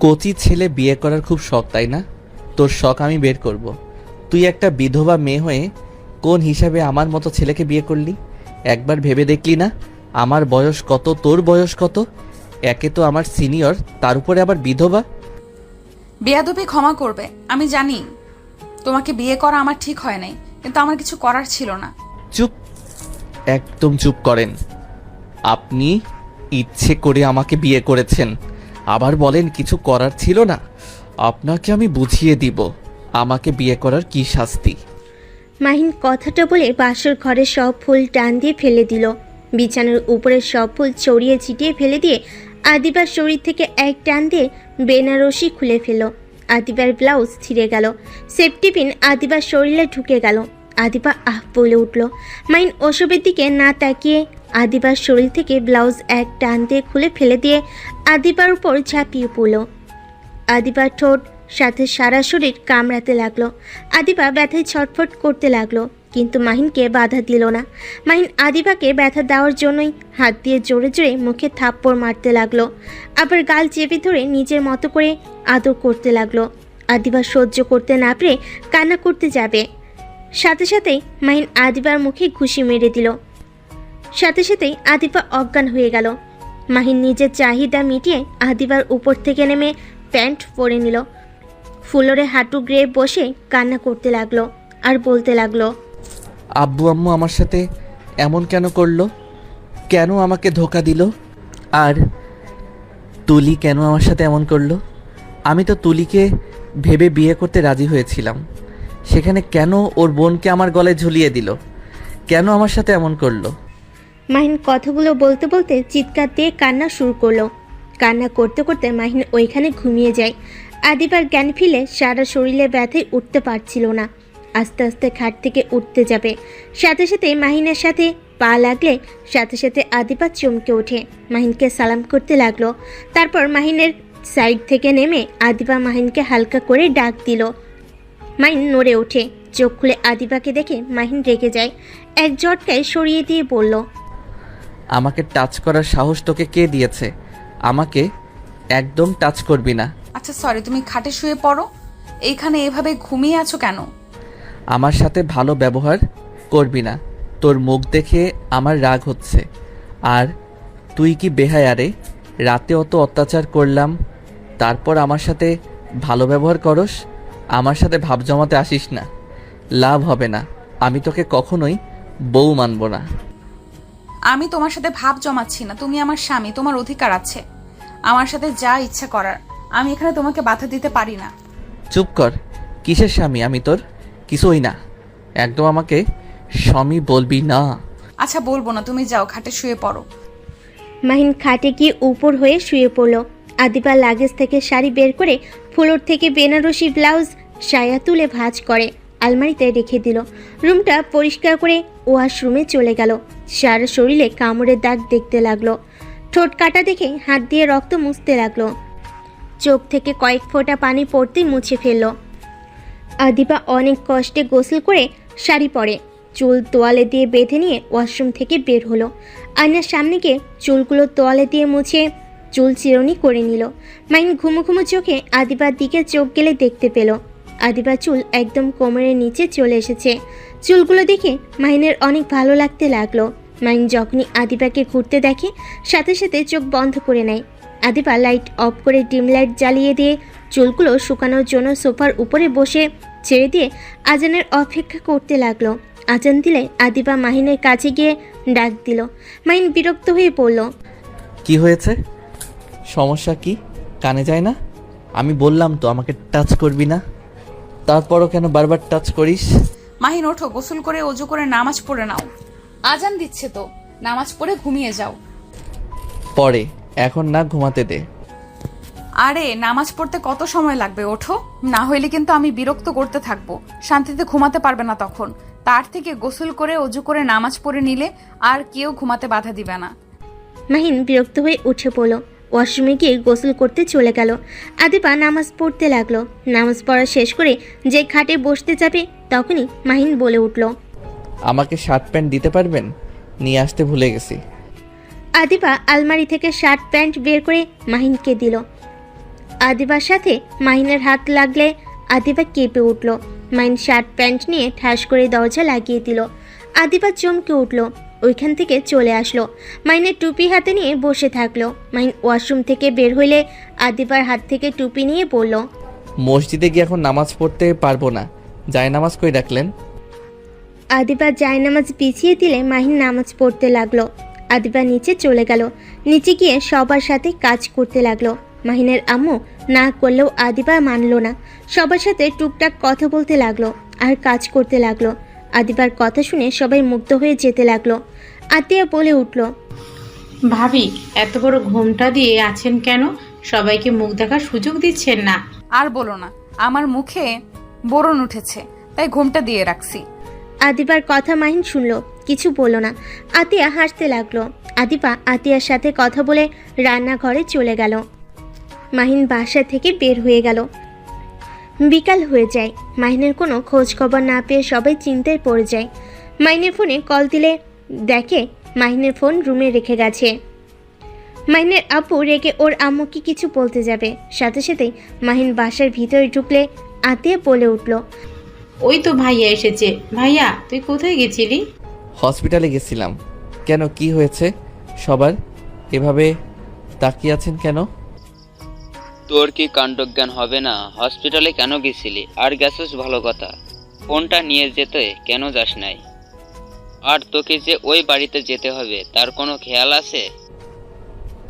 কচি ছেলে বিয়ে করার খুব শখ, তাই না? তোর শখ আমি বের করব। তুই একটা বিধবা মেয়ে হয়ে কোন হিসাবে আমার মতো ছেলেকে বিয়ে করলি? একবার ভেবে দেখলি না আমার বয়স কত, তোর বয়স কত? একে তো আমার সিনিয়র, তার উপরে আবার বিধবা। বেয়াদবি ক্ষমা করবে, আমি জানি তোমাকে বিয়ে করা আমার ঠিক হয় নাই, কিন্তু আমার কিছু করার ছিল না। চুপ, একদম চুপ করেন। আপনি ইচ্ছে করে আমাকে বিয়ে করেছেন, আবার বলেন কিছু করার ছিল না। আপনাকে আমি বুঝিয়ে দিব আমাকে বিয়ে করার কি শাস্তি। মাহিন কথাটা বলে বাসর ঘরের সব ফুল টান দিয়ে ফেলে দিল। বিছানার উপরে সব ফুল ছড়িয়ে ছিটিয়ে ফেলে দিয়ে আদিবার শরীর থেকে এক টান দিয়ে বেনারসি খুলে ফেলল। আদিবার ব্লাউজ ছিঁড়ে গেল, সেফটি পিন আদিবার শরীরে ঢুকে গেল। আদিবা আহ বলে উঠল। মাহিন ওসবের দিকে না তাকিয়ে আদিবার শরীর থেকে ব্লাউজ এক টান দিয়ে খুলে ফেলে দিয়ে আদিবার উপর ঝাঁপিয়ে পড়ল। আদিবার ঠোঁট সাথে সারা শরীর কামড়াতে লাগলো। আদিবা ব্যথায় ছটফট করতে লাগলো, কিন্তু মাহিনকে বাধা দিল না। মাহিন আদিবাকে ব্যথা দেওয়ার জন্যই হাত দিয়ে জোরে জোরে মুখে থাপ্পড় মারতে লাগলো, আবার গাল চেপে ধরে নিজের মতো করে আদর করতে লাগলো। আদিবা সহ্য করতে না পেরে কান্না করতে যাবে, সাথে সাথেই মাহিন আদিবার মুখে ঘুষি মেরে দিল। সাথে সাথেই আদিবা অজ্ঞান হয়ে গেল। মাহিন নিজের চাহিদা মিটিয়ে আদিবার উপর থেকে নেমে প্যান্ট পরে নিল। ফ্লোরে হাঁটু গেড়ে বসে কান্না করতে লাগলো আর বলতে লাগলো, আব্বু আম্মু আমার সাথে এমন কেন করলো? কেন আমাকে ধোকা দিল? আর তুলি কেন আমার সাথে এমন করলো? আমি তো তুলিকে ভেবে বিয়ে করতে রাজি হয়েছিলাম, সেখানে কেন ওর বোনকে আমার গলায় ঝুলিয়ে দিল? কেন আমার সাথে এমন করলো? মাহিন কথাগুলো বলতে বলতে চিৎকার দিয়ে কান্না শুরু করলো। কান্না করতে করতে মাহিন ওইখানে ঘুমিয়ে যায়। আদিবার জ্ঞান ফিরে সারা শরীরে ব্যথায় উঠতে পারছিল না। আস্তে আস্তে খাট থেকে উঠতে যাবে, সাথে সাথে মাহিনের সাথে পা লাগলে সাথে সাথে আদিবা চমকে ওঠে, মাহিনকে সালাম করতে লাগলো। তারপর মাহিনের সাইড থেকে নেমে আদিবা মাহিনকে হালকা করে ডাক দিল। মাহিন নড়ে ওঠে, চোখ খুলে আদিবাকে দেখে মাহিন রেগে যায়, এক ঝটকায় সরিয়ে দিয়ে বলল, আমাকে টাচ করার সাহস তোকে কে দিয়েছে? আমাকে একদম টাচ করবি না। আচ্ছা সরি, তুমি খাটে শুয়ে পড়ো। এইখানে এভাবে ঘুমিয়ে আছো কেন? আমার সাথে ভালো ব্যবহার করবি না, তোর মুখ দেখে আমার রাগ হচ্ছে। আর তুই কি বেহায়া রে? রাতে অত অত্যাচার করলাম, তারপর আমার সাথে ভালো ব্যবহার করস? আমার সাথে ভাব জমাতে আসিস না, লাভ হবে না। আমি তোকে কখনোই বউ মানব না। আমি তোমার সাথে ভাব জমাচ্ছি না, তুমি আমার স্বামী, তোমার অধিকার আছে আমার সাথে যা ইচ্ছা করার। আমি এখানে তোমাকে বাধা দিতে পারি না। চুপ কর, কিসের স্বামী আমি তোর? কিছুই না, একদম আমাকে স্বামী বলবি না। আচ্ছা বলবো না, তুমি যাও খাটে শুয়ে পড়ো। মাহিন খাটে গিয়ে উপর হয়ে শুয়ে পড়ল। আদিবা লাগেজ থেকে শাড়ি বের করে ফ্লোর থেকে বেনারসি ব্লাউজ সায়া তুলে ভাঁজ করে আলমারিতে রেখে দিল। রুমটা পরিষ্কার করে ওয়াশরুমে চলে গেল। সারা শরীরে কামড়ের দাগ দেখতে লাগলো। ঠোঁট কাটা দেখে হাত দিয়ে রক্ত মুছতে লাগলো। চোখ থেকে কয়েক ফোঁটা পানি পড়তেই মুছে ফেলল। আদিবা অনেক কষ্টে গোসল করে শাড়ি পরে চুল তোয়ালে দিয়ে বেঁধে নিয়ে ওয়াশরুম থেকে বের হলো। আয়নার সামনে গিয়ে চুলগুলো তোয়ালে দিয়ে মুছে চুল চিরুনি করে নিল। মাহিন ঘুমো ঘুমো চোখে আদিবার দিকে চোখ গেলে দেখতে পেল আদিবার চুল একদম কোমরের নিচে চলে এসেছে। চুলগুলো দেখে মাহিনের অনেক ভালো লাগতে লাগলো। মাহিন যখনই আদিবাকে ঘুরতে দেখে সাথে সাথে চোখ বন্ধ করে নেয়। আদিবা লাইট অফ করে ডিম লাইট জ্বালিয়ে দিয়ে চুলগুলো শুকানোর জন্য সোফার উপরে বসে ছেড়ে দিয়ে আজানের অপেক্ষা করতে লাগলো। আজান দিলে আদিবা মাহিনের কাছে গিয়ে ডাক দিল। মাহিন বিরক্ত হয়ে পড়ল, কি হয়েছে? সমস্যা কি? কানে যায় না? আমি বললাম তো আমাকে টাচ করবি না, তারপরও কেন বারবার টাচ করিস? মাহিন ওঠো, গোসল করে অজু করে নামাজ পড়ে নাও। আজান দিচ্ছে তো, নামাজ পড়ে ঘুমিয়ে যাও। পরে, এখন না, ঘুমাতে দে। আরে নামাজ পড়তে কত সময় লাগবে? ওঠো, না হইলে কিন্তু আমি বিরক্ত করতে থাকবো, শান্তিতে ঘুমাতে পারবে না তখন। তার থেকে গোসল করে অজু করে নামাজ পড়ে নিলে আর কেউ ঘুমাতে বাধা দিবে না। মাহিন বিরক্ত হয়ে উঠে পড়ল। ওয়াশরুমে গিয়ে গোসল করতে চলে গেল। আদিবা নামাজ পড়তে লাগলো। নামাজ পড়া শেষ করে যে খাটে বসতে যাবে তখনই মাহিন বলে উঠল, আমাকে শার্ট প্যান্ট দিতে পারবেন? নিয়ে আসতে ভুলে গেছি। আদিবা আলমারি থেকে শার্ট প্যান্ট বের করে মাহিনকে দিল। আদিবার সাথে মাহিনের হাত লাগলে আদিবা কেঁপে উঠল। মাহিন শার্ট প্যান্ট নিয়ে ঠাস করে দরজা লাগিয়ে দিল। আদিবা চমকে উঠল, ওইখান থেকে চলে আসলো। মাহিনের টুপি হাতে নিয়ে বসে থাকলো। মাহিন ওয়াশরুম থেকে বের হইলে আদিবার হাত থেকে টুপি নিয়ে বলল, মসজিদে গিয়ে এখন নামাজ পড়তে পারবো না, যায় নামাজ কই ডাকলেন? আদিবা জায়নামাজ বিছিয়ে দিলে মাহিন নামাজ পড়তে লাগলো। আদিবা নিচে চলে গেল। নিচে গিয়ে সবার সাথে কাজ করতে লাগলো। মাহিনের আম্মু না করলেও আদিবা মানলো না। সবার সাথে টুকটাক কথা বলতে লাগলো আর কাজ করতে লাগলো। আদিবার কথা শুনে সবাই মুগ্ধ হয়ে যেতে লাগলো। আতিয়া বলে উঠল, ভাবি এত বড় ঘোমটা দিয়ে আছেন কেন? সবাইকে মুখ দেখার সুযোগ দিচ্ছেন না? আর বলো না, আমার মুখে বোরন উঠেছে, তাই ঘোমটা দিয়ে রাখছি। আদিবার কথা মাহিন শুনলো, কিছু বলল না। আতিয়া হাসতে লাগলো। আদিবা আতিয়ার সাথে কথা বলে রান্নাঘরে চলে গেল। মাহিন বাসা থেকে বের হয়ে গেল। বিকাল হয়ে যায়। মাহিনের কোনো খোঁজ খবর না পেয়ে সবাই চিন্তায় পড়ে যায়। মাহিনের ফোনে কল দিলে দেখে মাহিনের ফোন রুমে রেখে গেছে। মাহিনের আপু রেগে ওর আম্মুকে কিছু বলতে যাবে, সাথে সাথেই মাহিন বাসার ভিতরে ঢুকলে আতিয়া বলে উঠল, ওই তো ভাইয়া এসেছে। ভাইয়া তুই কোথায় গেছিলি? হসপিটালে গেছিলাম। কেন, কি হয়েছে? সবার এভাবে তাকিয়ে আছেন কেন? তোর কি কাণ্ডজ্ঞান হবে না? হসপিটালে কেন গেছিলি? আর গেছিস ভালো কথা, ফোনটা নিয়ে যেতে কেন যাস নাই? আর তোকে যে ওই বাড়িতে যেতে হবে তার কোনো খেয়াল আছে?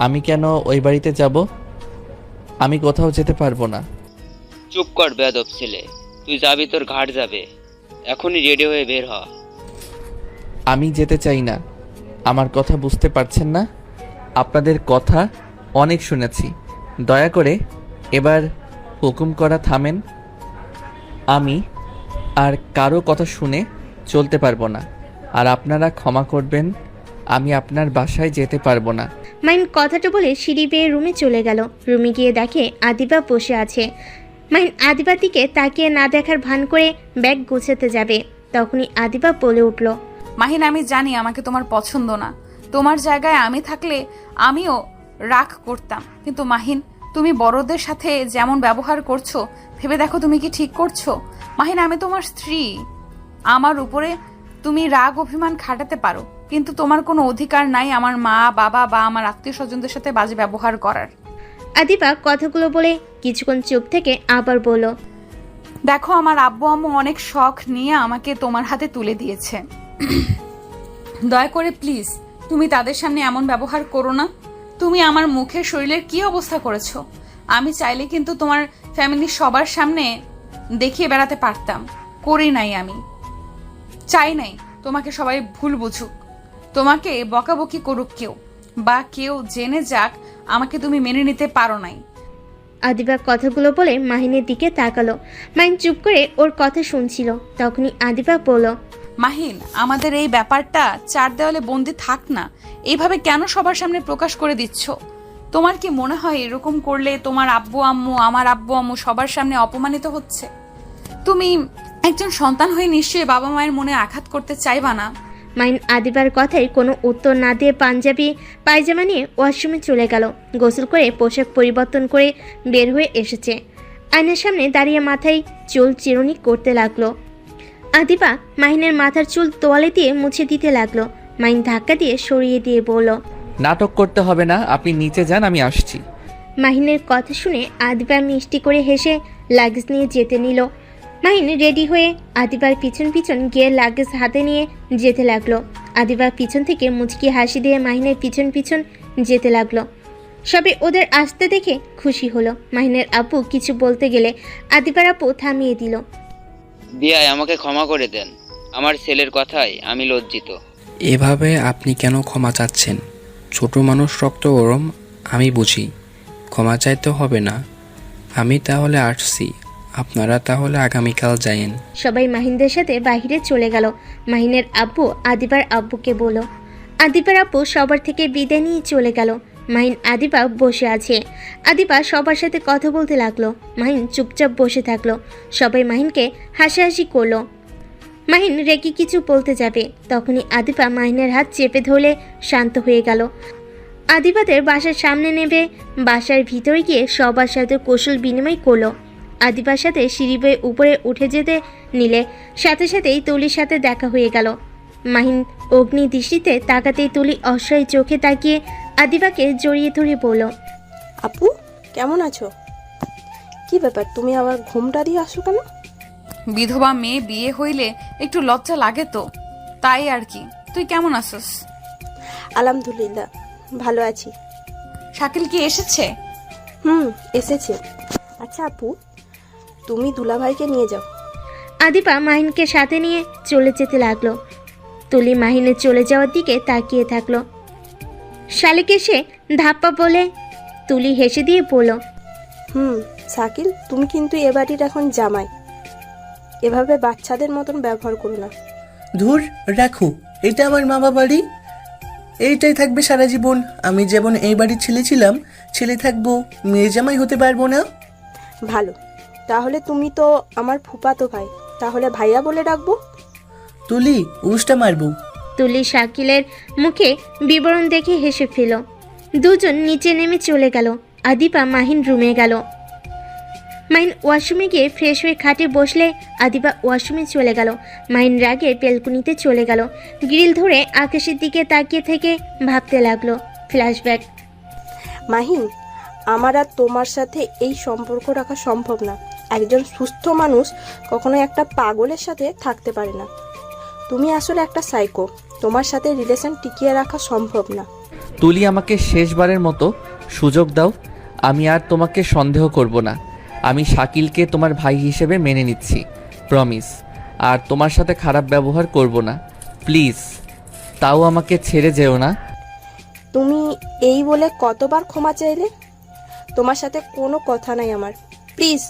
আমি কেন ওই বাড়িতে যাব? আমি কোথাও যেতে পারবো না। চুপ কর বেয়াদব ছেলে, তুই যাবি তোর ঘাট যাবে। এখনই রেডি হয়ে বের হ। আমি যেতে চাই না। আমার কথা বুঝতে পারছেন না? আপনাদের কথা অনেক শুনেছি, দয়া করে এবার হুকুম করা থামেন। আমি আর কারো কথা শুনে চলতে পারবো না, আর আপনারা ক্ষমা করবেন, আমি আপনার বাসায় যেতে পারবো না। মাহিন কথাটা বলে সিঁড়ি বেয়ে রুমে চলে গেল। রুমে গিয়ে দেখে আদিবা বসে আছে। মাহিন আদিবার দিকে তাকিয়ে না দেখার ভান করে ব্যাগ গুছাতে যাবে, তখনই আদিবা বলে উঠল, মাহিন, আমি জানি আমাকে তোমার পছন্দ না। তোমার জায়গায় আমি থাকলে আমিও রাগ করতাম, কিন্তু মাহিন, তুমি বড়দের সাথে যেমন ব্যবহার করছো ভেবে দেখো তুমি কি ঠিক করছো? মাহিন, আমি তোমার স্ত্রী। আমার উপরে তুমি রাগ অভিমান খাটাতে পারো, কিন্তু তোমার কোনো অধিকার নাই আমার মা বাবা বা আমার আত্মীয় স্বজনদের সাথে বাজে ব্যবহার করার। আদিবা কথাগুলো বলে কিছুক্ষণ চুপ থেকে আবার বলল, দেখো, আমার আব্বু আম্মু অনেক শখ নিয়ে আমাকে তোমার হাতে তুলে দিয়েছে। দয়া করে প্লিজ তুমি তাদের সামনে এমন ব্যবহার করো না। তুমি আমার মুখের শরীরের কি অবস্থা করেছো? আমি চাইলে কিন্তু তোমার ফ্যামিলির সবার সামনে দেখিয়ে বেড়াতে পারতাম, করি নাই। আমি চাই নাই তোমাকে সবাই ভুল বুঝুক, তোমাকে বকাবকি করুক কেউ, বা কেউ জেনে যাক আমাকে তুমি মেনে নিতে পারো নাই। আদিবা কথাগুলো বলে মাহিনের দিকে তাকালো। মাহিন চুপ করে ওর কথা শুনছিল। তখনই আদিবা বলল, মাহিন, আমাদের এই ব্যাপারটা চার দেওয়ালে বন্দি থাক না। এইভাবে কেন সবার সামনে প্রকাশ করে দিচ্ছ? তোমার কি মনে হয় এরকম করলে তোমার আব্বু আম্মু, আমার আব্বু আম্মু সবার সামনে অপমানিত হচ্ছে? তুমি একজন সন্তান হয়ে নিশ্চয়ই বাবা মায়ের মনে আঘাত করতে চাইবা না। মাহিন আদিবার কথায় কোনো উত্তর না দিয়ে পাঞ্জাবি পায়জামা নিয়ে ওয়াশরুমে চলে গেল। গোসল করে পোশাক পরিবর্তন করে বের হয়ে এসেছে। আয়নার সামনে দাঁড়িয়ে মাথায় চুল চিরুনি করতে লাগলো। আদিবা মাহিনের মাথার চুল তোয়ালে দিয়ে মুছে দিতে লাগলো। মাহিন ধাক্কা দিয়ে সরিয়ে দিয়ে বলল, নাটক করতে হবে না, আপনি নিচে যান, আমি আসছি। মাহিনের কথা শুনে আদিবা মিষ্টি করে হেসে লাগেজ নিয়ে যেতে নিল। মাহিন রেডি হয়ে আদিবার পিছন পিছন গিয়ে লাগেজ হাতে নিয়ে যেতে লাগলো। আদিবার পিছন থেকে মুচকি হাসি দিয়ে মাহিনের পিছন পিছন যেতে লাগলো। সবে ওদের আসতে দেখে খুশি হলো। মাহিনের আপু কিছু বলতে গেলে আদিবার আপু থামিয়ে দিল। বিয়াই, আমাকে ক্ষমা করে দেন, আমার ছেলের কথায় আমি লজ্জিত। এভাবে আপনি কেন ক্ষমা চাচ্ছেন? ছোট মানুষ, রক্ত গরম, আমি বুঝি। ক্ষমা চাইতে হবে না। আমি তাহলে আসছি, আপনারা তাহলে আগামীকাল যায়েন। সবাই মাহিনদের সাথে বাইরে চলে গেল। মাহিনের আব্বু আদিবার আব্বুকে বলল। আদিবার আব্বু সবার থেকে বিদায় নিয়ে চলে গেল। মাহিন আদিবা বসে আছে। আদিবা সবার সাথে কথা বলতে লাগলো। মাহিন চুপচাপ বসে থাকলো। সবাই মাহিনকে হাসাহাসি করলো। মাহিন রেগে কিছু বলতে যাবে, তখনই আদিবা মাহিনের হাত চেপে ধরলে শান্ত হয়ে গেল। আদিবাদের বাসার সামনে নেবে বাসার ভিতরে গিয়ে সবার সাথে কৌশল বিনিময় করলো। আদিবার সাথে সিঁড়ি বেয়ে উপরে উঠে যেতে নিলে সাথে সাথেই তুলির সাথে দেখা হয়ে গেল। মাহিন অগ্নি দৃষ্টিতে তাকাতেই তুলি অসহায় চোখে তাকিয়ে আদিবাকে জড়িয়ে ধরে বলল, আপু কেমন আছো? কি ব্যাপার, তুমি আবার ঘুমটা দিয়ে আসো কেন? বিধবা মেয়ে বিয়ে হইলে একটু লজ্জা লাগে তো, তাই আর কি। তুই কেমন আছিস? আলহামদুলিল্লাহ ভালো আছি। শাকিল কি এসেছে? এসেছে। আচ্ছা আপু, তুমি দুলাভাইকে নিয়ে যাও। আদিবা মাহিনকে সাথে নিয়ে চলে যেতে লাগলো। তুলি মাহিনের চলে যাওয়ার দিকে তাকিয়ে থাকলো। শালিক এসে ধাপ্পা বলে তুলি হেসে দিয়ে বলল, শাকিল, তুমি কিন্তু এ বাড়ির এখন জামাই, এভাবে বাচ্চাদের মতন ব্যবহার করো না। ধুর রাখো, এটা আমার মামা বাড়ি, এইটাই থাকবে সারা জীবন। আমি যেমন এই বাড়ির ছেলে ছিলাম, ছেলে থাকবো, মেয়ে জামাই হতে পারবো না। ভালো, তাহলে তুমি তো আমার ফুফাতো ভাই, তাহলে ভাইয়া বলে ডাকবো। তুলি উষ্টা মারবো। তুলি শাকিলের মুখে বিবরণ দেখে হেসে ফেল। দুজন নিচে নেমে চলে গেল। আদিবা মাহিন রুমে গেল। মাহিন ওয়াশরুমে গিয়ে ফ্রেশ হয়ে খাটে বসলে আদিবা ওয়াশরুমে চলে গেল। মাহিন রাগে বেলকুনিতে চলে গেল। গ্রিল ধরে আকাশের দিকে তাকিয়ে থেকে ভাবতে লাগলো। ফ্ল্যাশব্যাক। মাহিন, আমার আর তোমার সাথে এই সম্পর্ক রাখা সম্ভব না। একজন সুস্থ মানুষ কখনো একটা পাগলের সাথে থাকতে পারে না। তুমি আসলে একটা সাইকো, তোমার সাথে রিলেশন টিকিয়ে রাখা সম্ভব না। তুলি, আমাকে শেষবারের মতো সুযোগ দাও। আমি আর তোমাকে সন্দেহ করব না। আমি শাকিলকে তোমার ভাই হিসেবে মেনে নিচ্ছি, প্রমিস। আর তোমার সাথে খারাপ ব্যবহার করব না, প্লিজ। তাও আমাকে ছেড়ে যেও না। তুমি এই বলে কতবার ক্ষমা চাইলে? তোমার সাথে কোনো কথা নাই আমার। প্লিজ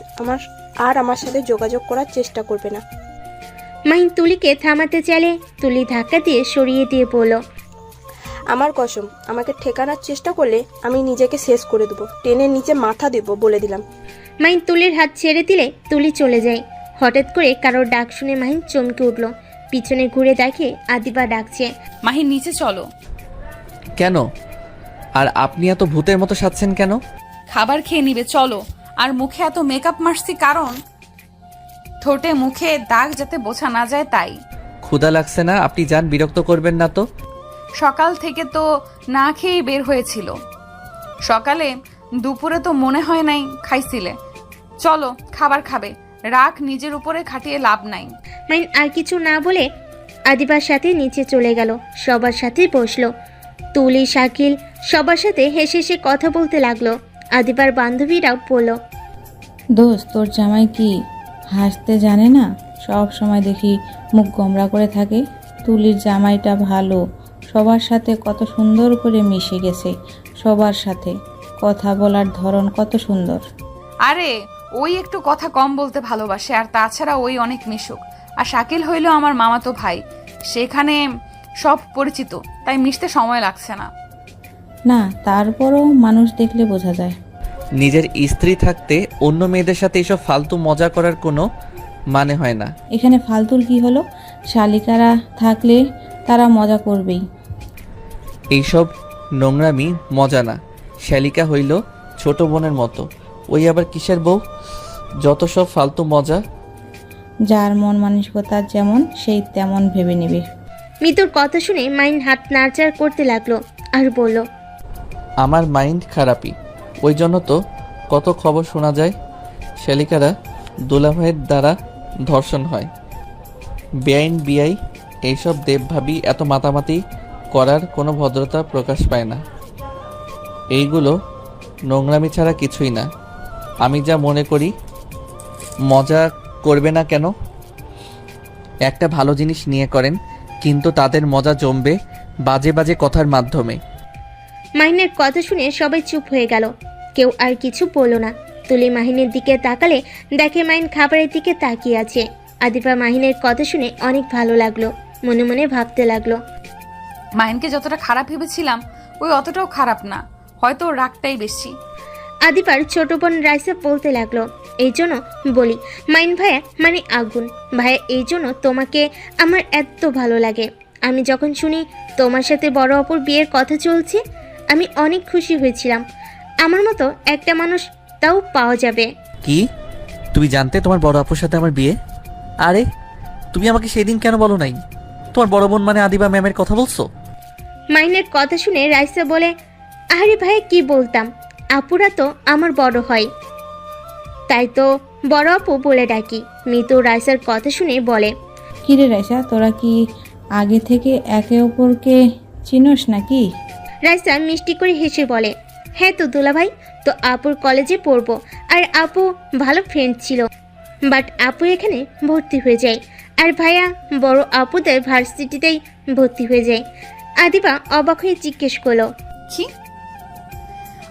আমার সাথে যোগাযোগ করার চেষ্টা করবে না। মাহিন তুলিকে থামাতে চাইলে তুলি ধাক্কা দিয়ে সরিয়ে দিয়ে বলল, আমার কসম, আমাকে ঠেকানোর চেষ্টা করলে আমি নিজেকে শেষ করে দেবো, টেনে নিচে মাথা দেবো বলে দিলাম। মাহিন তুলির হাত ছেড়ে দিলে তুলি চলে যায়। হঠাৎ করে কারোর ডাক শুনে মাহিন চমকে উঠল। পিছনে ঘুরে দেখে আদিবা ডাকছে, মাহিন নিচে চলো। কেন? আর আপনি এত ভূতের মতো সাজছেন কেন? খাবার খেয়ে নিবে, চলো। আর মুখে এত মেকআপ মারছি কারণ ঠোঁটে মুখে দাগ যাতে বোঝা না যায় তাই। ক্ষুধা লাগছে না? আপনি যান, বিরক্ত করবেন না তো। সকাল থেকে তো না খেয়েই বের হয়েছিল। সকালে দুপুরে তো মনে হয় নাই খাইছিলে। চলো, খাবার খাবে। রাগ নিজের উপরে খাটিয়ে লাভ নাই। মাহিন আর কিছু না বলে আদিবার সাথে নিচে চলে গেল। সবার সাথে বসলো। তুলি শাকিল সবার সাথে হেসে হেসে কথা বলতে লাগলো। আদিবার বান্ধবীরাও বলল, দোস্ত, তোর জামাই কি হাসতে জানে না? সব সময় দেখি মুখ গোমরা করে থাকে। তুলির জামাইটা ভালো, সবার সাথে কত সুন্দর করে মিশে গেছে। সবার সাথে কথা বলার ধরন কত সুন্দর। আরে ওই একটু কথা কম বলতে ভালোবাসে, আর তাছাড়া ওই অনেক মিশুক। আর শাকিল হইল আমার মামাতো ভাই, সেখানে সব পরিচিত, তাই মিশতে সময় লাগছে না। না, তারপরও মানুষ দেখলে বোঝা যায়। নিজের স্ত্রী থাকতে অন্য মেয়েদের সাথে এসব ফালতু মজা করার কোনো মানে হয় না। এখানে ফালতুর কি হলো? শালিকারা থাকলে তারা মজা করবেই। এইসব নোংরামি মজা না। শ্যালিকা হইল ছোট বোনের মতো, ওই আবার কিসের বউ? যত সব ফালতু মজা। যার মন মানসিকতা যেমন সেই তেমন ভেবে নেবে। মিতুর কথা শুনে মাহিন হাত নাড়চাড় করতে লাগলো আর বলল, আমার মাইন্ড খারাপই, ওই জন্য তো কত খবর শোনা যায়। শ্যালিকারা দুলাভাইয়ের দ্বারা ধর্ষণ হয়, বেআইন বিআই এইসব দেবভাবি এত মাতামাতি করার কোনো ভদ্রতা প্রকাশ পায় না। এইগুলো নোংরামি ছাড়া কিছুই না। আমি যা মনে করি, মজা করবে না কেন? একটা ভালো জিনিস নিয়ে করেন, কিন্তু তাদের মজা জমবে বাজে বাজে কথার মাধ্যমে। মাহিনের কথা শুনে সবাই চুপ হয়ে গেল। কেউ আর কিছু বলল না। তুলি মাহিনের দিকে তাকালে দেখে মাহিন খাবারের দিকে তাকিয়ে আছে। আদিবা মাহিনের কথা শুনে অনেক ভালো লাগলো। মনে মনে ভাবতে লাগলো, মাহিনকে যতটা খারাপ ভেবেছিলাম ওই অতটাও খারাপ না, হয়তো ওর রাগটাই বেশি। আদিবার ছোট বোন রাইসা বলতে লাগলো, এই জন্য বলি মাইন ভাইয়া মানে আগুন ভাইয়া, এই জন্য তোমাকে আমার এত ভালো লাগে। আমি যখন শুনি তোমার সাথে বড় অপর বিয়ের কথা চলছে, আমি অনেক খুশি হয়েছিলাম। আমার মতো একটা মানুষ তাও পাওয়া যাবে। কি তুমি জানতে তোমার বড় আপুর সাথে আমার বিয়ে? আরে তুমি আমাকে সেদিন কেন বলো নাই? তোমার বড় বোন মানে আদিবা ম্যামের কথা বলছো? মাহিনের কথা শুনে রাইসা বলে, আরে ভাই কি বলতাম, আপুরা তো আমার বড় হয়, তাই তো বড় আপু বলে ডাকি। মিতু রাইসার কথা শুনে বলে, কিরে রাইসা, তোরা কি আগে থেকে একে অপরকে চিনোস নাকি? রাইসা মিষ্টি করে হেসে বলে, হ্যাঁ তো দুলা ভাই, তো আপুর কলেজে পড়বো, আর আপু ভালো ফ্রেন্ড ছিল, বাট আপু এখানে ভর্তি হয়ে যায়, আর ভাইয়া বড় আপুদের ভার্সিটিতেই ভর্তি হয়ে যায়। আদিবা অবাক হয়ে জিজ্ঞেস করলো, কি?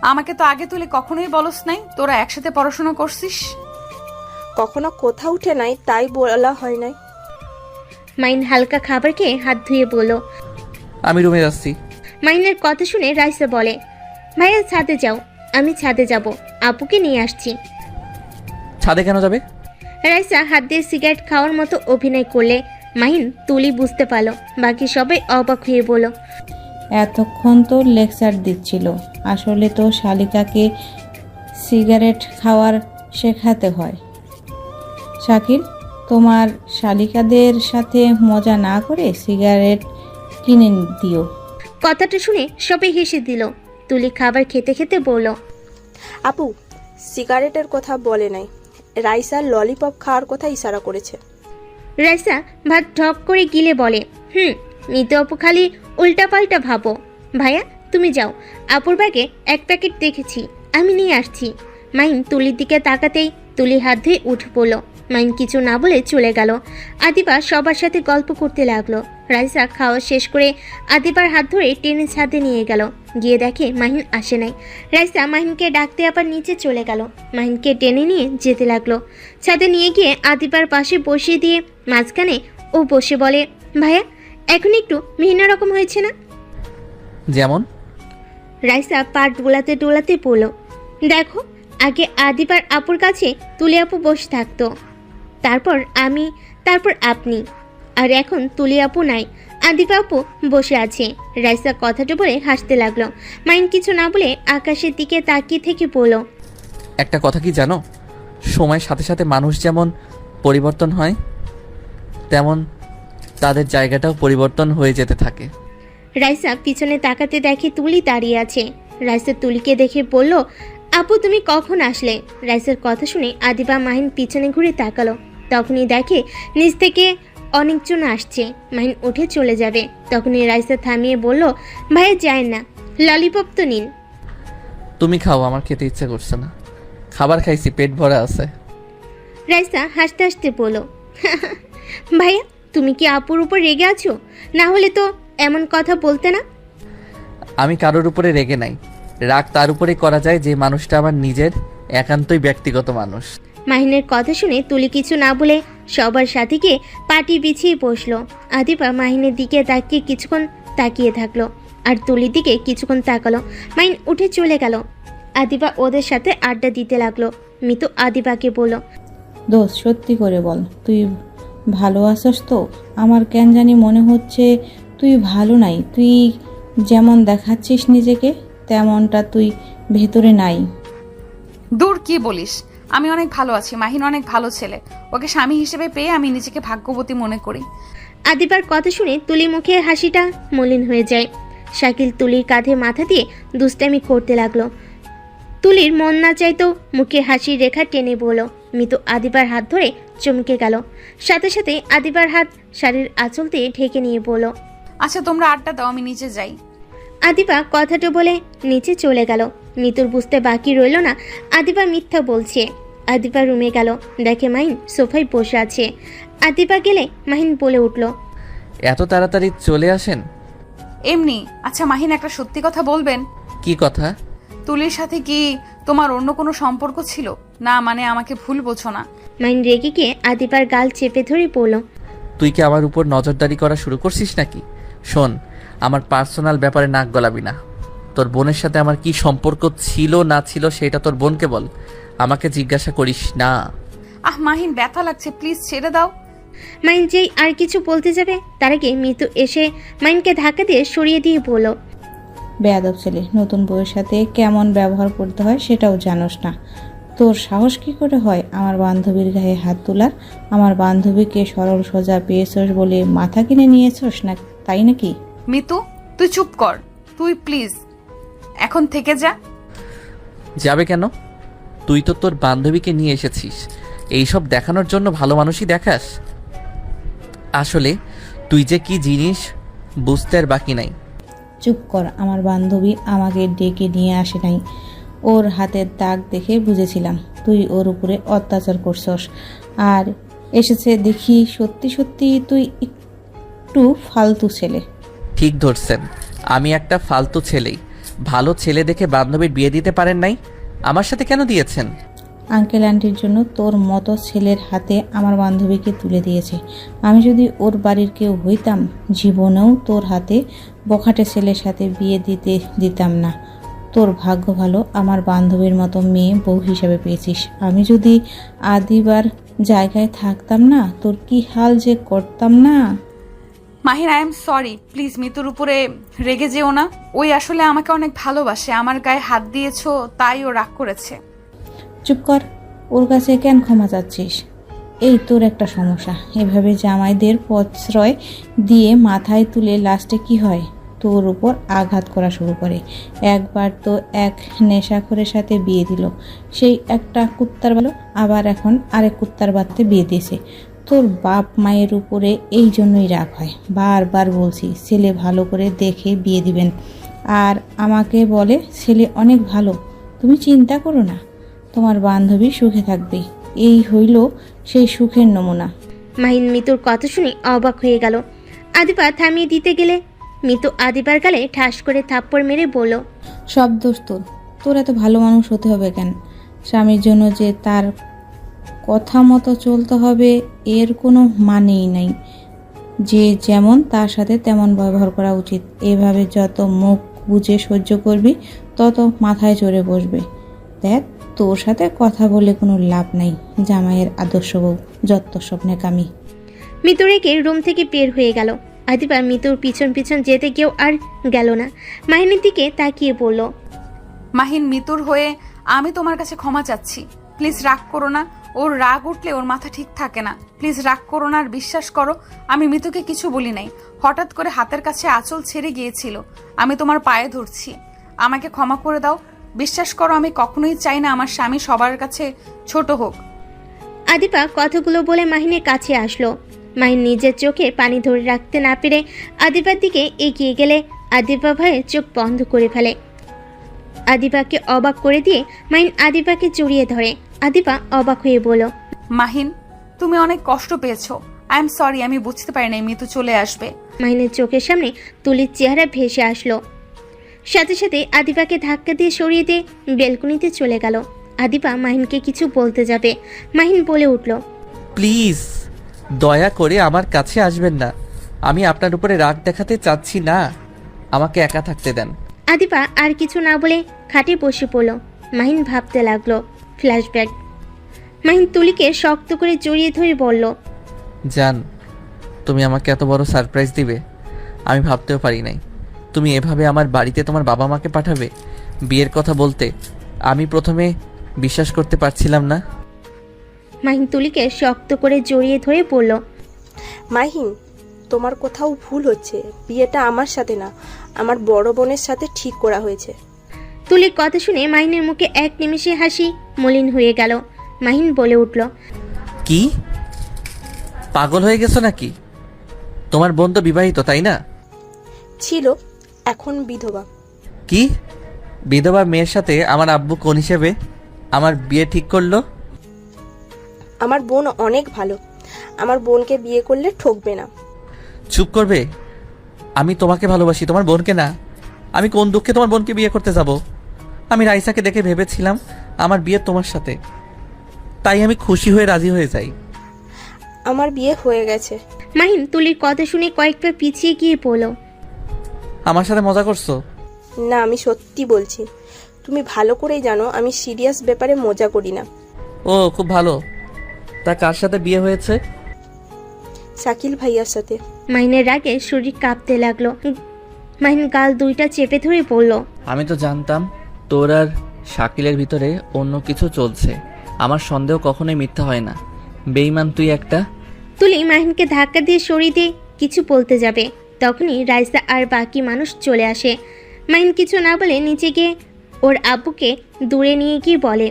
আমাকে তো আগে তুলে কখনোই বলস নাই তোরা একসাথে পড়াশোনা করছিস। কখনো কোথাও উঠে নাই তাই বলা হয় নাই। মাইন হালকা খাবার খেয়ে হাত ধুয়ে বলল। আমি রুমে যাচ্ছি। মাইনের কথা শুনে রাইসা বলে, ভাইয়া ছাদে যাও, আমি ছাদে যাব, আপুকে নিয়ে আসছি। ছাদে কেন যাবে? রাইসা হাত দিয়ে সিগারেট খাওয়ার মতো অভিনয় করলে মাহিন তুলি বুঝতে পারলো, বাকি সবাই অবাক হয়ে বলল, এতক্ষণ তো লেকচার দিচ্ছিল, আসলে তো শালিকাকে সিগারেট খাওয়ার শেখাতে হয়। শাকিল, তোমার শালিকাদের সাথে মজা না করে সিগারেট কিনে দিও। কথাটা শুনে সবাই হেসে দিল। তুলি খাবার খেতে খেতে বলল, আপু সিগারেটের কথা বলে নাই, রাইসা ললিপপ খাওয়ার কথা ইশারা করেছে। রাইসা ভাত ঢক করে গিলে বলে, মিতু আপু খালি উল্টাপাল্টা ভাবো। ভাইয়া তুমি যাও, আপুর ব্যাগে এক প্যাকেট দেখেছি, আমি নিয়ে আসছি। মাইন তুলির দিকে তাকাতেই তুলি হাত ধুয়ে উঠে পড়লো। মাইন কিছু না বলে চলে গেল। আদিবা সবার সাথে গল্প করতে লাগলো। রাইসা খাওয়া শেষ করে আদিবার হাত ধরে টেনে ছাদে নিয়ে গেল। গিয়ে দেখে মাহিন আসে নাই। রাইসা মাহিনকে ডাকতে আবার নিচে চলে গেল। মাহিনকে টেনে নিয়ে যেতে লাগলো। ছাদে নিয়ে গিয়ে আদিবার পাশে বসিয়ে দিয়ে মাঝখানে ও বসে বলে, ভাইয়া এখন একটু ভিন্ন রকম হয়েছে না? যেমন? রাইসা পা ডোলাতে ডোলাতে বলল, দেখো আগে আদিবার আপুর কাছে তুলি আপু বসে থাকতো, তারপর আমি, তারপর আপনি, আর এখন তুলি আপু নাই, আদিবা আপু বসে আছে। রাইসা কথাটা বলে হাসতে লাগলো। মাইন কিছু না বলে আকাশের দিকে তাকিয়ে থেকে বলল, একটা কথা কি জানো, সময়ের সাথে সাথে মানুষ যেমন পরিবর্তন হয়, তেমন তাদের জায়গাটাও পরিবর্তন হয়ে যেতে থাকে। রাইসা পিছনে তাকাতে দেখে তুলি দাঁড়িয়ে আছে। রাইসা তুলিকে দেখে বলল, আপু তুমি কখন আসলে? রাইসার কথা শুনে আদিবা মাহিন পিছনে ঘুরে তাকালো। তখনই দেখে নিচ থেকে অনেকজন আসছে। মাহিন উঠে চলে যাবে। তখনই রাইসা থামিয়ে বলল, ভাইয়া যায় না, ললিপপ তো নিন। তুমি খাও, আমার খেতে ইচ্ছে করছে না। খাবার খাইছি, পেট ভরা আছে। রাইসা হাসতে হাসতে বলল, ভাইয়া তুমি কি আপুর উপর রেগে আছো? না হলে তো এমন কথা বলতে না। আমি কারোর উপরে রেগে নাই, রাগ তার উপরেই করা যায় যে মানুষটা আমার নিজের একান্তই ব্যক্তিগত মানুষ। মাহিনের কথা শুনে তুলি কিছু না বলে সবার সাথে গিয়ে পাটি বিছিয়ে বসলো। আদিবা মাহিনের দিকে তাকিয়ে কিছুক্ষণ তাকিয়ে থাকলো, আর তুলির দিকে কিছুক্ষণ তাকালো। মাহিন উঠে চলে গেল। আদিবা ওদের সাথে আড্ডা দিতে লাগলো। মিতু আদিবাকে বলল, দোস্ত সত্যি করে বল, তুই ভালো আছিস তো? আমার কেন জানি মনে হচ্ছে তুই ভালো নাই। তুই যেমন দেখাচ্ছিস নিজেকে তেমনটা তুই ভেতরে নাই। দূর, কি বলিস? আমি অনেক ভালো আছি। মাহিন অনেক ভালো ছেলে, ওকে স্বামী হিসেবে পেয়ে আমি নিজেকে ভাগ্যবতী মনে করি। আদিবার কথা শুনে তুলি মুখের হাসিটা মলিন হয়ে যায়। শাকিল তুলির কাঁধে মাথা দিয়ে দুষ্টামি করতে লাগলো। তুলির মন না চাইতেও মুখে হাসির রেখা টেনে বলল। মিতু আদিবার হাত ধরে চমকে গেল। সাথে সাথে আদিবার হাত শাড়ির আঁচল দিয়ে ঢেকে নিয়ে বলল, আচ্ছা তোমরা আড্ডা দাও, আমি নিচে যাই। আদিবা কথাটা বলে নিচে চলে গেল। মিতুর বুঝতে বাকি রইল না আদিবা মিথ্যা বলছে। আদিবা রুমে গেল, দেখে মাহিন সোফায় বসে আছে। আদিবা গেলে মাহিন বলে উঠল, এত তাড়াতাড়ি চলে আসেন? এমনি। আচ্ছা মাহিন, একটা সত্যি কথা বলবেন? কি কথা? তুলির সাথে কি তোমার অন্য কোনো সম্পর্ক ছিল? না মানে আমাকে ভুল বোঝো না। মাহিন রেগে গিয়ে আদিবার গাল চেপে ধরে বলল, তুই কি আমার উপর নজরদারি করা শুরু করছিস নাকি? শোন, আমার পার্সোনাল ব্যাপারে নাক গলাবি না। তোর বোনের সাথে আমার কি সম্পর্ক ছিল না ছিল সেটা তোর বোনকে বল, আমাকে জিজ্ঞাসা করিস না। মাহিন ব্যথা লাগছে, প্লিজ ছেড়ে দাও। মাইন যেই আর কিছু বলতে যাবে তার আগে মিতু এসে মাইনকে ধাক্কা দিয়ে সরিয়ে দিয়ে বলল, বেয়াদব ছেলে, নতুন বউয়ের সাথে কেমন ব্যবহার করতে হয় সেটাও জানোস না। তোর সাহস কি করে হয় আমার বান্ধবীর গায়ে হাত তোলার? আমার বান্ধবীকে সরল সোজা পেয়েছস বলে মাথা কিনে নিয়েছস না, তাই নাকি? মিতু, তুই চুপ কর, তুই প্লিজ এখন থেকে যা। যাবে কেন? তুই তো তোর বান্ধবীকে নিয়ে এসেছিস এইসব দেখানোর জন্য, ভালো মানুষই দেখাস। আসলে তুই যে কি জিনিস বুঝতে আর বাকি নাই। চুপ কর, আমার বান্ধবী আমাকে ডেকে নিয়ে আসে নাই। ওর হাতের দাগ দেখে বুঝেছিলাম তুই ওর উপরে অত্যাচার করছস, আর এসেছে দেখি সত্যি সত্যি তুই একটু ফালতু ছেলে। ঠিক ধরছেন, আমি একটা ফালতু ছেলেই। ভালো ছেলে দেখে বান্ধবীর বিয়ে দিতে পারেন নাই, আমার সাথে কেন দিয়েছেন? আঙ্কেল আন্টির জন্য তোর মতো ছেলের হাতে আমার বান্ধবীকে তুলে দিয়েছে। আমি যদি ওর বাড়ির কেউ হইতাম, জীবনেও তোর হাতে বখাটে ছেলের সাথে বিয়ে দিতাম না। তোর ভাগ্য ভালো আমার বান্ধবীর মতো মেয়ে বউ হিসাবে পেয়েছিস। আমি যদি আদিবার জায়গায় থাকতাম না, তোর কি হাল যে করতাম না। Mahin, I am sorry, please মিতুর উপরে রেগে যেও না। ওই আসলে আমাকে অনেক ভালোবাসে, আমার গায়ে হাত দিয়েছো তাই ও রাগ করেছে। চুপ কর, ওর কাছে কেন ক্ষমা চাচ্ছিস? এই তোর একটা সমস্যা, এভাবে জামাইদের প্রশ্রয় দিয়ে মাথায় তুলে লাস্টে কি হয়, তোর উপর আঘাত করা শুরু করে। একবার তো এক নেশাখোরের সাথে বিয়ে দিল, সেই একটা কুত্তার ভালো, আবার এখন আরেক কুত্তার বাড়িতে বিয়ে দিয়েছে। তোর বাপ মায়ের উপরে এই জন্যই রাগ হয়। বারবার বলছি ছেলে ভালো করে দেখে বিয়ে দিবেন, আর আমাকে বলে ছেলে অনেক ভালো। তুমি চিন্তা করো না, তোমার বান্ধবী সুখে থাকবে। এই হইল সেই সুখের নমুনা। মাহিন মিতুর কথা শুনে অবাক হয়ে গেল। আদিবা থামিয়ে দিতে গেলে মিতু আদিবার গালে ঠাস করে থাপ্পড় মেরে বলল, সব দোষ তোর। তোর এত ভালো মানুষ হতে হবে কেন? স্বামীর জন্য যে তার কথা মতো চলতে হবে এর কোনো মানেই নাই। যে যেমন তার সাথে তেমন ব্যবহার করা উচিত। এভাবে যত মুখ বুঝে সহ্য করবি তত মাথায় চড়ে বসবে। দেখ, তোর সাথে কথা বলে কোনো লাভ নাই। জামাইয়ের আদর্শ বউ, যত স্বপ্নে কামি। মিতু রেখে রুম থেকে বের হয়ে গেল। আদিবা মিতুর পিছন পিছন যেতে গিয়েও আর গেল না। মাহিনের দিকে তাকিয়ে বলল, মাহিন, মিতুর হয়ে আমি তোমার কাছে ক্ষমা চাচ্ছি, প্লিজ রাগ করো না। ওর রাগ উঠলে ওর মাথা ঠিক থাকে না, প্লিজ রাগ করো না। আর বিশ্বাস করো, আমি মিতুকে কিছু বলি নাই। হঠাৎ করে হাতের কাছে আঁচল ছেড়ে গিয়েছিল। আমি তোমার পায়ে ধরছি, আমাকে ক্ষমা করে দাও। বিশ্বাস করো, আমি কখনোই চাই না আমার স্বামী সবার কাছে ছোট হোক। আদিবা কথাগুলো বলে মাহিনের কাছে আসলো। মাহিন নিজের চোখে পানি ধরে রাখতে না পেরে আদিবার দিকে এগিয়ে গেলে আদিবা ভয়ে চোখ বন্ধ করে ফেলে। আদিবাকে অবাক করে দিয়ে মাহিন আদিবাকে জড়িয়ে ধরে। আদিবা অবাক হয়ে বলল, মাহিন, তুমি অনেক কষ্ট পেয়েছো। আই এম সরি, আমি বুঝতে পারি নাই মিতু চলে আসবে। মাহিনের চোখের সামনে তুলির চেহারা ভেসে আসলো। সাথে সাথে আদিবাকে ধাক্কা দিয়ে সরিয়ে দিয়ে বেলকনিতে চলে গেল। আদিবা মাহিনকে কিছু বলতে যাবে, মাহিন বলে উঠল, প্লিজ দয়া করে আমার কাছে আসবেন না। আমি আপনার উপরে রাগ দেখাতে চাচ্ছি না, আমাকে একা থাকতে দেন। আদিবা আর কিছু না বলে খাটে বসে পড়ল। মাহিন ভাবতে লাগলো। ফ্ল্যাশব্যাক। মাহিন তুলিকে শক্ত করে জড়িয়ে ধরে বলল, জান, তুমি আমাকে এত বড় সারপ্রাইজ দিবে আমি ভাবতেও পারি নাই। তুমি এভাবে আমার বাড়িতে তোমার বাবা মাকে পাঠাবে বিয়ের কথা বলতে। আমি প্রথমে বিশ্বাস করতে পারছিলাম না। মাহিন তুলিকে শক্ত করে জড়িয়ে ধরে বলল, মাহিন, তোমার কোথাও ভুল হচ্ছে। বিয়েটা আমার সাথে না, আমার বড় বোনের সাথে ঠিক করা হয়েছে। তুলির কথা শুনে মাহিনের মুখে এক নিমেষে হাসি মলিন হয়ে গেল। মাহিন বলে উঠল, কি পাগল হয়ে গেছো নাকি? তোমার বোন তো বিবাহিত, তাই না? ছিল, এখন বিধবা। কি বিধবা মেয়ের সাথে আমার আব্বু কোন হিসেবে আমার বিয়ে ঠিক করলো? আমার বোন অনেক ভালো, আমার বোনকে বিয়ে করলে ঠকবে না। চুপ করবে? আমি তোমাকে ভালোবাসি, তোমার বোনকে না। আমি কোন দুঃখে তোমার বোনকে বিয়ে করতে যাব? আমি রাইসাকে দেখে ভেবেছিলাম আমার বিয়ে তোমার সাথে, তাই আমি খুশি হয়ে রাজি হয়ে যাই। আমার বিয়ে হয়ে গেছে। মাহিন তুলির কথা শুনে কয়েকবার পিছিয়ে গিয়ে বলল, আমার সাথে মজা করছো? না, আমি সত্যি বলছি। তুমি ভালো করেই জানো আমি সিরিয়াস ব্যাপারে মজা করি না। ও খুব ভালো। তা কার সাথে বিয়ে হয়েছে? শাকিল ভাইয়ার সাথে। মাহিনের রাগে শরীর কাঁপতে লাগলো। মাহিন গাল দুইটা চেপে ধরে বলল, আমি তো জানতাম তোর আর শাকিলের ভিতরে অন্য কিছু চলছে। আমার সন্দেহ কখনোই মিথ্যা হয় না। বেঈমান তুই একটা। তুলি মাহিনকে ধাক্কা দিয়ে সরিয়ে দিয়ে কিছু বলতে যাবে, তখনই রাইসা আর বাকি মানুষ চলে আসে। মাহিন কিছু না বলে নিচে গিয়ে ওর আব্বুকে দূরে নিয়ে গিয়ে বলে,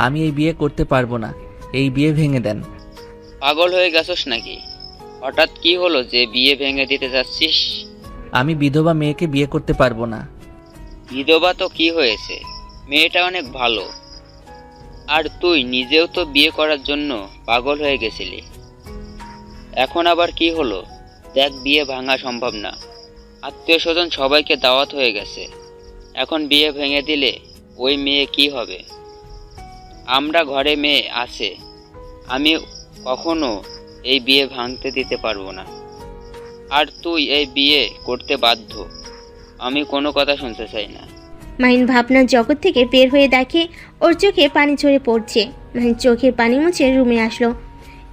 আমি এই বিয়ে করতে পারবো না, এই বিয়ে ভেঙে দেন। পাগল হয়ে গেছস নাকি? হঠাৎ কি হলো যে বিয়ে ভেঙে দিতে যাচ্ছিস? আমি বিধবা মেয়েকে বিয়ে করতে পারবো না। বিধবা তো কি হয়েছে, মেয়েটা অনেক ভালো। আর তুই নিজেও তো বিয়ে করার জন্য পাগল হয়ে গেছিলি, এখন আবার কি হলো? দেখ, বিয়ে ভাঙা সম্ভব না। আত্মীয় স্বজন সবাইকে দাওয়াত হয়ে গেছে, এখন বিয়ে ভেঙে দিলে ওই মেয়ে কি হবে? আমরা ঘরে মেয়ে আছে, আমি কখনো এই বিয়ে ভাঙতে দিতে পারবো না। আর তুই এই বিয়ে করতে বাধ্য, আমি কোনো কথা শুনতে চাই না। মাহিন ভাবনার জগৎ থেকে বের হয়ে দেখে ওর চোখে পানি ঝরে পড়ছে। মাহিন চোখের পানি মুছে রুমে আসলো।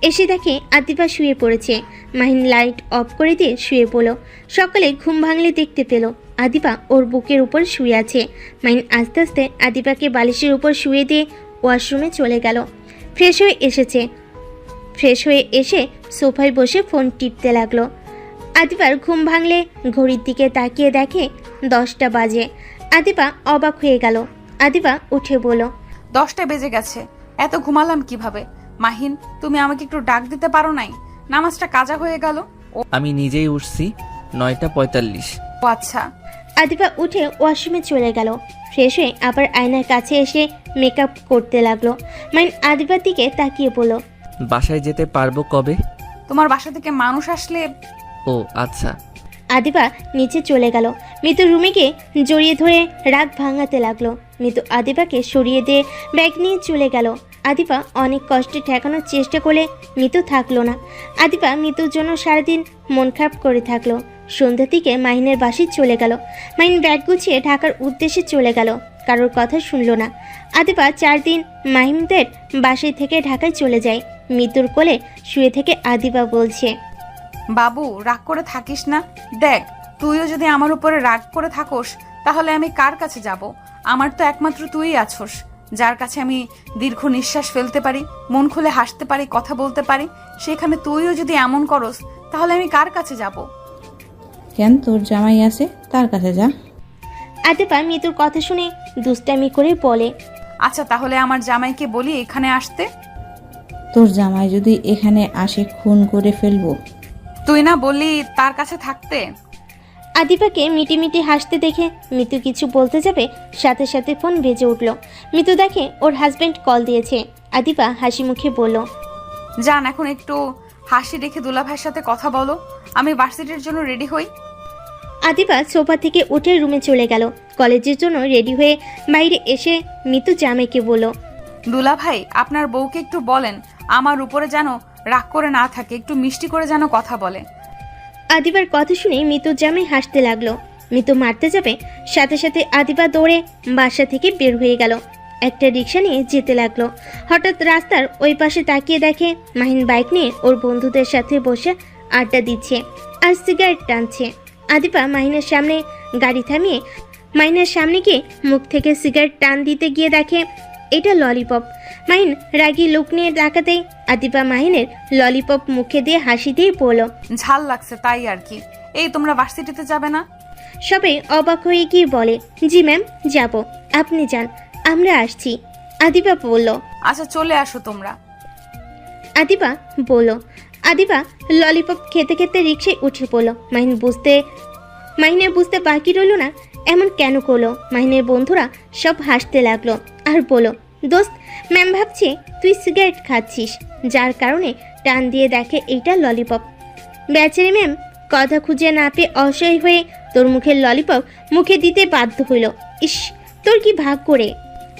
এসে দেখে আদিবা শুয়ে পড়েছে। মাহিন লাইট অফ করে দিয়ে শুয়ে পড়ল। সকালে ঘুম ভাঙলে দেখতে পেল আদিবা ওর বুকের উপর শুয়ে আছে। মাহিন আস্তে আস্তে আদিবাকে বালিশের উপর শুয়ে দিয়ে ওয়াশরুমে চলে গেল। ফ্রেশ হয়ে এসে সোফায় বসে ফোন টিপতে লাগলো। আদিবার ঘুম ভাঙলে ঘড়ির দিকে তাকিয়ে দেখে 10টা বাজে। আদিবা অবাক হয়ে গেল। আদিবা উঠে বলল, 10টা বেজে গেছে, এত ঘুমালাম কিভাবে? মাহিন, তুমি আমাকে একটু ডাক দিতে পারো নাই? নামাজটা কাজা হয়ে গেল। আমি নিজেই উঠছি 9:45। ও আচ্ছা। আদিবা উঠে ওয়াশরুমে চলে গেল। ফ্রেশ হয়ে আবার আয়নার কাছে এসে মেকআপ করতে লাগলো। মাইন আদিবার দিকে তাকিয়ে বলল, বাসায় যেতে পারবো কবে? তোমার বাসা থেকে মানুষ আসলে। ও আচ্ছা। আদিবা নিচে চলে গেল। মিতু রুমে গিয়ে জড়িয়ে ধরে রাগ ভাঙাতে লাগলো। মিতু আদিবাকে সরিয়ে দিয়ে ব্যাগ নিয়ে চলে গেল। আদিবা অনেক কষ্টে ঠেকানোর চেষ্টা করলে মিতু থাকলো না। আদিবা মিতুর জন্য সারাদিন মন খারাপ করে থাকলো। সন্ধ্যার দিকে মাহিনের বাসায় চলে গেল। মাহিন ব্যাগ গুছিয়ে ঢাকার উদ্দেশ্যে চলে গেল। কারোর কথা শুনলো না। আদিবা 4 দিন মাহিমদের বাসায় থেকে ঢাকায় চলে যায়। মিতুর কোলে শুয়ে থেকে আদিবা বলছে, বাবু, রাগ করে থাকিস না। দেখ, তুইও যদি আমার উপরে রাগ করে থাকোস তাহলে আমি কার কাছে যাব? আমার তো একমাত্র তুই আছোস, যার কাছে আমি দীর্ঘ নিঃশ্বাস ফেলতে পারি, মন খুলে হাসতে পারি, কথা বলতে পারি। সেখানে তুইও যদি এমন করস তাহলে আমি কার কাছে যাব? কেন, তোর জামাই আছে, তার কাছে যা। আদিবা মিতুর কথা শুনে দুষ্টামি করে বলে, আচ্ছা, তাহলে আমার জামাইকে বলি এখানে আসতে। তোর জামাই যদি এখানে আসে খুন করে ফেলবো। তুই না বললি তার কাছে থাকতে? আদিবাকে মিটিমিটি হাসতে দেখে মিতু কিছু বলতে যাবে, সাথে সাথে ফোন বেজে উঠল। মিতু দেখে ওর হাজবেন্ড কল দিয়েছে। আদিবা হাসি মুখে বলল, যান, এখন একটু হাসি রেখে দুলাভাইয়ের সাথে কথা বলো, আমি ভার্সিটির জন্য রেডি হই। আদিবা সোফা থেকে উঠে রুমে চলে গেল। কলেজের জন্য রেডি হয়ে বাইরে এসে মিতু জামাইকে বলল, দুলাভাই, আপনার বউকে একটু বলেন আমার উপরে যেন রাগ করে না থাকে, একটু মিষ্টি করে যেন কথা বলে। আদিবার কথা শুনে মিতুর জামাই হাসতে লাগলো। মিতু মারতে যাবে, সাথে সাথে আদিবা দৌড়ে বাসা থেকে বের হয়ে গেল। একটা রিক্সা নিয়ে যেতে লাগলো। হঠাৎ রাস্তার ওই পাশে তাকিয়ে দেখে মাহিন বাইক নিয়ে ওর বন্ধুদের সাথে বসে আড্ডা দিচ্ছে আর সিগারেট টানছে। আদিবা মাহিনের সামনে গাড়ি থামিয়ে মাহিনের সামনে গিয়ে মুখ থেকে সিগারেট টান দিতে গিয়ে দেখে এটা ললিপপ। মাহিন রাগী লুক নিয়ে ডাকাতেই আদিবা মাহিনের ললিপপ মুখে দিয়ে হাসি দিয়ে বলল, ঝাল লাগছে তাই আর কি। এই, তোমরা ভার্সিটিতে যাবে না? সবাই অবাক হয়ে গিয়ে বলে, জি ম্যাম, যাব, আপনি যান, আমরা আসছি। আদিবা বলল, আচ্ছা, চলে আসো তোমরা। আদিবা ললিপপ খেতে খেতে রিক্সায় উঠে পড়ল। মাহিনের বুঝতে বাকি রইল না এমন কেন করলো। মাহিনের বন্ধুরা সব হাসতে লাগলো আর বলল, দোস্ত, ম্যাম ভাবছে তুই সিগারেট খাচ্ছিস, যার কারণে টান দিয়ে দেখে এইটা ললিপপ। বেচারি ম্যাম কথা খুঁজে না পেয়ে অসহায় হয়ে তোর মুখের ললিপপ মুখে দিতে বাধ্য হইল। ইস, তোর কি ভাগ করে,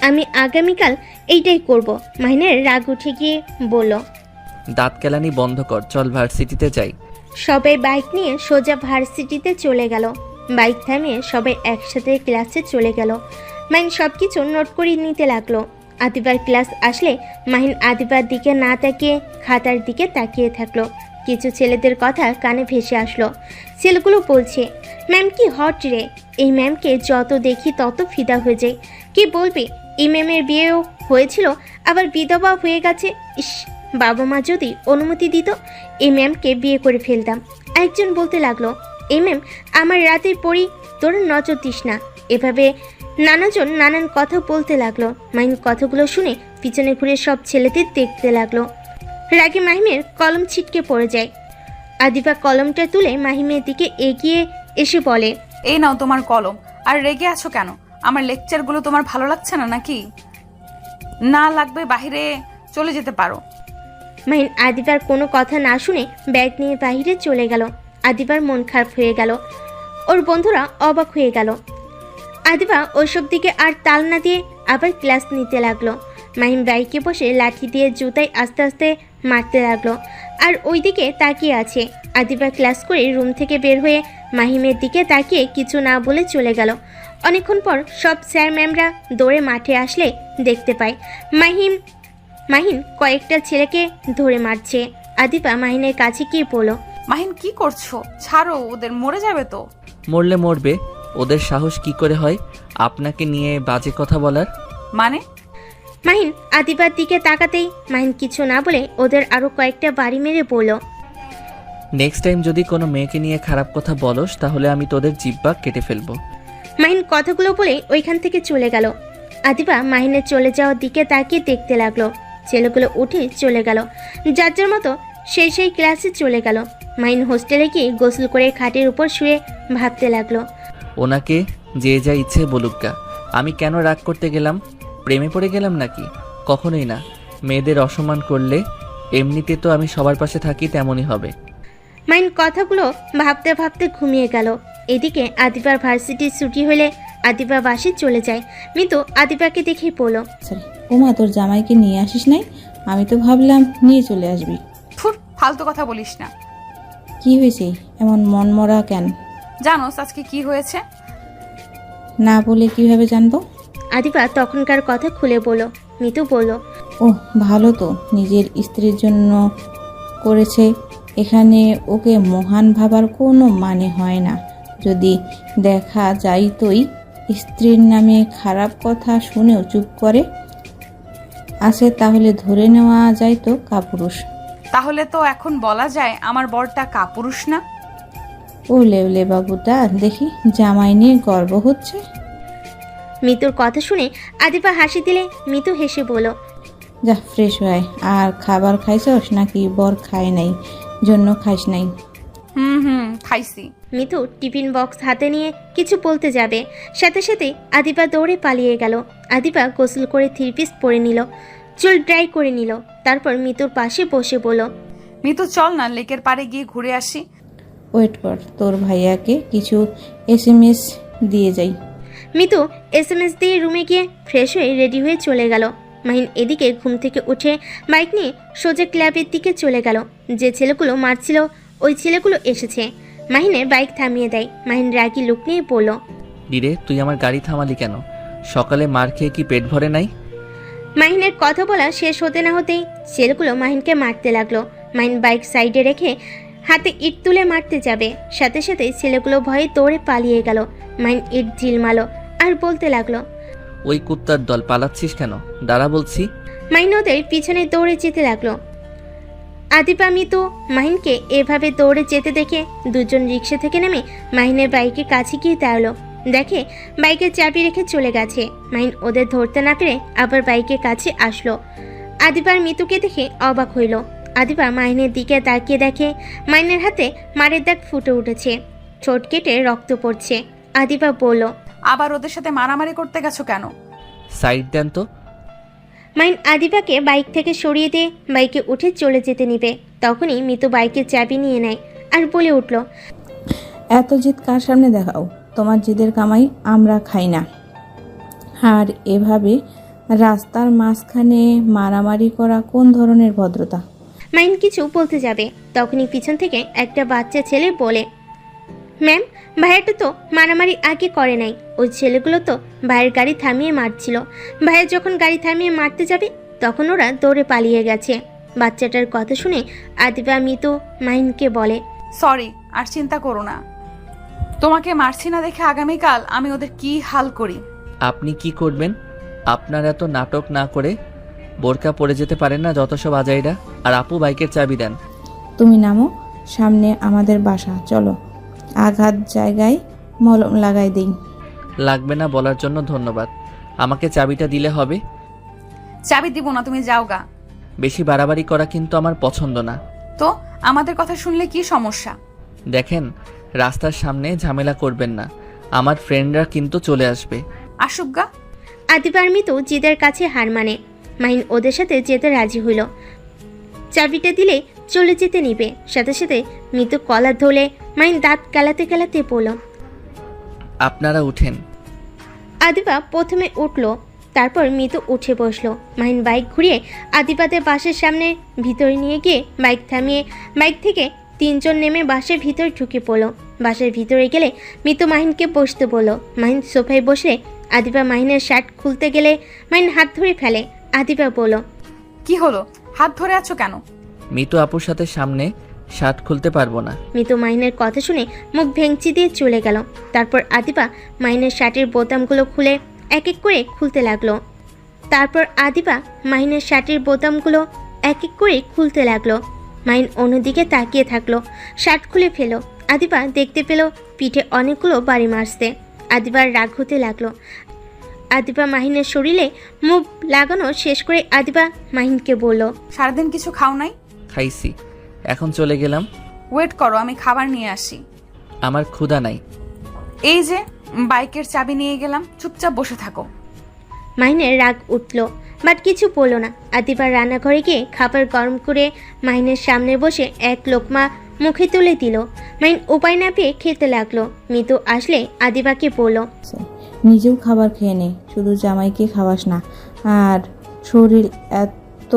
আমি আগামীকাল এইটাই করব। মাহিনের রাগ উঠে গিয়ে বলল, দাঁত কেলানি বন্ধ কর, চল ভার্সিটিতে যাই। সবাই বাইক নিয়ে সোজা ভার্সিটিতে চলে গেল। বাইক থামিয়ে সবাই একসাথে ক্লাসে চলে গেল। মাহিন সবকিছু নোট করে নিতে লাগলো। আদিবার ক্লাস আসলে মাহিন আদিবার দিকে না তাকিয়ে খাতার দিকে তাকিয়ে থাকলো। কিছু ছেলেদের কথা কানে ভেসে আসলো। ছেলেগুলো বলছে, ম্যাম কি হট রে, এই ম্যামকে যত দেখি তত ফিদা হয়ে যায়। কি বলবি, এই ম্যামের বিয়েও হয়েছিল, আবার বিধবা হয়ে গেছে। ইস, বাবা মা যদি অনুমতি দিত এই ম্যামকে বিয়ে করে ফেলতাম। একজন বলতে লাগলো, এই ম্যাম আমার রাতের পরই, তোর নজর দিস না। এভাবে নানাজন নানান কথা বলতে লাগলো। মাহিম কথাগুলো শুনে পিছনে ঘুরে সব ছেলেদের দেখতে লাগলো। রাগে মাহিমের কলম ছিটকে পড়ে যায়। আদিবা কলমটা তুলে মাহিমের দিকে এগিয়ে এসে বলে, এই নাও তোমার কলম। আর রেগে আছো কেন? আমার লেকচারগুলো তোমার ভালো লাগছে না নাকি? না লাগবে বাইরে চলে যেতে পারো। মাহিন আদিবার কোনো কথা না শুনে ব্যাগ নিয়ে বাইরে চলে গেল। আদিবার মন খারাপ হয়ে গেল, ওর বন্ধুরা অবাক হয়ে গেল। আদিবা ওইসব দিকে আর তাল না দিয়ে আবার ক্লাস নিতে লাগলো। মাহিম বাইকে বসে লাঠি দিয়ে জুতায় আস্তে আস্তে মারতে লাগলো, আর ওইদিকে তাকিয়ে আছে। আদিবা ক্লাস করে রুম থেকে বের হয়ে মাহিমের দিকে তাকিয়ে কিছু না বলে চলে গেল। অনেকক্ষণ পর সব স্যার ম্যামরা দৌড়ে মাঠে আসলে দেখতে পায় মাহিন কয়েকটা ছেলেকে ধরে মারছে। আদিবা মাহিনের কাছে গিয়ে বলল, মাহিন কি করছো? ছাড়ো ওদের, মরে যাবে তো। মরলে মরবে, ওদের সাহস কি করে হয় আপনাকে নিয়ে বাজে কথা বলার? মানে? মাহিন আদিবার দিকে তাকাতেই মাহিন কিছু না বলে ওদের আরো কয়েকটা বাড়ি মেরে বলল, নেক্সট টাইম যদি কোনো মেয়েকে নিয়ে খারাপ কথা বলস তাহলে আমি তোদের জিব্বা কেটে ফেলবো। মাহিন কথাগুলো বলে ওইখান থেকে চলে গেল। আদিবা মাহিনের চলে যাওয়ার দিকে তাকিয়ে দেখতে লাগলো। ছেলেগুলো উঠে চলে গেল, যার যার মতো সেই ক্লাসে চলে গেল। মাহিন হোস্টেলে গিয়ে গোসল করে খাটের উপর শুয়ে ভাবতে লাগলো, ওনাকে যে যা ইচ্ছে বলুক গা, আমি কেন রাগ করতে গেলাম? প্রেমে পড়ে গেলাম নাকি? কখনোই না। মেয়েদের অসম্মান করলে এমনিতে তো আমি সবার পাশে থাকি, তেমনই হবে। মাহিন কথাগুলো ভাবতে ভাবতে ঘুমিয়ে গেল। এদিকে আদিবার ভার্সিটির ছুটি হলে আদিবা বাসে চলে যায়। মিতু আদিবাকে দেখে বলল, সরি ওমা, তোর জামাইকে নিয়ে আসিস নাই? আমি তো ভাবলাম নিয়ে চলে আসবি। ফুট, ফালতু কথা বলিস না। কি হয়েছে এমন মনমরা কেন? জানোস আজকে কি হয়েছে? না বলে কিভাবে জানবো? আদিবা তখনকার কথা খুলে বলল। মিতু বলল, ওহ ভালো তো, নিজের স্ত্রীর জন্য করেছে, এখানে ওকে মহান ভাবার কোনো মানে হয় না। যদি দেখা যাইতই স্ত্রীর নামে খারাপ কথা শুনেও চুপ করে আছে, তাহলে ধরে নেওয়া যাইতো কাপুরুষ। তাহলে তো এখন বলা যায় আমার বরটা কাপুরুষ না? ও লেবলে বাবুটা দেখি জামাই নিয়ে গর্ব হচ্ছে। মিতুর কথা শুনে আদিবা হাসি দিলে মিতু হেসে বলল, যা ফ্রেশ হয়। আর খাবার খাইছস নাকি বর খায় নাই জন্য খাইস নাই? খাইছি। মিতু টিফিন বক্স হাতে নিয়ে কিছু বলতে যাবে, সাথে সাথে আদিবা দৌড়ে পালিয়ে গেল। আদিবা গোসল করে 3 পিস পরে নিল, চুল ড্রাই করে নিল, তারপর মিতুর পাশে বসে বলল, মিতু চল না লেকের পাড়ে গিয়ে ঘুরে আসি। ওয়েট কর, তোর ভাইয়াকে কিছু SMS দিয়ে যাই। মিতু SMS দিয়ে রুমে গিয়ে ফ্রেশ হয়ে রেডি হয়ে চলে গেল। মাহিন এদিকে ঘুম থেকে উঠে বাইক নিয়ে সোজা ক্লাবের দিকে চলে গেল। যে ছেলেগুলো মারছিল ওই ছেলেগুলো এসেছে। মাহিনের বাইক থামিয়ে দেয়। মাহিন রাগি লুক নিয়ে বলল, দিরে তুই আমার গাড়ি থামালি কেন? সকালে মার খেয়ে কি পেট ভরে নাই? মাহিনের কথা বলা শেষ হতে না হতেই ছেলেগুলো মাহিনকে মারতে লাগলো। মাহিন বাইক সাইডে রেখে হাতে ইট তুলে মারতে যাবে, সাথে সাথে ছেলেগুলো ভয়ে দৌড়ে পালিয়ে গেল। মাহিন ইট ঝিলমালো আর বলতে লাগলো, ওই কুত্তার দল, পালাচ্ছিস কেন? দাঁড়া বলছি। মাহিন ওদের পিছনে দৌড়ে যেতে লাগলো। আদিবা মিতু মাহিনকে এভাবে দৌড়ে যেতে দেখে দুজন রিক্সা থেকে নেমে মাহিনের বাইকের কাছে গিয়ে দাঁড়ালো। দেখে বাইকের চাবি রেখে চলে গেছে। মাহিন ওদের ধরতে না পেরে আবার বাইকের কাছে আসলো। আদিবার মিতুকে দেখে অবাক হইল। আদিবা মাহিনের দিকে তাকিয়ে দেখে মাহিনের হাতে মারের দাগ ফুটে উঠেছে, ঠোঁট কেটে রক্ত পড়ছে। আদিবা বলল, আবার ওদের সাথে মারামারি করতে গেছো কেন? সাইড দেন তো। মাহিন আদিবাকে বাইক থেকে সরিয়ে দিয়ে বাইকে উঠে চলে যেতে নিবে, তখনই মিতু বাইকের চাবি নিয়ে নেয় আর বলে উঠল, এত জিদ কার সামনে দেখাও? তোমার জিদের কামাই আমরা খাই না। আর এভাবে রাস্তার মাঝখানে মারামারি করা কোন ধরনের ভদ্রতা? মাহিন কিছু বলতে যাবে, তখনই পিছন থেকে একটা বাচ্চা ছেলে বলে, ম্যাম ভাইয়াটা তো মারামারি আগে করে নাই, ওই ছেলেগুলো তো ভাইয়ের গাড়ি থামিয়ে মারছিল। ভাইয়া যখন গাড়ি থামিয়ে মারতে যাবে তখন ওরা দৌড়ে পালিয়ে গেছে। বাচ্চাটার কথা শুনে আদিবা মিতু মাহিনকে বলে, সরি, আর চিন্তা করো না। তোমাকে মারছি না দেখে আগামীকাল আমি ওদের কি হাল করি। আপনি কি করবেন? আপনার এত নাটক না করে বোরকা পরে যেতে পারেন না যত সব আজাইরা। আর আপু বাইকের চাবি দেন। তুমি নামো, সামনে আমাদের বাসা, চলো আঘাত জায়গায় মলম লাগাই দিই। লাগবে না বলার জন্য ধন্যবাদ। আমাকে চাবিটা দিলে হবে। চাবি দিব না, তুমি যাও গা। বেশি বাড়াবাড়ি করা কিন্তু আমার পছন্দ না। তো আমাদের কথা শুনলে কি সমস্যা? দেখেন, রাস্তার সামনে ঝামেলা করবেন না, আমার ফ্রেন্ডরা কিন্তু চলে আসবে। আসুক গা। আদিবা আর মিতু জিদের কাছে হার মানে। মাহিন ওদের সাথে যেতে রাজি হইল। চাবিটা দিলে চলে যেতে নিবে। সাথে সাথে মিতু কলার ধরলে মাহিন দাঁত কেলাতে কেলাতে পড়ল। আপনারা উঠেন। আদিবা প্রথমে উঠল, তারপর মিতু উঠে বসলো। মাহিন বাইক ঘুরিয়ে আদিবাদের বাসের সামনে ভিতরে নিয়ে গিয়ে বাইক থামিয়ে বাইক থেকে তিনজন নেমে বাসের ভিতরে ঢুকে পড়লো। বাসের ভিতরে গেলে মিতু মাহিনকে বসতে বলল। মাহিন সোফায় বসলে আদিবা মাহিনের শার্ট খুলতে গেলে মাহিন হাত ধরে ফেলে। আদিবা বলল, কি হলো, হাত ধরে আছো কেন? মিতু আপুর সাথে সামনে শার্ট খুলতে পারবো না। মিতু মাহিনের কথা শুনে মুখ ভেঙচি দিয়ে চলে গেল। তারপর আদিবা মাহিনের শার্টের বোতামগুলো খুলে এক এক করে খুলতে লাগলো। মাহিন অন্যদিকে তাকিয়ে থাকলো। শার্ট খুলে ফেলো। আদিবা দেখতে পেল পিঠে অনেকগুলো বাড়ি মারছে। আদিবার রাগ হতে লাগলো। আদিবা মাহিনের শরীরে মুভ লাগানো শেষ করে আদিবা মাহিনকে বলল, সারাদিন কিছু খাও নাই? খাইছি, এখন চলে গেলাম। ওয়েট করো, আমি খাবার নিয়ে আসি। আমার ক্ষুধা নাই। এই যে বাইকের চাবি নিয়ে গেলাম, চুপচাপ বসে থাকো। মাহিনের রাগ উঠল, বাট কিছু বলল না। আদিবার রান্নাঘরে গিয়ে খাবার গরম করে মাহিনের সামনে বসে এক লোকমা মুখে তুলে দিল। মাহিন উপায় না পেয়ে খেতে লাগলো। মিতু আসলে আদিবাকে বলল, নিজেও খাবার খেয়ে নে, শুধু জামাইকে খাওয়াস না। আর শরীর এত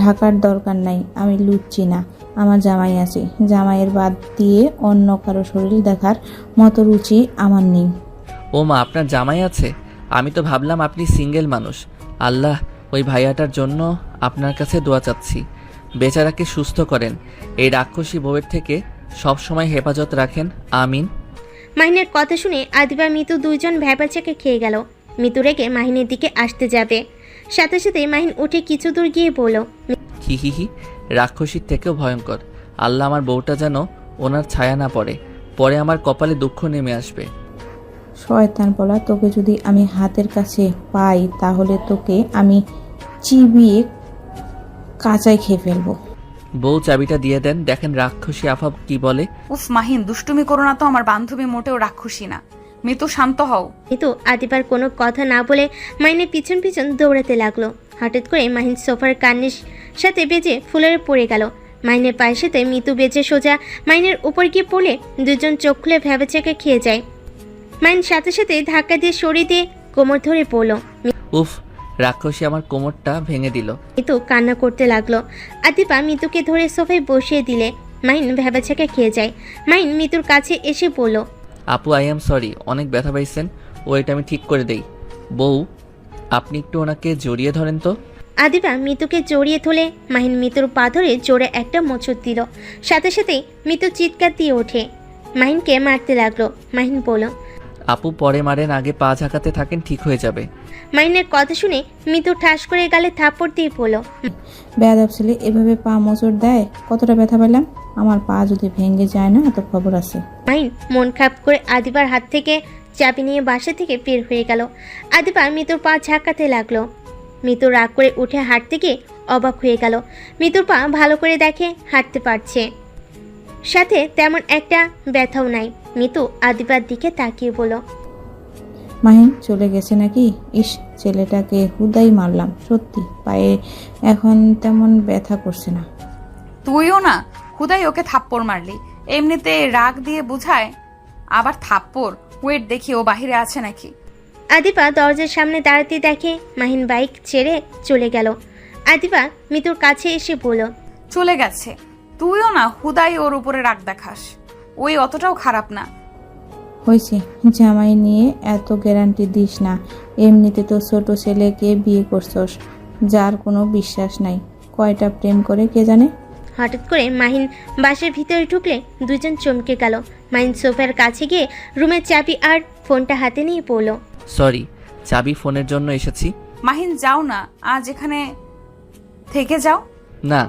ঢাকার দরকার নাই, আমি লুচ্ছি না, আমার জামাই আছে। জামাইয়ের বাদ দিয়ে অন্য কারো শরীর দেখার মতো রুচি আমার নেই। ও মা, আপনার জামাই আছে? আমি তো ভাবলাম আপনি সিঙ্গেল মানুষ। আল্লাহ ওই ভাইয়াটার জন্য আপনার কাছে দোয়া চাচ্ছি, বেচারাকে সুস্থ করেন, এই রাক্ষসী বউয়ের থেকে সব সময় হেফাজত রাখেন, আমিন। মাহিনের কথা শুনে আদিবা মিতু দুইজন ভ্যাবাচাকে খেয়ে গেল। মিতু রেগে মাহিনের দিকে আসতে যাবে, সাথে সাথে মাহিন উঠে কিছু দূর গিয়ে বলল, হি হি হি, রাক্ষসীর থেকেও ভয়ঙ্কর। আল্লাহ আমার বউটা যেন ওনার ছায়া না পড়ে, পরে আমার কপালে দুঃখ নেমে আসবে। শয়তান বলা, তোকে যদি আমি হাতের কাছে পাই তাহলে তোকে আমি চিবিয়ে কাঁচাই খেয়ে ফেলবো। বউ চাবিটা দিয়ে দেন, দেখেন রাক্ষসী আফা কি বলে। উফ মাহিন, দুষ্টুমি করো না তো, আমার বান্ধবী মোটেও রাক্ষসী না। মিতু, শান্ত হও। মিতু আদিবার কোনো কথা না বলে মাহিনের পিছন পিছন দৌড়াতে লাগলো। হঠাৎ করে মাহিন সোফার কান্নির সাথে বেজে ফুলের পড়ে গেল। মাহিনের পায়ের সাথে মিতু বেজে সোজা মাহিনের উপর গিয়ে পড়লে দুজন চোখ খুলে ভ্যাবাচাকে খেয়ে যায়। মাহিন সাথে সাথে ধাক্কা দিয়ে সরিয়ে দিয়ে কোমর ধরে পড়ল। উফ, রাক্ষসী আমার কোমরটা ভেঙে দিল। মিতু কান্না করতে লাগলো। আদিবা মিতুকে ধরে সোফায় বসিয়ে দিলে মাহিন ভ্যাবাচাকে খেয়ে যায়। মাহিন মিতুর কাছে এসে বলল, আপু আই এম সরি, অনেক ব্যথা পাইছেন, ওইটা আমি ঠিক করে দেই। বউ, আপনি একটু ওনাকে জড়িয়ে ধরেন তো। আদিবা মিতুকে জড়িয়ে ধরে মাহিন মিতুর পা ধরে জোরে একটা মোচড় দিল। সাথে সাথেই মিতু চিৎকার দিয়ে ওঠে, মাহিনকে মারতে লাগলো। মাহিন বলল, আপু পরে মারেন, আগে পা ঝাঁকাতে থাকেন, ঠিক হয়ে যাবে। মাহিনের কথা শুনে মিতু ঠাস করে গালে থাপ্পড় দিয়ে বলল, বেয়াদব ছেলে এভাবে পা মোচড় দেয়, কতটা ব্যথা পেলাম। আমার পা যদি ভেঙে যায় না তো খবর আছে। মাহিন মন খারাপ করে আদিবার হাত থেকে চাবি নিয়ে বাসা থেকে বের হয়ে গেল। আদিবা মিতুর পা ঝাঁকাতে লাগলো। মিতু রাগ করে উঠে হাঁটতে গিয়ে অবাক হয়ে গেল। মিতুর পা ভালো করে দেখে হাঁটতে পারছে, সাথে তেমন একটা ব্যথাও নাই। মিতু আদিবার দিকে তাকিয়ে বলল, মাহিন চলে গেছে নাকি? ইস, ছেলেটাকে হুদাই মারলাম, সত্যি পায়ে এখন তেমন ব্যথা করছে না। তুইও না হুদাই ওকে থাপ্পড় মারলি, এমনিতে রাগ দিয়ে বুঝায়, আবার থাপ্পড়। ওয়েট দেখি ও বাহিরে আছে নাকি। আদিবা দরজার সামনে দাঁড়াতে দেখে মাহিন বাইক ছেড়ে চলে গেল। আদিবা মিতুর কাছে এসে বলল, চলে গেছে, তুইও না হুদাই ওর উপরে রাগ দেখাস, ওই অতটাও খারাপ না। হয়েছে, জামাই নিয়ে এত গ্যারান্টি দিস না। এমনিতে তো ছোট ছেলেকে বিয়ে করছস, যার কোনো বিশ্বাস নাই। কয়টা প্রেম করে কে জানে। হঠাৎ করে মাহিন বাসার ভিতরে ঢুকলে দুজন চমকে গেল। মাহিন সোফার কাছে গিয়ে রুমের চাবি আর ফোনটা হাতে নিয়ে পড়ল। সরি, চাবি ফোনের জন্য এসেছি। মাহিন যাও না, আজ এখানে থেকে যাও। না,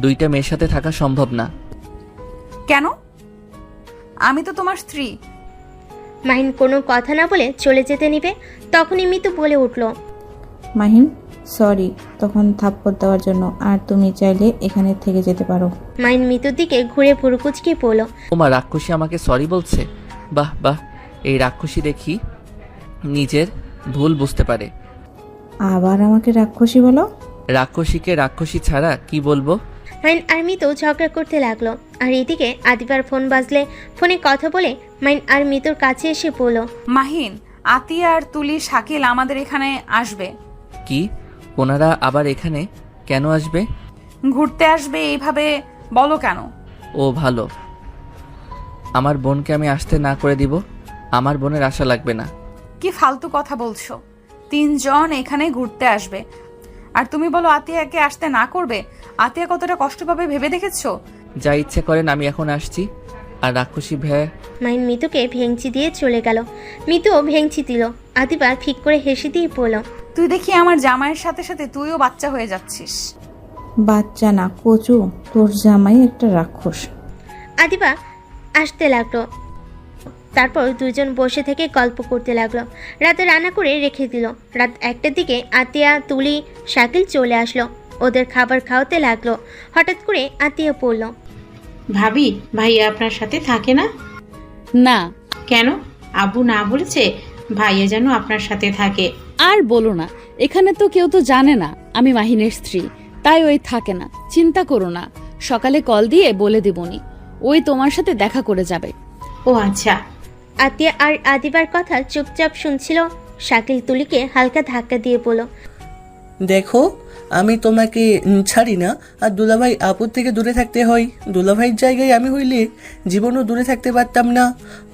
দুইটা মেয়ের সাথে থাকা সম্ভব না। কেন? আমি তো তোমার স্ত্রী। মাহিন কোনো কথা না বলে চলে যেতে নিবে, তখনই মিতু বলে উঠল, মাহিন সরি তখন থাপ্পড় দেওয়ার জন্য, আর তুমি চাইলে এখানে থেকে যেতে পারো। মাহিন মিতুর দিকে ঘুরে পুরুকুচকে পড়ল। ওমা, রাক্ষসী আমাকে সরি বলছে। বাহ বাহ, এই রাক্ষসী দেখি নিজের ভুল বুঝতে পারে। আবার আমাকে রাক্ষসী বলো? রাক্ষসীকে রাক্ষসী ছাড়া কি বলবো? মাহিন আর মিতু ঝগড়া করতে লাগলো। আর এদিকে আদিবার ফোন বাজলে ফোনে কথা বলে মাহিন আর মিতুর কাছে এসে পড়ল। মাহিন, আতিয়া আর তুলি, শাকিল আমাদের এখানে আসবে। কি? ওনারা আবার এখানে কেন আসবে? ঘুরতে আসবে এইভাবে বলো কেন? ও ভালো, আমার বোনকে আমি আসতে না করে দিব। আমার বোনের আশা লাগবে না। কি ফালতু কথা বলছো? 3 জন এখানে ঘুরতে আসবে আর তুমি বলো আতিয়াকে আসতে না করবে? আতিয়া কতটা কষ্ট পাবে ভেবে দেখেছো? যা ইচ্ছে করেন, আমি এখন আসছি। আর রাক্ষসী মাহিন মিতুকে ভেঙচি দিয়ে চলে গেল। মিতুও ভেঙচি দিল। আদিবার ফিক করে হেসে দিয়ে পড়ল, তুই দেখি আমার জামাইয়ের সাথে সাথে তুইও বাচ্চা হয়ে যাচ্ছিস। বাচ্চা না কচু, তোর জামাই একটা রাক্ষস। আদিবা আসতে লাগলো। তারপর দুজন বসে থেকে গল্প করতে লাগলো। রাতে রান্না করে রেখে দিল। রাত 1টার দিকে আতিয়া, তুলি, শাকিল চলে আসলো। ওদের খাবার খাওয়াতে লাগলো। হঠাৎ করে আতিয়া পড়ল, ভাবি, ভাইয়া আপনার সাথে থাকে না? না। কেন? আব্বু না বলেছে ভাইয়া যেন আপনার সাথে থাকে? আর বলো না, এখানে তো কেউ তো জানে না আমি মাহিনের স্ত্রী, তাই ওই থাকে না। চিন্তা করো না, সকালে কল দিয়ে বলে দেবনি, ওই তোমার সাথে দেখা করে যাবে। ও আচ্ছা। আতিয়া আর আদিবার কথা চুপচাপ শুনছিল। শাকিল তুলিকে হালকা ধাক্কা দিয়ে বলল, দেখো, আমি তোমাকে ছাড়ি না। আর দুলাভাই আপুর থেকে দূরে থাকতে হয়। দুলাভাইয়ের জায়গায় আমি হইলে জীবনও দূরে থাকতে পারতাম না।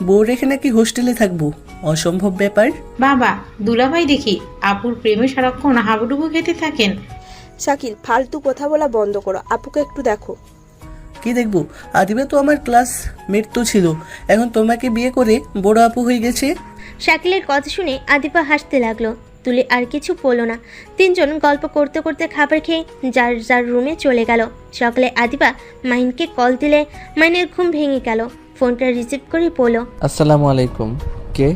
বউ রেখে নাকি হোস্টেলে থাকবো, অসম্ভব ব্যাপার। বাবা, দুলাভাই দেখি আপুর প্রেমে সারাক্ষণ হাবুডুবু খেতে থাকেন। শাকিল, ফালতু কথা বলা বন্ধ করো, আপুকে একটু দেখো। কি দেখবো? আদিবা তো আমার ক্লাস মেট তো ছিল, এখন তোমাকে বিয়ে করে বড় আপু হয়ে গেছে। শাকিলের কথা শুনে আদিবা হাসতে লাগলো। তুলি আর কিছু বলল না। 3 জন গল্প করতে করতে খাবার খেয়ে যার যার রুমে চলে গেল। সকালে আদিবা মাহিনকে কল দিলে মাহিনের ঘুম ভেঙে গেল। ফোনটা রিসিভ করে বলল, আসসালামু আলাইকুম। কে?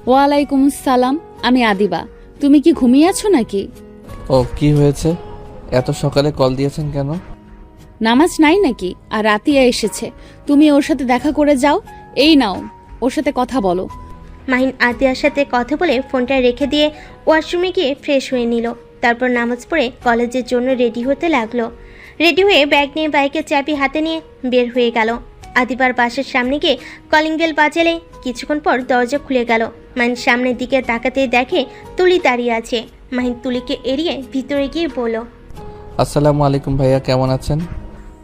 ওয়ালাইকুম সালাম, আমি আদিবা। তুমি কি ঘুমিয়ে আছো নাকি? ও, কি হয়েছে? এত সকালে কল দিয়েছেন কেন? নামাজ নাই নাকি? আর আতিয়া এসেছে, তুমি ওর সাথে দেখা করে যাও। এই নাও, ওর সাথে কথা বলো। মাহিন আতিয়ার সাথে কথা বলে ফোনটা রেখে দিয়ে ওয়াশরুমে গিয়ে ফ্রেশ হয়ে নিল। তারপর নামাজ পড়ে কলেজের জন্য রেডি হতে লাগলো। রেডি হয়ে ব্যাগ নিয়ে বাইকের চাবি হাতে নিয়ে বের হয়ে গেল। আদিবার বাসার সামনে গিয়ে কলিং বেল বাজালে কিছুক্ষণ পর দরজা খুলে গেল। মাহিন সামনের দিকে তাকাতেই দেখে তুলি দাঁড়িয়ে আছে। মাহিন তুলিকে এড়িয়ে ভিতরে গিয়ে বলল, আসসালামু আলাইকুম ভাইয়া, কেমন আছেন?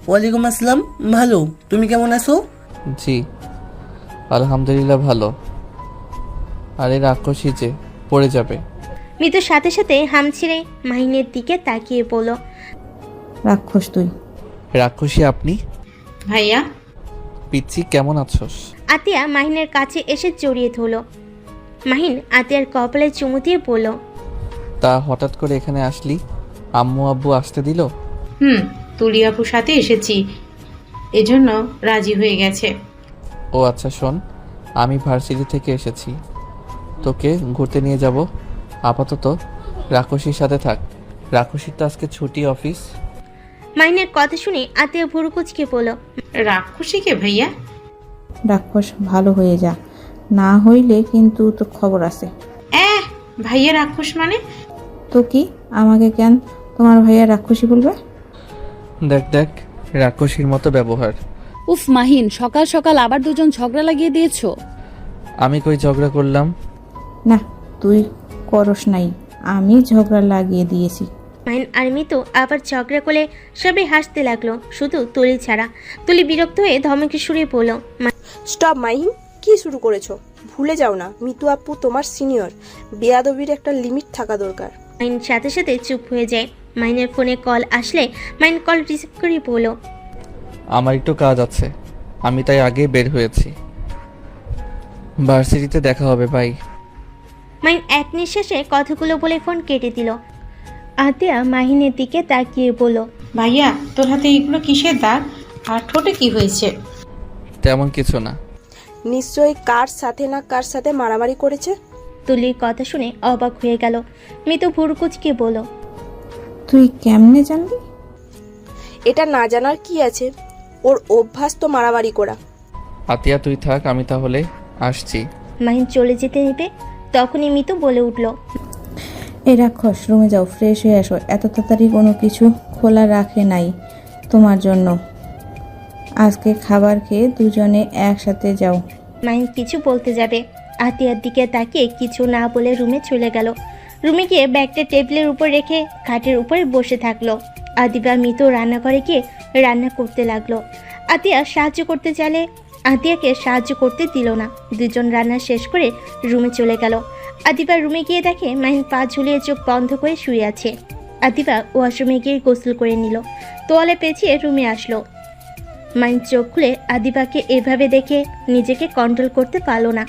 ওয়ালাইকুম আসসালাম, ভালো। তুমি কেমন আছো? জি আলহামদুলিল্লাহ ভালো। আরে রাক্ষসী যে পড়ে যাবে। মৃত্যুর সাথে সাথে হাম ছেড়ে মাহিনের দিকে তাকিয়ে বলল, রাক্ষস তুই? রাক্ষসী আপনি? ভাইয়া। পিচ্ছি, কেমন আছোস? আতিয়া মাহিনের কাছে এসে জড়িয়ে ধরল। মাহিন আতিয়ার কপালে চুমু দিয়ে বলল, তা হঠাৎ করে এখানে আসলি? আম্মু আব্বু আসতে দিল? তুলি আপুর সাথে এসেছি, এজন্য রাজি হয়ে গেছে। ও আচ্ছা, শোন, আমি ভার্সিটি থেকে এসেছি, তোকে ঘুরতে নিয়ে যাব। আপাতত রাক্ষসীর সাথে থাক। রাক্ষসীর তো আজকে ছুটি অফিস। মাহিনের কথা শুনে আতিয়া ভুরু কুচকে বলল, রাক্ষসীকে ভাইয়া? রাক্ষস ভালো হয়ে যা, না হইলে কিন্তু তোর খবর আছে। ভাইয়া রাক্ষস মানে? তো কি, আমাকে কেন তোমার ভাইয়া রাক্ষসী বলবে? দেখ দেখ, রাক্ষসীর মতো ব্যবহার। উফ মাহিন, সকাল সকাল আবার দুজন ঝগড়া লাগিয়ে দিয়েছো। আমি কই ঝগড়া করলাম? না, তুই করস নাই, আমি ঝগড়া লাগিয়ে দিয়েছি। মাহিন আর মিতু আবার ঝগড়া করে সবাই হাসতে লাগলো, শুধু তুলি ছাড়া। তুলি বিরক্ত হয়ে ধমকে সুরে বলল, স্টপ মাহিন, কি শুরু করেছো? ভুলে যাও না, মিতু আপু তোমার সিনিয়র। বেয়াদবির একটা লিমিট থাকা দরকার। মাহিন সাথে সাথে চুপ হয়ে যায়। মাইনের ফোনে কল আসলে মাইন কল রিসিভ করে বলল, আমার একটু কাজ আছে, আমি তাই আগে বের হয়েছি। ভার্সিটিতে দেখা হবে, বাই। মাইন এক নিঃশ্বাসে কথাগুলো বলে ফোন কেটে দিল। আতিয়া মাহিনের দিকে তাকিয়ে বলল, ভাইয়া তোর হাতে এগুলো কিসের দাগ আর ঠোঁটে কি হয়েছে? তেমন কিছু না। নিশ্চয়ই কার সাথে না কার সাথে মারামারি করেছে। তুলির কথা শুনে অবাক হয়ে গেল। মিতু ভুরকুচকে বলল, তুই কেমনে জানলি? এটা না জানার কি আছে, ওর অভ্যাস তো মারামারি করা। আতিয়া তুই থাক, আমি তাহলে আসছি। মাহিন চলে যেতে নেবে তখনই মিতু বলে উঠল, এই রাক্ষস, রুমে যাও, ফ্রেশ হয়ে আসো। এত তাড়াতাড়ি কোনো কিছু খোলা রাখে নাই তোমার জন্য। আজকে খাবার খেয়ে দুজনে একসাথে যাও। মাহিন কিছু বলতে যাবে, আতিয়ার দিকে তাকিয়ে কিছু না বলে রুমে চলে গেল। রুমে গিয়ে ব্যাগটা টেবিলের উপর রেখে খাটের উপরে বসে থাকলো। আদিবা মিতু রান্নাঘরে গিয়ে রান্না করতে লাগলো। আতিয়া সাহায্য করতে চাইলে আতিয়াকে সাহায্য করতে দিল না। দুজন রান্না শেষ করে রুমে চলে গেল। আদিবা রুমে গিয়ে দেখে মাহিন পা ঝুলিয়ে চোখ বন্ধ করে শুয়ে আছে। আদিবা ওয়াশরুমে গিয়ে গোসল করে নিল, তোয়ালে পেঁচিয়ে রুমে আসলো। মাহিন চোখ খুলে আদিবাকে এভাবে দেখে নিজেকে কন্ট্রোল করতে পারল না।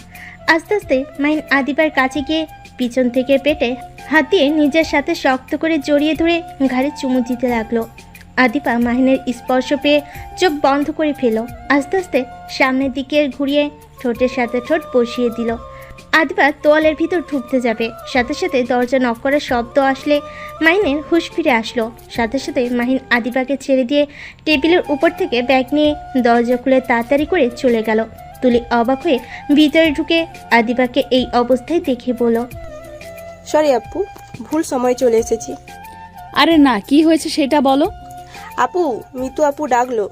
আস্তে আস্তে মাহিন আদিবার কাছে গিয়ে পিছন থেকে পেটে হাত দিয়ে নিজের সাথে শক্ত করে জড়িয়ে ধরে ঘাড়ে চুমু দিতে লাগলো। আদিবা মাহিনের স্পর্শ পেয়ে চোখ বন্ধ করে ফেল। আস্তে আস্তে সামনের দিকে ঘুরিয়ে ঠোঁটের সাথে ঠোঁট বসিয়ে দিল। আদিবা তোয়ালের ভিতর ঢুকতে যাবে, সাথে সাথে দরজা নক করার শব্দ আসলে মাহিনের হুঁশ ফিরে আসলো। সাথে সাথে মাহিন আদিবাকে ছেড়ে দিয়ে টেবিলের উপর থেকে ব্যাগ নিয়ে দরজা খুলে তাড়াতাড়ি করে চলে গেল। তুলি অবাক হয়ে ভিতরে ঢুকে আদিবাকে এই অবস্থায় দেখে বলল, সরি আপু, ভুল সময় চলে এসেছি। আরে না, কি হয়েছে সেটা বলো। আপু, মিতু আপু ডাকলো।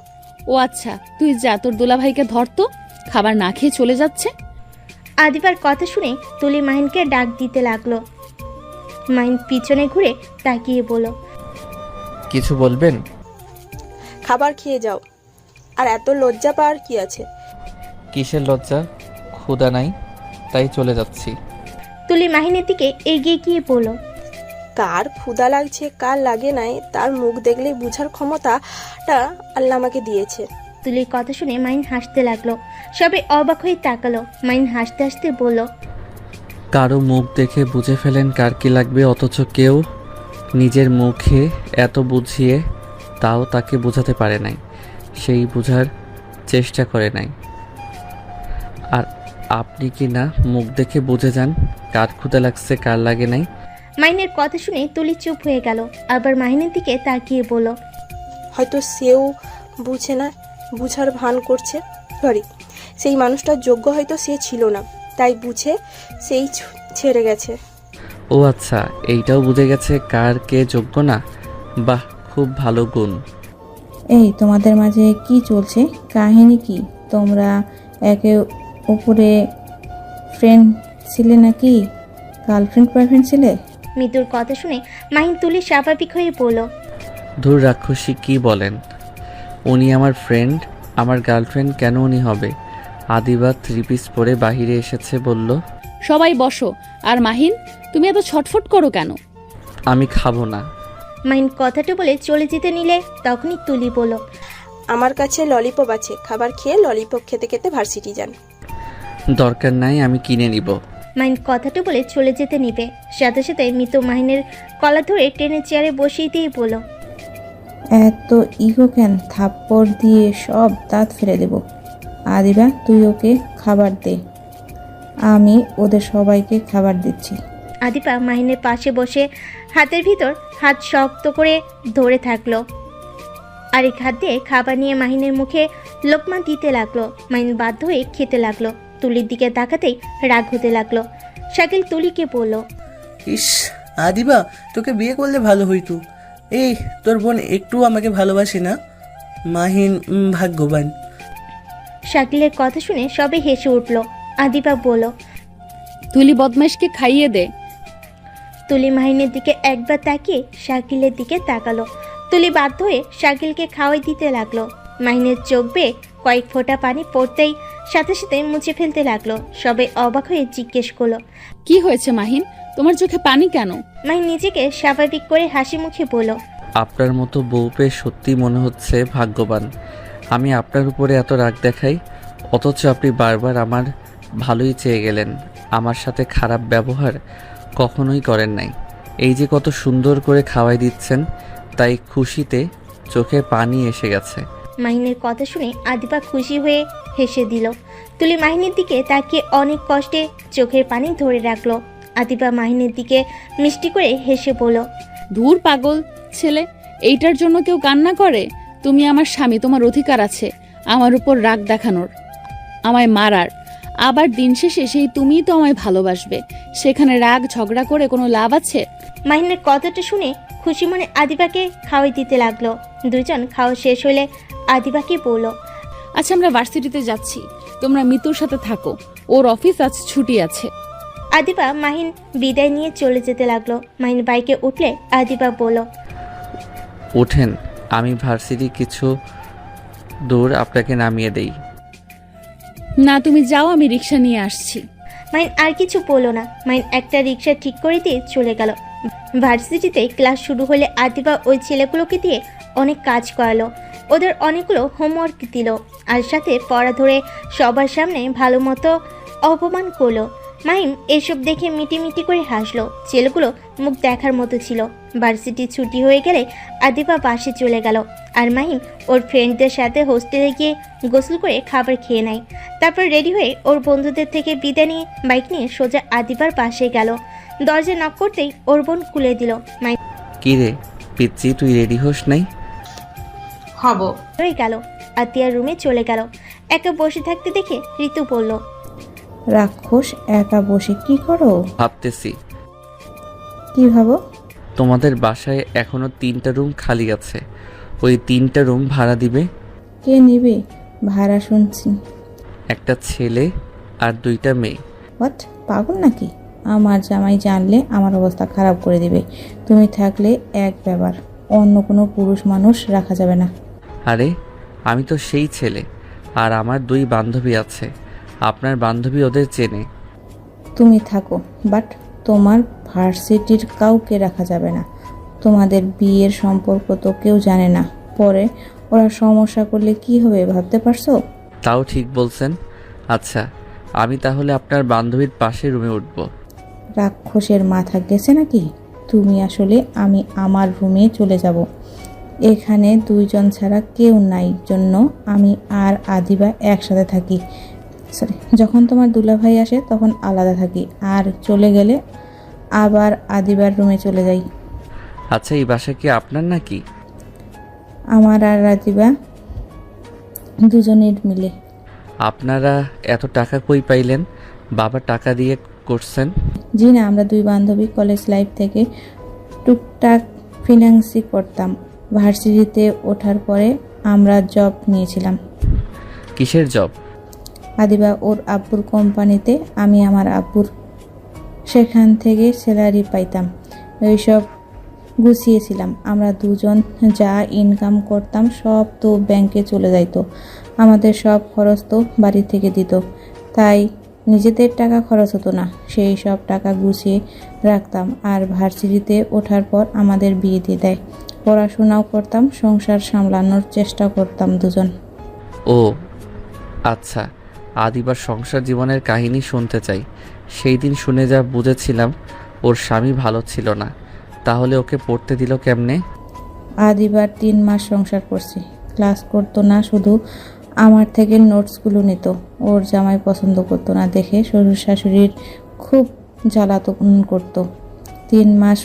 ও আচ্ছা, তুই যা, তোর দুলাভাইকে ধর তো, খাবার না খেয়ে চলে যাচ্ছে। আদিবার কথা শুনে তুলি মাহিনকে ডাক দিতে লাগলো। মাহিন পিছনে ঘুরে তাকিয়ে বলল, কিছু বলবেন? খাবার খেয়ে যাও, আর এত লজ্জা পাওয়ার কি আছে? কিসের লজ্জা? ক্ষুধা নাই, তাই চলে যাচ্ছি। তুলি মাহিনের দিকে এগিয়ে গিয়ে বলল, কার ক্ষুধা লাগছে কার লাগে নাই তার মুখ দেখলেই বুঝার ক্ষমতাটা আল্লাহ আমাকে দিয়েছে। তুলির কথা শুনে মাহিন হাসতে লাগলো। সবাই অবাক হয়ে তাকালো। মাহিন হাসতে হাসতে বলল, কারো মুখ দেখে বুঝে ফেলেন কার কি লাগবে, অথচ কেউ নিজের মুখে এত বুঝিয়ে তাও তাকে বোঝাতে পারে নাই, সেই বোঝার চেষ্টা করে নাই। আর আপনি কি না মুখ দেখে বুঝে যান কার ক্ষুধা লাগছে কার লাগে নাই? মাহিনের কথা শুনে তুলি চুপ হয়ে গেল। আবার মাহিনের দিকে তাকিয়ে বলল, হয়তো সেও বুঝে না, বুঝার ভান করছে। সরি, সেই মানুষটার যোগ্য হয়তো সে ছিল না, তাই বুঝে সেই ছেড়ে গেছে। ও আচ্ছা, এইটাও বুঝে গেছে কার কে যোগ্য না। বাহ, খুব ভালো গুণ। এই তোমাদের মাঝে কি চলছে? কাহিনী কি? তোমরা একে উপরে ফ্রেন্ড ছিলে নাকি গার্লফ্রেন্ড বয়ফ্রেন্ড ছিলে? মিতুর কথা শুনে মাহিন তুলি স্বাভাবিক হয়ে বলল, ধুর রাক্ষসী, কি বলেন? উনি আমার ফ্রেন্ড, আমার গার্লফ্রেন্ড কেন উনি হবে? আদিবা 3 পিস পরে বাহিরে এসেছে বলল। সবাই বসো। আর মাহিন, তুমি এত ছটফট করো কেন? আমি খাবো না। মাহিন কথাটা বলে চলে যেতে নিলে তখনই তুলি বলল, আমার কাছে ললিপপ আছে, খাবার খেয়ে ললিপপ খেতে খেতে ভার্সিটি যান। দরকার নাই, আমি কিনে নিব। মাহিন কথাটা বলে চলে যেতে নিবে, সাথে সাথে মিতু মাহিনের কলা ধরে টেনে চেয়ারে বসিয়ে দিয়ে বলল, এত ইগো কেন? থাপ্পড় দিয়ে সব দাঁত ফেলে দেব। আদিবা, তুই ওকে খাবার দে, আমি ওদের সবাইকে খাবার দিচ্ছি। আদিবা মাহিনের পাশে বসে হাতের ভিতর হাত শক্ত করে ধরে থাকলো। আরেক হাত দিয়ে খাবার নিয়ে মাহিনের মুখে লোকমা দিতে লাগলো। মাহিন বাধ্য হয়ে খেতে লাগলো। তুলির দিকে তাকাতেই রাগ হতে লাগলো। শাকিল তুলিকে বলল, ইস আদিবা, তোকে বিয়ে করলে ভালো হইতো। এই তোর বোন একটু আমাকে ভালোবাসে না। মাহিন ভাগ্যবান। শাকিলের কথা শুনে সবাই হেসে উঠল। আদিবা বলল, তুলি বদমাইশকে খাইয়ে দে। তুলি মাহিনের দিকে একবার তাকিয়ে শাকিলের দিকে তাকালো। তুলি বাধ্য হয়ে শাকিলকে খাওয়াই দিতে লাগলো। মাহিনের চোখ বেয়ে কয়েক ফোঁটা পানি পড়তেই সাথে সাথে মুছে ফেলতে লাগলো। সবাই অবাক হয়ে জিজ্ঞেস করলো, কি হয়েছে মাহিন? তোমার চোখে পানি কেন? মাহিন নিজেকে স্বাভাবিক করে হাসি মুখে বলল, আপনার মতো বউ পেয়ে সত্যি মনে হচ্ছে ভাগ্যবান। আমি আপনার উপরে এত রাগ দেখাই, অথচ আপনি বারবার আমার ভালোই চেয়ে গেলেন। আমার সাথে খারাপ ব্যবহার কখনোই করেন নাই। এই যে কত সুন্দর করে খাওয়াই দিচ্ছেন, তাই খুশিতে চোখে পানি এসে গেছে। মাহিনের কথা শুনে আদিবা খুশি হয়ে হেসে দিল। তুলি মাহিনের দিকে তাকিয়ে অনেক কষ্টে চোখের পানি ধরে রাখলো। আদিবা মাহিনের দিকে মিষ্টি করে হেসে বলল, দূর পাগল ছেলে, এইটার জন্য কেউ কান্না করে? তুমি আমার স্বামী, তোমার অধিকার আছে আমার উপর রাগ দেখানোর, আমায় মারার। আবার দিন শেষে সেই তুমিই তো আমায় ভালোবাসবে। সেখানে রাগ ঝগড়া করে কোনো লাভ আছে? মাহিনের কথাটা শুনে খুশি মনে আদিবাকে খাওয়াই দিতে লাগলো। দুজন খাওয়া শেষ হলে আদিবাকে বলল, আচ্ছা, আমরা ভার্সিটিতে যাচ্ছি, তোমরা মিতুর সাথে থাকো, ওর অফিস আজ ছুটি আছে। আদিবা মাহিন বিদায় নিয়ে চলে যেতে লাগলো। মাহিন বাইকে উঠলে আদিবা বলল, ওঠেন, আমি ভার্সিটি কিছু দূর আপনাকে নামিয়ে দেই। না, তুমি যাও, আমি রিক্সা নিয়ে আসছি। মাহিন আর কিছু বলল না। মাহিন একটা রিক্সা ঠিক করে দিয়ে চলে গেল। ভার্সিটিতে ক্লাস শুরু হলে আদিবা ওই ছেলেগুলোকে দিয়ে অনেক কাজ করালো। ওদের অনেকগুলো হোমওয়ার্ক দিল, আর সাথে পড়া ধরে সবার সামনে ভালো মতো অপমান করলো। মাহিম এসব দেখে মিটি করে হাসলো। ছেলেগুলো মুখ দেখার মতো ছিল। ভার্সিটি ছুটি হয়ে গেলে আদিবা বাসে চলে গেল, আর মাহিম ওর ফ্রেন্ডদের সাথে হোস্টেলে গিয়ে গোসল করে খাবার খেয়ে নেয়। তারপর রেডি হয়ে ওর বন্ধুদের থেকে বিদায় নিয়ে বাইক নিয়ে সোজা আদিবার পাশে গেল। দরজা নক করতেই ওর বোন খুলে দিল। মাহিম কি রে পিচ্ছি, তুই রেডি হোস নাই? হব। হয়ে গেল। আতিয়ার রুমে চলে গেল। একা বসে থাকতে দেখে ঋতু বলল, রাক্ষস, একা বসে কি করো? ভাবতেছি কি ভাবো? তোমাদের বাসায় এখনো 3টা রুম খালি আছে, ওই 3টা রুম ভাড়া দিবে। কে নিবে ভাড়া? শুনছি একটা ছেলে আর 2টা মেয়ে। হোয়াট, পাগল নাকি? আমার জামাই জানলে আমার অবস্থা খারাপ করে দিবে। তুমি থাকলে এক ব্যাপার, অন্য কোনো পুরুষ মানুষ রাখা যাবে না। আরে আমি তো সেই ছেলে, আর আমার 2 বান্ধবী আছে। আপনার বান্ধবী ওদের চেনে। তুমি থাকো, বাট তোমার ভার্সিটির কাউকে রাখা যাবে না। তোমাদের বিয়ের সম্পর্ক তো কেউ জানে না, পরে ওরা সমস্যা করলে কি হবে ভাবতে পারছো? তাও ঠিক বলছেন। আচ্ছা, আমি তাহলে আপনার বান্ধবীর পাশে রুমে উঠব। রাক্ষসের মাথা গেছে নাকি? তুমি আসলে আমি আমার রুমে চলে যাব। এখানে 2 জন ছাড়া কেউ নাই জন্য আমি আর আদিবা একসাথে থাকি। সরি, যখন তোমার দুলাভাই আসে তখন আলাদা থাকি, আর চলে গেলে আবার আদিবার রুমে চলে যাই। আচ্ছা, এই বাসা কি আপনার নাকি? আমার আর আদিবা দুজনের মিলে। আপনারা এত টাকা কই পাইলেন? বাবা টাকা দিয়ে করছেন? জি না, আমরা 2 বান্ধবী কলেজ লাইফ থেকে টুকটাক ফিন্যান্সই করতাম। ভার্সিটিতে ওঠার পরে আমরা জব নিয়েছিলাম। কিসের জব? আদিবা ওর আব্বুর কোম্পানিতে, আমি আমার আব্বুর। সেখান থেকে স্যালারি পাইতাম, ওইসব গুছিয়েছিলাম। আমরা 2 জন যা ইনকাম করতাম সব তো ব্যাংকে চলে যাইতো। আমাদের সব খরচ তো বাড়ি থেকে দিত, তাই নিজেদের টাকা খরচ হতো না। সেই সব টাকা গুছিয়ে রাখতাম, আর ভার্সিটিতে ওঠার পর আমাদের বিয়ে দিয়ে দেয়। পড়াশোনাও করতাম, সংসার সামলানোর চেষ্টা করতাম 2 জন। ও আচ্ছা, আদিবার সংসার জীবনের কাহিনী শুনতে চাই। সেই দিন শুনে যা বুঝেছিলাম ওর স্বামী ভালো ছিল না, তাহলে ওকে পড়তে দিল কেমনে? আদিবার 3 মাস সংসার করছি। ক্লাস করতো না, শুধু আমার থেকে নোটসগুলো নিত। ওর জামাই পছন্দ করতো না দেখে শ্বশুর শাশুড়ির খুব জ্বালাতন করতো। 3 মাস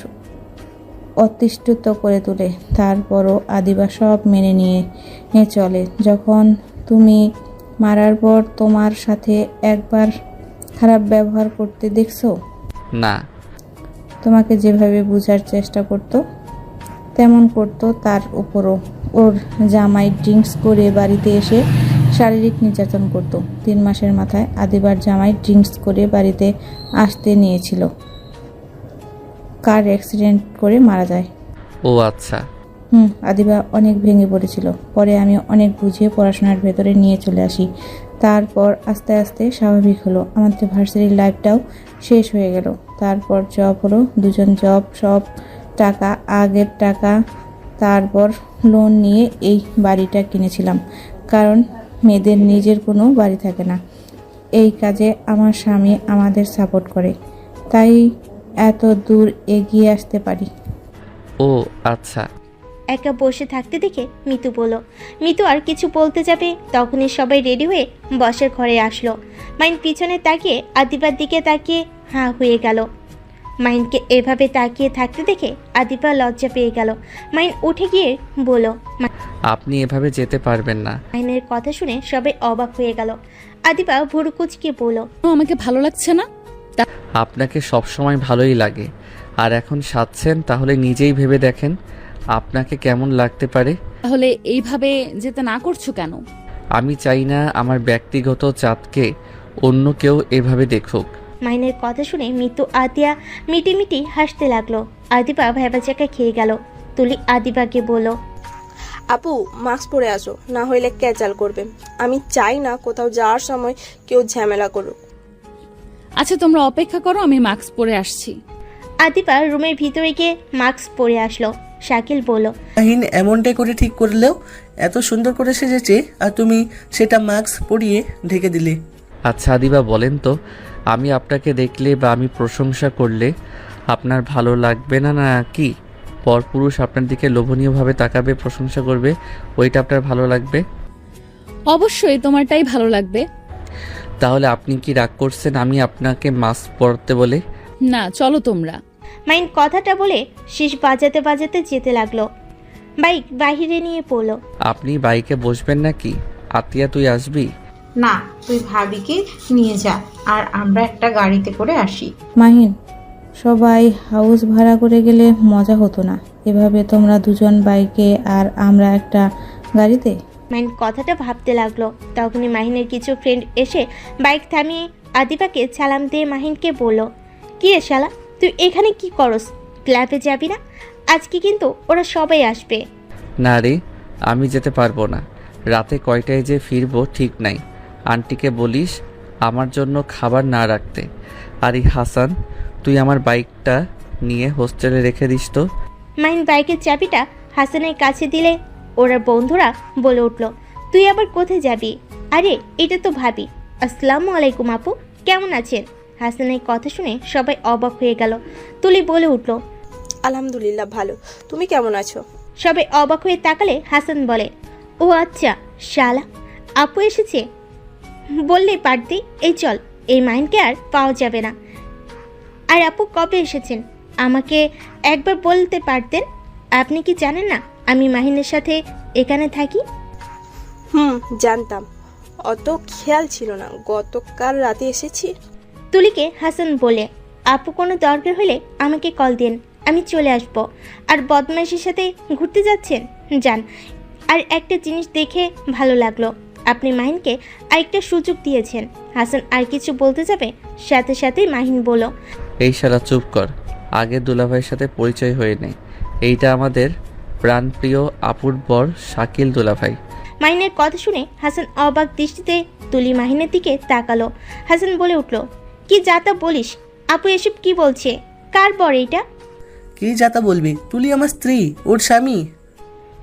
অতিষ্ঠিত করে তোলে, তারপরও আদিবা সব মেনে নিয়ে চলে। যখন তুমি মারার পর তোমার সাথে একবার খারাপ ব্যবহার করতে দেখছো? না। তোমাকে যেভাবে বোঝার চেষ্টা করতো তেমন করতো। তার উপরও ওর জামাই ড্রিঙ্কস করে বাড়িতে এসে শারীরিক নির্যাতন করত। 3 মাসের মাথায় আদিবার জামাই ড্রিঙ্কস করে বাড়িতে আসতে নিয়েছিল, কার অ্যাক্সিডেন্ট করে মারা যায়। ও আচ্ছা। আদিবা অনেক ভেঙে পড়েছিল। পরে আমি অনেক বুঝিয়ে পড়াশোনার ভেতরে নিয়ে চলে আসি। তারপর আস্তে আস্তে স্বাভাবিক হলো। আমাদের ভার্সিটির লাইফটাও শেষ হয়ে গেল। তারপর জব হলো, দুজন জব, সব টাকা আগের টাকা, তারপর লোন নিয়ে এই বাড়িটা কিনেছিলাম, কারণ মেয়েদের নিজের কোনো বাড়ি থাকে না। এই কাজে আমার স্বামী আমাদের সাপোর্ট করে, তাই এত দূর এগিয়ে আসতে পারি। ও আচ্ছা। একা বসে থাকতে দেখে মিতু বলল। মিতু আর কিছু বলতে যাবে তখনই সবাই রেডি হয়ে বসের ঘরে আসলো। মাইন পিছনে তাকিয়ে আদিবার দিকে তাকিয়ে হাঁ হয়ে গেল। মাইনকে এভাবে তাকিয়ে থাকতে দেখে আদিবা লজ্জা পেয়ে গেল। মাইন উঠে গিয়ে বলল। আপনি এভাবে যেতে পারবেন না। মাইনের কথা শুনে সবাই অবাক হয়ে গেল। আদিবা ভুরু কুচকে বলল। আমাকে ভালো লাগছে না। আপনাকে সব সময় ভালোই লাগে, আর এখন সাজছেন, তাহলে নিজেই ভেবে দেখেন আপনাকে কেমন লাগতে পারে। তাহলে এইভাবে যেতে না করছো কেন? আমি চাই না আমার ব্যক্তিগত চাঁদকে অন্য কেউ এভাবে দেখুক। মাইনের কথা শুনে মিতু আদিয়া মিটিমিটি হাসতে লাগলো। আদিবা ভেবাচাকা খেয়ে গেল। তুলি আদিবাকে বলল। আপু মাস্ক পরে আসো, না হইলে ক্যাচাল করবে। আমি চাই না কোথাও যাওয়ার সময় কেউ ঝামেলা করুক। আচ্ছা তোমরা অপেক্ষা করো, আমি মাস্ক পরে আসছি। আদিবা রুমের ভিতরে গিয়ে মাস্ক পরে আসলো। শাকিল বলল। মাহিন এমনটাই করে ঠিক করলেও এত সুন্দর করে সেজেছে, আর তুমি সেটা মাস্ক পরিয়ে ঢেকে দিলে। আচ্ছা আদিবা, বলেন তো, আমি আপনাকে দেখলে বা আমি প্রশংসা করলে আপনার ভালো লাগবে না, না কি পরপুরুষ আপনার দিকে লোভনীয়ভাবে তাকাবে, প্রশংসা করবে, ওইটা আপনার ভালো লাগবে? অবশ্যই তোমারটাই ভালো লাগবে। তাহলে আপনি কি রাগ করছেন আমি আপনাকে মাস্ক পরতে বলে? না, চলো তোমরা। মাইন কথাটা বলে শীষ বাজাতে বাজাতে যেতে লাগলো। বাইক বাহিরে নিয়ে পড়লো। আপনি বাইকে বসবেন নাকি? আতিয়া তুই আসবি? না, তুই ভাবিকে নিয়ে যা, আর আমরা একটা গাড়িতে করে আসি। মাহিন, সবাই হাউস ভাড়া করে গেলে মজা হতো না? এভাবে তোমরা দুজন বাইকে আর আমরা একটা গাড়িতে। মাইন কথাটা ভাবতে লাগলো। তখনই মাহিনের কিছু ফ্রেন্ড এসে বাইক থামিয়ে আদিবাকে সালাম দিয়ে মাহিনকে বলল। কি রে শালা, তুই এখানে কি করস? ক্লাবে যাবি না? আজকে কিন্তু ওরা সবাই আসবে। না রে, আমি যেতে পারবো না। রাতে কয়টায় যে ফিরবো ঠিক নাই। আন্টিকে বলিস আমার জন্য খাবার না রাখতে। আর এই হাসান, তুই আমার বাইকটা নিয়ে হোস্টেলে রেখে দিস তো। মাহিন বাইকের চাবিটা হাসানের কাছে দিলে ওরা বন্ধুরা বলে উঠল। তুই আবার কোথায় যাবি? আরে এটা তো ভাবি। আসসালামু আলাইকুম আপু, কেমন আছেন? হাসানের কথা শুনে সবাই অবাক হয়ে গেল। তুলি বলে উঠল। আলহামদুলিল্লাহ ভালো, তুমি কেমন আছো? সবাই অবাক হয়ে তাকালে হাসান বলে। ও আচ্ছা, শালা আপু এসেছে বললেই পারতি। এই চল, এই মাইনকে আর পাওয়া যাবে না। আর আপু কবে এসেছেন আমাকে একবার বলতে পারতেন। আপনি কি জানেন না আমি মাহিনের সাথে এখানে থাকি? জানতাম, অত খেয়াল ছিল না। গতকাল রাতে এসেছি। তুলিকে হাসান বলে। আপু কোনো দরকার হলে আমাকে কল দিন, আমি চলে আসব। আর বদমাইশের সাথে ঘুরতে যাচ্ছেন যান। আর একটা জিনিস দেখে ভালো লাগলো, আপনি মাহিনকে আরেকটা সুযোগ দিয়েছেন। হাসান আর কিছু বলতে যাবে, সাথে সাথেই মাহিন বলল। এই শালা চুপ কর, আগে দুলাভাইয়ের সাথে পরিচয় হয়ে নেই। এইটা আমাদের প্রাণপ্রিয় আপুর বর শাকিল দুলাভাই। মাহিনের কথা শুনে হাসান অবাক দৃষ্টিতে তুলি মাহিনের দিকে তাকালো। হাসান বলে উঠল। কি যাতা বলিস আপু, এসব কি বলছে? কার বর এইটা? কি যাতা বলবি? তুলি আমার স্ত্রী, ওর স্বামী।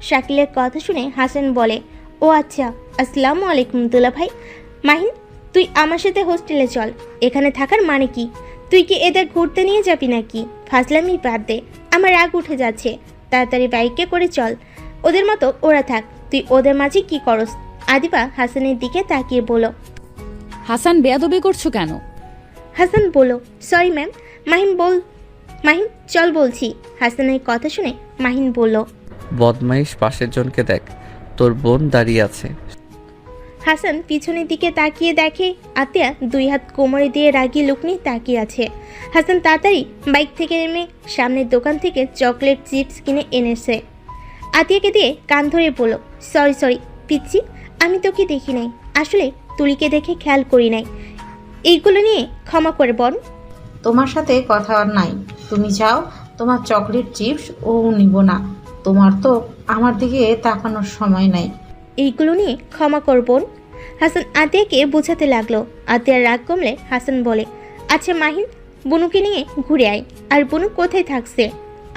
শাকিলের কথা শুনে হাসান বলে। ও আচ্ছা, আসসালামু আলাইকুম দুলাভাই। মাহিন, তুই আমার সাথে হোস্টেলে চল। এখানে থাকার মানে কি? তুই কি এদের ঘুরতে নিয়ে যাবি নাকি? ফাজলামি বাদ দে, আমার রাগ উঠে যাচ্ছে। তাড়াতাড়ি বাইকে করে চল। ওদের মতো ওরা থাক, তুই ওদের মাঝে কি করস? আদিবা হাসানের দিকে তাকিয়ে বলো। হাসান, বেয়াদবি করছো কেন? হাসান বলো, সরি ম্যাম। মাহিন চল বলছি। হাসানের কথা শুনে মাহিন বলল। বদমাইশ, পাশের জনকে দেখ, তোর বোন দাঁড়িয়ে আছে। হাসান পিছনের দিকে তাকিয়ে দেখে আতিয়া দুই হাত কোমরে দিয়ে রাগি লুক নিয়ে তাকিয়ে আছে। হাসান তাড়াতাড়ি বাইক থেকে নেমে সামনের দোকান থেকে চকলেট চিপস কিনে এনেছে। আতিয়াকে দিয়ে কান ধরে বলল, সরি পিচ্ছি, আমি তোকে দেখি নাই, আসলে তুলিকে দেখে খেয়াল করি নাই। এইগুলো নিয়ে ক্ষমা করে বল। তোমার সাথে কথা আর নাই, তুমি যাও। তোমার চকলেট চিপস ও নিব না। তোমার তো আমার দিকে তাকানোর সময় নাই। এইগুলো নিয়ে ক্ষমা কর বোন। হাসান আতিয়াকে বোঝাতে লাগলো। আতিয়ার রাগ কমলে হাসান বলে, আচ্ছা মাহিন, বুনুকে নিয়ে ঘুরে আয়। আর বুনু কোথায় থাকছে?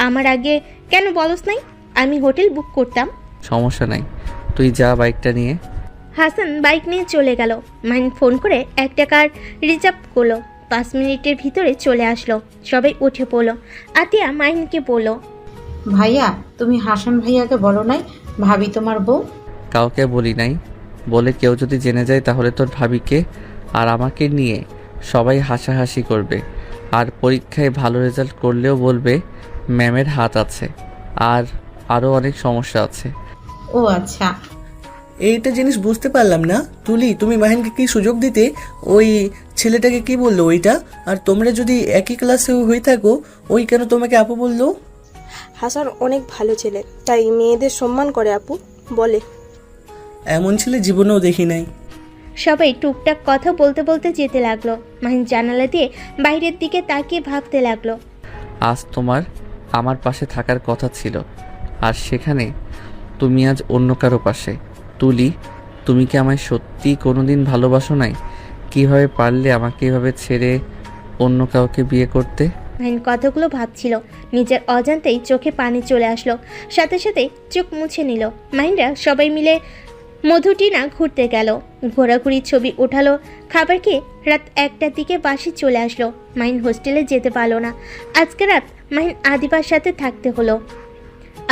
আমার আগে কেন বলস নাই? আমি হোটেল বুক করতাম। সমস্যা নাই, তুই যা বাইকটা নিয়ে। হাসান বাইক নিয়ে চলে গেল। মাহিন ফোন করে 1 টাকার রিজার্ভ করলো। 5 মিনিটের ভিতরে চলে আসলো। সবাই উঠে পড়লো। আতিয়া মাহিনকে বলল, ভাইয়া, তুমি হাসান ভাইয়াকে বলো নাই ভাবি তোমার বউ? কাউকে বলি নাই, বলে কেউ যদি জেনে যায় তাহলে তোর ভাবিকে আর আমাকে নিয়ে সবাই হাসাহাসি করবে। আর পরীক্ষায় ভালো রেজাল্ট করলেও বলবে ম্যামের হাত আছে। আর আরও অনেক সমস্যা আছে। ও আচ্ছা। এইটা জিনিস বুঝতে পারলাম না তুলি, তুমি মাহিনকে কি সুযোগ দিতে? ওই ছেলেটাকে কি বললো ওইটা? আর তোমরা যদি একই ক্লাসে হয়ে থাকো, ওই কেন তোমাকে আপু বললো? হাসান অনেক ভালো ছেলে, তাই মেয়েদের সম্মান করে আপু বলে। এমন ছেলে জীবনেও দেখি নাই। সবাই টুকটাক কথা বলতে বলতে যেতে লাগলো। মাহিন জানালা দিয়ে বাইরের দিকে তাকিয়ে ভাবতে লাগলো। আজ তোমার আমার পাশে থাকার কথা ছিল, আর সেখানে তুমি আজ অন্য কারো পাশে। তুলি, তুমি কি আমায় সত্যি কোনোদিন ভালোবাসো নাই? কিভাবে পারলে আমাকে এভাবে ছেড়ে অন্য কাউকে বিয়ে করতে? মাহিন কথাগুলো ভাবছিল। নিজের অজান্তেই চোখে পানি চলে আসলো। সাথে সাথে চোখ মুছে নিল। মাহিনরা সবাই মিলে মধুটিনা ঘুরতে গেল। ঘোরাঘুরির ছবি ওঠালো। খাবার খেয়ে রাত 1টার দিকে বাসে চলে আসলো। মাহিন হোস্টেলে যেতে পারলো না। আজকে রাত মাহিন আদিবার সাথে থাকতে হলো।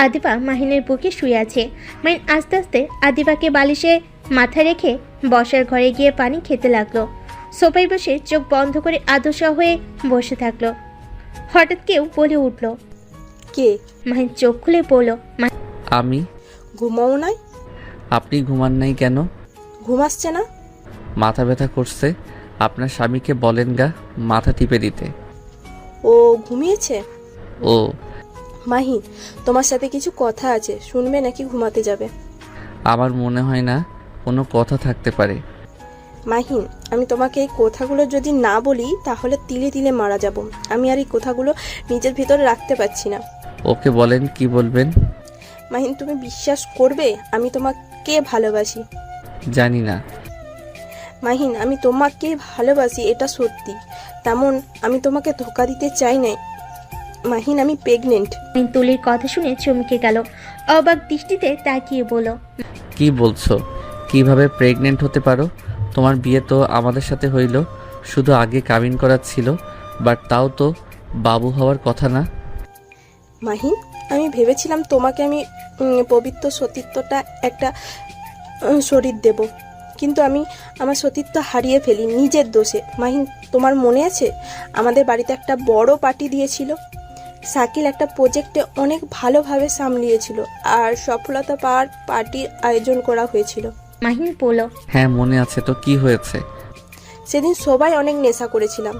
আদিবা মাহিনের বুকে শুয়ে আছে। মাহিন আস্তে আস্তে আদিবাকে বালিশে মাথা রেখে বসার ঘরে গিয়ে পানি খেতে লাগলো। সোফায় বসে চোখ বন্ধ করে আদশা হয়ে বসে থাকলো। হঠাৎ কেউ বলে উঠল, কে? মাহিন চোখ খুলে বলল, আমি। ঘুমাও নাই? আপনি ঘুমান নাই কেন? ঘুমাচ্ছে না? মাথা ব্যথা করছে। আপনার স্বামীকে বলেন গা মাথা টিপে দিতে। ও ঘুমিয়েছে? ও মাহিন, তোমার সাথে কিছু কথা আছে, শুনবে নাকি ঘুমাতে যাবে? আমার মনে হয় না কোনো কথা থাকতে পারে। মাহিন, আমি তোমাকে এই কথাগুলো যদি না বলি তাহলে তিলে তিলে মারা যাব। আমি আর এই কথাগুলো নিজের ভিতরে রাখতে পারছি না। ওকে বলেন, কি বলবেন? মাহিন, তুমি বিশ্বাস করবে আমি তোমাকে ভালোবাসি? জানি না। মাহিন, আমি তোমাকে ভালোবাসি, এটা সত্যি। তেমন আমি তোমাকে ধোকা দিতে চাই না। মাহিন, আমি প্রেগনেন্ট। মাহিন তুলির কথা শুনে চমকে গেল। অবাক দৃষ্টিতে তাকিয়ে বলল, কি বলছো? কিভাবে প্রেগনেন্ট হতে পারো? তোমার বিয়ে তো আমাদের সাথে হইল, শুধু আগে কাবিন করা ছিল, বাট তাও তো বাবু হওয়ার কথা না। মাহিন, আমি ভেবেছিলাম তোমাকে আমি পবিত্র সতীত্বটা একটা শরীর দেব, কিন্তু আমি আমার সতীত্ব হারিয়ে ফেলি নিজের দোষে। মাহিন, তোমার মনে আছে আমাদের বাড়িতে একটা বড় পার্টি দিয়েছিল? শাকিল একটা প্রজেক্টে অনেক ভালোভাবে সামলিয়েছিল, আর সফলতা পাওয়ার পার্টির আয়োজন করা হয়েছিল। মাহিন বলল, হ্যাঁ মনে আছে তো, কি হয়েছে? সেদিন সবাই অনেক নেশা করেছিলাম।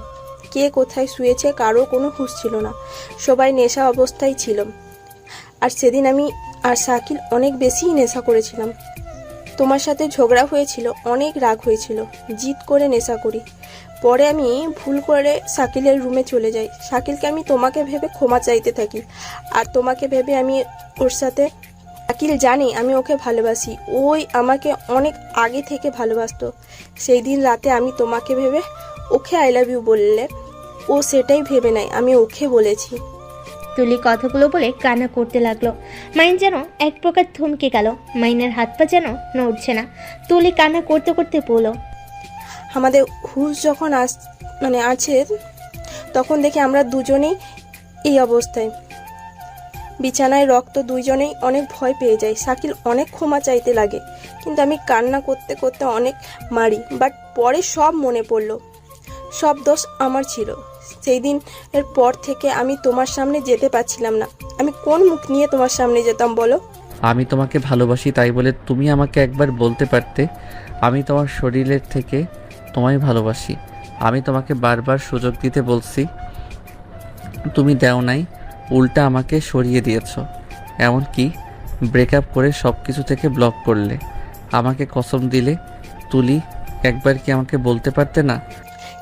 কে কোথায় শুয়েছে কারো কোনো হুঁশ ছিল না, সবাই নেশা অবস্থায় ছিল। আর সেদিন আমি আর শাকিল অনেক বেশিই নেশা করেছিলাম। তোমার সাথে ঝগড়া হয়েছিল, অনেক রাগ হয়েছিল, জিদ করে নেশা করি। পরে আমি ভুল করে শাকিলের রুমে চলে যাই। শাকিলকে আমি তোমাকে ভেবে ক্ষমা চাইতে থাকি, আর তোমাকে ভেবে আমি ওর সাথে। শাকিল জানে আমি ওকে ভালোবাসি, ওই আমাকে অনেক আগে থেকে ভালোবাসতো। সেই দিন রাতে আমি তোমাকে ভেবে ওকে আই লাভ ইউ বললে ও সেটাই ভেবে নেয় আমি ওকে বলেছি। তুলি কথাগুলো বলে কান্না করতে লাগলো। মাইন যেন এক প্রকার থমকে গেল। মাইনের হাত পা যেন নড়ছে না। তুলি কান্না করতে করতে বলল, আমাদের হুঁশ যখন আছে তখন দেখি আমরা দুজনেই এই অবস্থায়, বিছানায় রক্ত, দুইজনেই অনেক ভয় পেয়ে যাই। শাকিল অনেক ক্ষমা চাইতে লাগে, কিন্তু আমি কান্না করতে করতে অনেক মারি। বাট পরে সব মনে পড়লো, সব দোষ আমার ছিল। সেই দিন এর পর থেকে আমি তোমার সামনে যেতে পারছিলাম না। আমি কোন মুখ নিয়ে তোমার সামনে যেতাম বলো? আমি তোমাকে ভালোবাসি তাই বলে তুমি আমাকে একবার বলতে পারতে আমি তোমার শরীরের থেকে তোমায় ভালোবাসি। আমি তোমাকে বারবার সুযোগ দিতে বলছি, তুমি দেও নাই, উল্টা আমাকে সরিয়ে দিয়েছ। এমনকি ব্রেকআপ করে সব কিছু থেকে ব্লক করলে, আমাকে কসম দিলে। তুলি, একবার কি আমাকে বলতে পারতে না?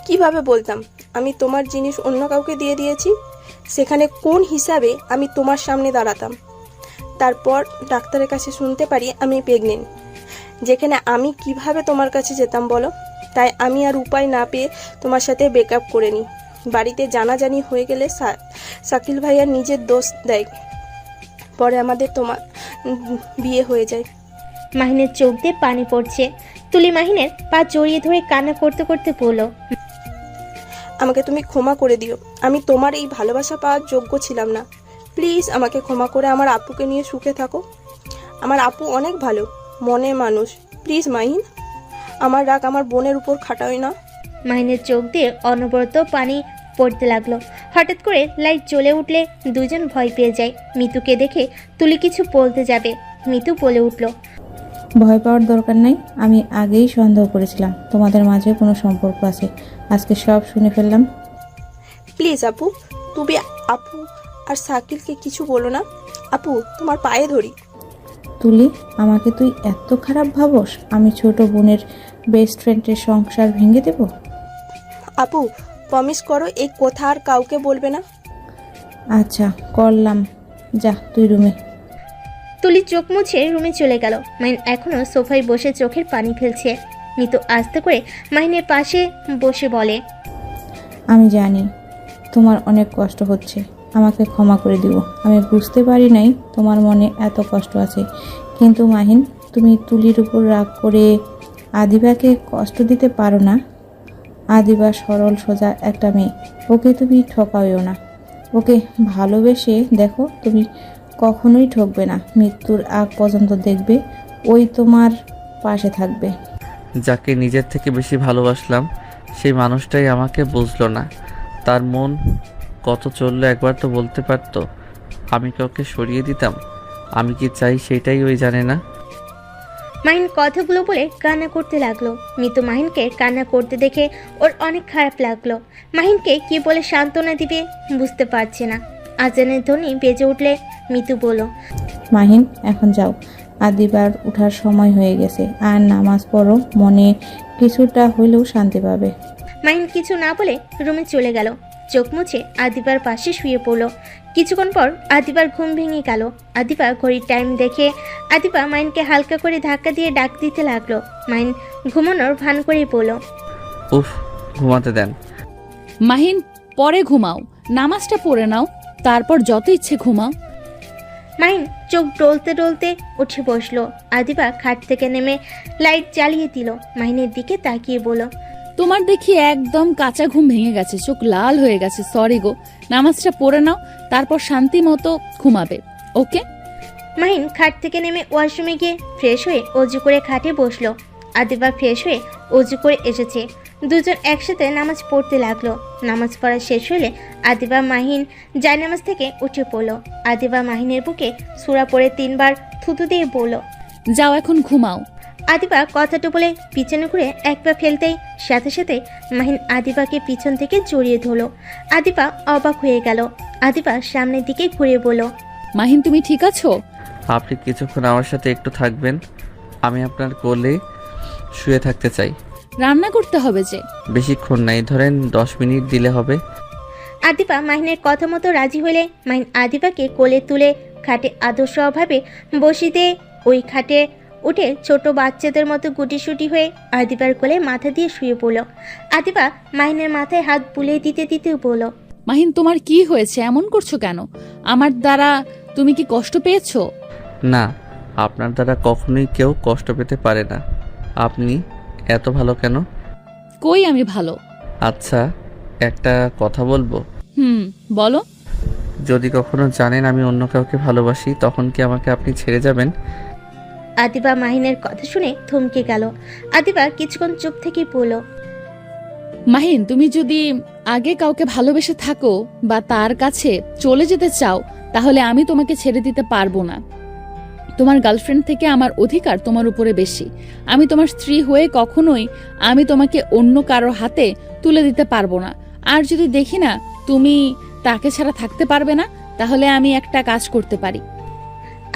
কিভাবে বলতাম? আমি তোমার জিনিস অন্য কাউকে দিয়ে দিয়েছি, সেখানে কোন হিসাবে আমি তোমার সামনে দাঁড়াতাম? তারপর ডাক্তারের কাছে শুনতে পারি আমি প্রেগনেন্ট। যেখানে আমি কিভাবে তোমার কাছে যেতাম বলো? তাই আমি আর উপায় না পেয়ে তোমার সাথে ব্রেকআপ করে নিই। বাড়িতে জানাজানি হয়ে গেলে শাকিল ভাইয়া নিজের দোষ দেয়, পরে আমাদের তোমার বিয়ে হয়ে যায়। মাহিনের চোখ দিয়ে পানি পড়ছে। তুলি মাহিনের পা জড়িয়ে ধরে কান্না করতে করতে বলল, আমাকে তুমি ক্ষমা করে দিও, আমি তোমার এই ভালোবাসা পাওয়ার যোগ্য ছিলাম না। প্লিজ আমাকে ক্ষমা করে আমার আপুকে নিয়ে সুখে থাকো। আমার আপু অনেক ভালো মনের মানুষ। প্লিজ মাহিন, আমার রাগ আমার বোনের উপর খাটাই না। মাহিনের চোখ দিয়ে অনবরত পানি পড়তে লাগলো। হঠাৎ করে লাইট জ্বলে উঠলে দুজন ভয় পেয়ে যায়। মিতুকে দেখে তুলি কিছু বলতে যাবে, মিতু বলে উঠল, ভয় পাওয়ার দরকার নাই। আমি আগেই সন্দেহ করেছিলাম তোমাদের মাঝে কোনো সম্পর্ক আছে। আজকে সব শুনে ফেললাম। প্লিজ আপু, তুমি আপু আর শাকিলকে কিছু বলো না। আপু তোমার পায়ে ধরি। তুলি, আমাকে তুই এত খারাপ ভাবস? আমি ছোট বোনের বেস্ট ফ্রেন্ডের সংসার ভেঙে দেব? আপু প্রমিস করো এই কথা আর কাউকে বলবে না। আচ্ছা করলাম, যা তুই রুমে। তুলি চোখ মুছে রুমে চলে গেল। মাহিন এখনো সোফায় বসে চোখের পানি ফেলছে। মিতু আস্তে করে মাহিনের পাশে বসে বলে, আমি জানি তোমার অনেক কষ্ট হচ্ছে, আমাকে ক্ষমা করে দিও। আমি বুঝতে পারি নাই তোমার মনে এত কষ্ট আছে। কিন্তু মাহিন, তুমি তুলির উপর রাগ করে আদিবাকে কষ্ট দিতে পারো না। আদিবা সরল সোজা একটা মেয়ে, ওকে তুমি ঠকাইও না। ওকে ভালোবেসে দেখো, তুমি কখনোই ঠকবে না। মৃত্যুর আগ পর্যন্ত দেখবে ওই তোমার পাশে থাকবে। যাকে নিজের থেকে বেশি ভালোবাসলাম সেই মানুষটাই আমাকে বুঝলো না। তার মন কত চললো একবার তো বলতে পারতো। আমি কাউকে সরিয়ে দিতাম? আমি কি চাই সেটাই ওই জানে না। মাহিন কথাগুলো বলে কান্না করতে লাগলো। মিতু মাহিনকে কান্না করতে দেখে ওর অনেক খারাপ লাগলো। মাহিনকে কি বলে সান্ত্বনা দিবে বুঝতে পারছে না। আজানের ধ্বনি বেজে উঠলে মিতু বলল, মাহিন, এখন যাও, আদিবার ওঠার সময় হয়ে গেছে। আর নামাজ পড়ো, মনে কিছুটা হইলেও শান্তি পাবে। মাহিন কিছু না বলে রুমে চলে গেল। চোখ মুছে আদিবার পাশে শুয়ে পড়ল। কিছুক্ষণ পর আদিবার ঘুম ভেঙে গেল। আদিবা ঘড়ির টাইম দেখে আদিবা মাহিনকে হালকা করে ধাক্কা দিয়ে ডাক দিতে লাগলো। মাহিন ঘুমানোর ভান করে বলল, উফ, ঘুমাতে দেন। মাহিন, পরে ঘুমাও, নামাজটা পড়ে নাও, তারপর যত ইচ্ছে ঘুমাও। মাহিন চোখ ডলতে ডলতে উঠে বসলো। আদিবা খাট থেকে নেমে লাইট জ্বালিয়ে দিল। মাহিনের দিকে তাকিয়ে বলল, তোমার দেখি একদম কাঁচা ঘুম ভেঙে গেছে, চোখ লাল হয়ে গেছে। সরি গো, নামাজটা পড়ে নাও, তারপর শান্তি মতো ঘুমাবে, ওকে? মাহিন খাট থেকে নেমে ওয়াশরুমে গিয়ে ফ্রেশ হয়ে অজু করে খাটে বসলো। আদিবা ফ্রেশ হয়ে অজু করে এসেছে। দুজন একসাথে নামাজ পড়তে লাগলো। নামাজ পড়া শেষ হলে আদিবা মাহিন জায়নামাজ থেকে উঠে পড়লো। আদিবা মাহিনের বুকে সূরা পড়ে 3 বার থুতু দিয়ে বলল, যাও এখন ঘুমাও। আদিবা কথাটা বলে পিছনে ঘুরে এক পা ফেলতেই সাথে সাথে মাহিন আদিবাকে পিছন থেকে জড়িয়ে ধরলো। আদিবা অবাক হয়ে গেল। আদিবা সামনের দিকে ঘুরে বলল, মাহিন, তুমি ঠিক আছো? আপনি কিছুক্ষণ আমার সাথে একটু থাকবেন? আমি আপনার কোলে শুয়ে থাকতে চাই। রান্না করতে হবে যে। বেশিক্ষণ নাই, ধরেন 10 মিনিট দিলে হবে। আদিবা মাহিনের কথা মতো রাজি হলে মাহিন আদিবাকে কোলে তুলে খাটে আদর্শ অভাবে বসিতে ওই খাটে উঠে ছোট বাচ্চাদের মতো গুটিসুটি হয়ে আদিবার কোলে মাথা দিয়ে শুয়ে পড়ল। আদিবা মাহিনের মাথায় হাত বুলিয়ে দিতে দিতে বলল, মাহিন, তোমার কি হয়েছে? এমন করছো কেন? আমার দ্বারা তুমি কি কষ্ট পেয়েছো? না, আপনার দ্বারা কখনোই কেউ কষ্ট পেতে পারে না। আপনি এত ভালো কেন? কই আমি ভালো? আচ্ছা, একটা কথা বলবো? বলো। যদি কখনো জানেন আমি অন্য কাউকে ভালোবাসি, তখন কি আমাকে আপনি ছেড়ে যাবেন? আদিবা মাহিনের কথা শুনে থমকে গেল। আদিবা কিছুক্ষণ চুপ থেকে বলল, মাহিন, তুমি যদি আগে কাউকে ভালোবেসে থাকো বা তার কাছে চলে যেতে চাও, তাহলে আমি তোমাকে ছেড়ে দিতে পারবো না। তোমার গার্লফ্রেন্ড থেকে আমার অধিকার তোমার উপরে বেশি। আমি তোমার স্ত্রী হয়ে কখনোই আমি তোমাকে অন্য কারো হাতে তুলে দিতে পারবো না। আর যদি দেখি না তুমি তাকে ছাড়া থাকতে পারবে না, তাহলে আমি একটা কাজ করতে পারি।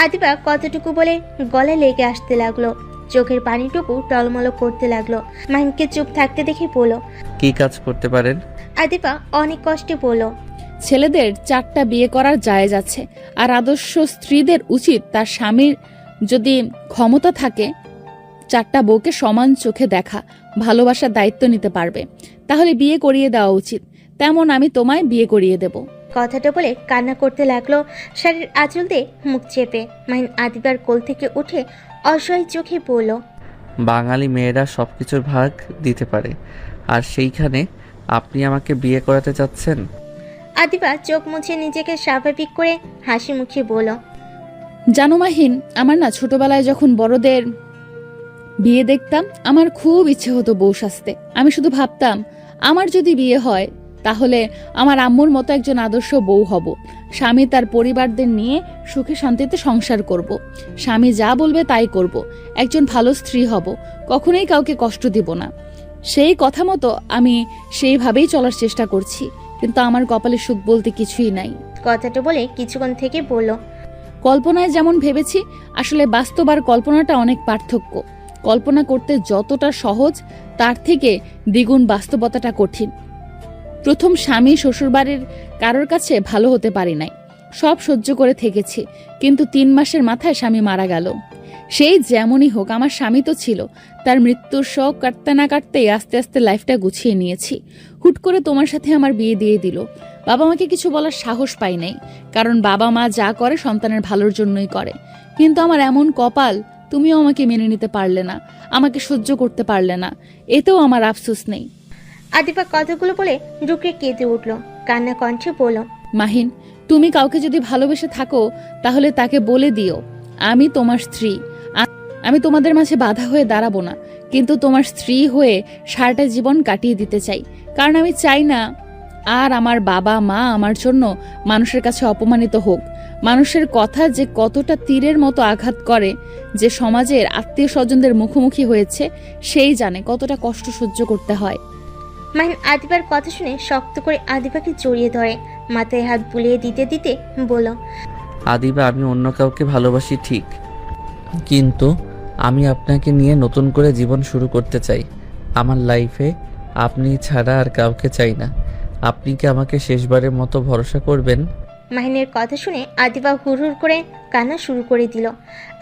আদিবা কতটুকু বলে গলায় লেগে আসতে লাগলো। চোখের পানিটুকু টলমল করতে লাগলো। মাহিনকে চুপ থাকতে দেখে বলল, কি কাজ করতে পারেন? আদিবা অনেক কষ্টে বলল, ছেলেদের 4টা বিয়ে করার জায়েজ আছে, আর আদর্শ স্ত্রীদের উচিত তার স্বামীর যদি ক্ষমতা থাকে 4টা বউকে সমান চোখে দেখা, ভালোবাসার দায়িত্ব নিতে পারবে, তাহলে বিয়ে করিয়ে দেওয়া উচিত। তেমন আমি তোমায় বিয়ে করিয়ে দেব। কথাটা বলে কান্না করতে লাগলো, শাড়ির আঁচল দিয়ে মুখ চেপে। মাহিন আদিবার কোল থেকে উঠে অসহায় চোখে বলল, বাঙালি মেয়েরা সব কিছুর ভাগ দিতে পারে, আর সেইখানে আপনি আমাকে বিয়ে করাতে চাচ্ছেন? আদিবা চোখ মুছে নিজেকে স্বাভাবিক করে হাসি মুখে বলল, জানো মাহিন, আমার না ছোটবেলায় যখন বড়দের বিয়ে দেখতাম, আমার খুব ইচ্ছে হতো বউ সাজতে। আমি শুধু ভাবতাম, আমার যদি বিয়ে হয় তাহলে আমার আম্মুর মতো একজন আদর্শ বউ হব। স্বামী তার পরিবারদের নিয়ে সুখে শান্তিতে সংসার করব। স্বামী যা বলবে তাই করব। একজন ভালো স্ত্রী হব, কখনোই কাউকে কষ্ট দিব না। সেই কথা মতো আমি সেইভাবেই চলার চেষ্টা করছি, কিন্তু আমার কপালে সুখ বলতে কিছুই নাই। কথাটা বলে কিছুক্ষণ থেকে বলল, কল্পনায় যেমন ভেবেছি, আসলে বাস্তব আর কল্পনাটা অনেক পার্থক্য। কল্পনা করতে যতটা সহজ, তার থেকে দ্বিগুণ বাস্তবতাটা কঠিন। প্রথম স্বামী শ্বশুরবাড়ির কারোর কাছে ভালো হতে পারি নাই, সব সহ্য করে থেকেছি, কিন্তু 3 মাসের মাথায় স্বামী মারা গেল। সেই যেমনই হোক, আমার স্বামী তো ছিল। তার মৃত্যুর শোক কাটতে না কাটতেই আস্তে আস্তে লাইফটা গুছিয়ে নিয়েছি। হুট করে তোমার সাথে আমার বিয়ে দিয়ে দিল। বাবা মাকে কিছু বলার সাহস পাই নাই, কারণ বাবা মা যা করে সন্তানের ভালোর জন্যই করে। কিন্তু আমার এমন কপাল, তুমিও আমাকে মেনে নিতে পারলে না, আমাকে সহ্য করতে পারলে না, এতেও আমার আফসোস নেই। আদিবা কথাগুলো বলে রুকে কেঁদে উঠল, কান্না কণ্ঠে বলল, মাহিন, তুমি কাউকে যদি ভালোবেসে থাকো তাহলে তাকে বলে দিও, আমি তোমার স্ত্রী। আমি তোমাদের মাঝে বাধা হয়ে দাঁড়াবো না, কিন্তু তোমার স্ত্রী হয়ে সারাটা জীবন কাটিয়ে দিতে চাই। কারণ আমি চাই না আর আমার বাবা মা আমার জন্য মানুষের কাছে অপমানিত হোক। মানুষের কথা যে কতটা তীরের মতো আঘাত করে, যে সমাজের আত্মীয় স্বজনদের মুখোমুখি হয়েছে, সেই জানে কতটা কষ্ট সহ্য করতে হয়। মাহিন আদিবার কথা শুনে শক্ত করে আদিবাকে জড়িয়ে ধরে, মাথায় হাত বুলিয়ে দিতে দিতে বলল, আদিবা, আমি অন্য কাউকে ভালোবাসি ঠিক, কিন্তু আমি আপনাকে নিয়ে নতুন করে জীবন শুরু করতে চাই। আমার লাইফে আপনি ছাড়া আর কাউকে চাই না। আপনি কি আমাকে শেষবারের মতো ভরসা করবেন? মাহিনের কথা শুনে আদিবা হুড়হুড় করে কান্না শুরু করে দিল।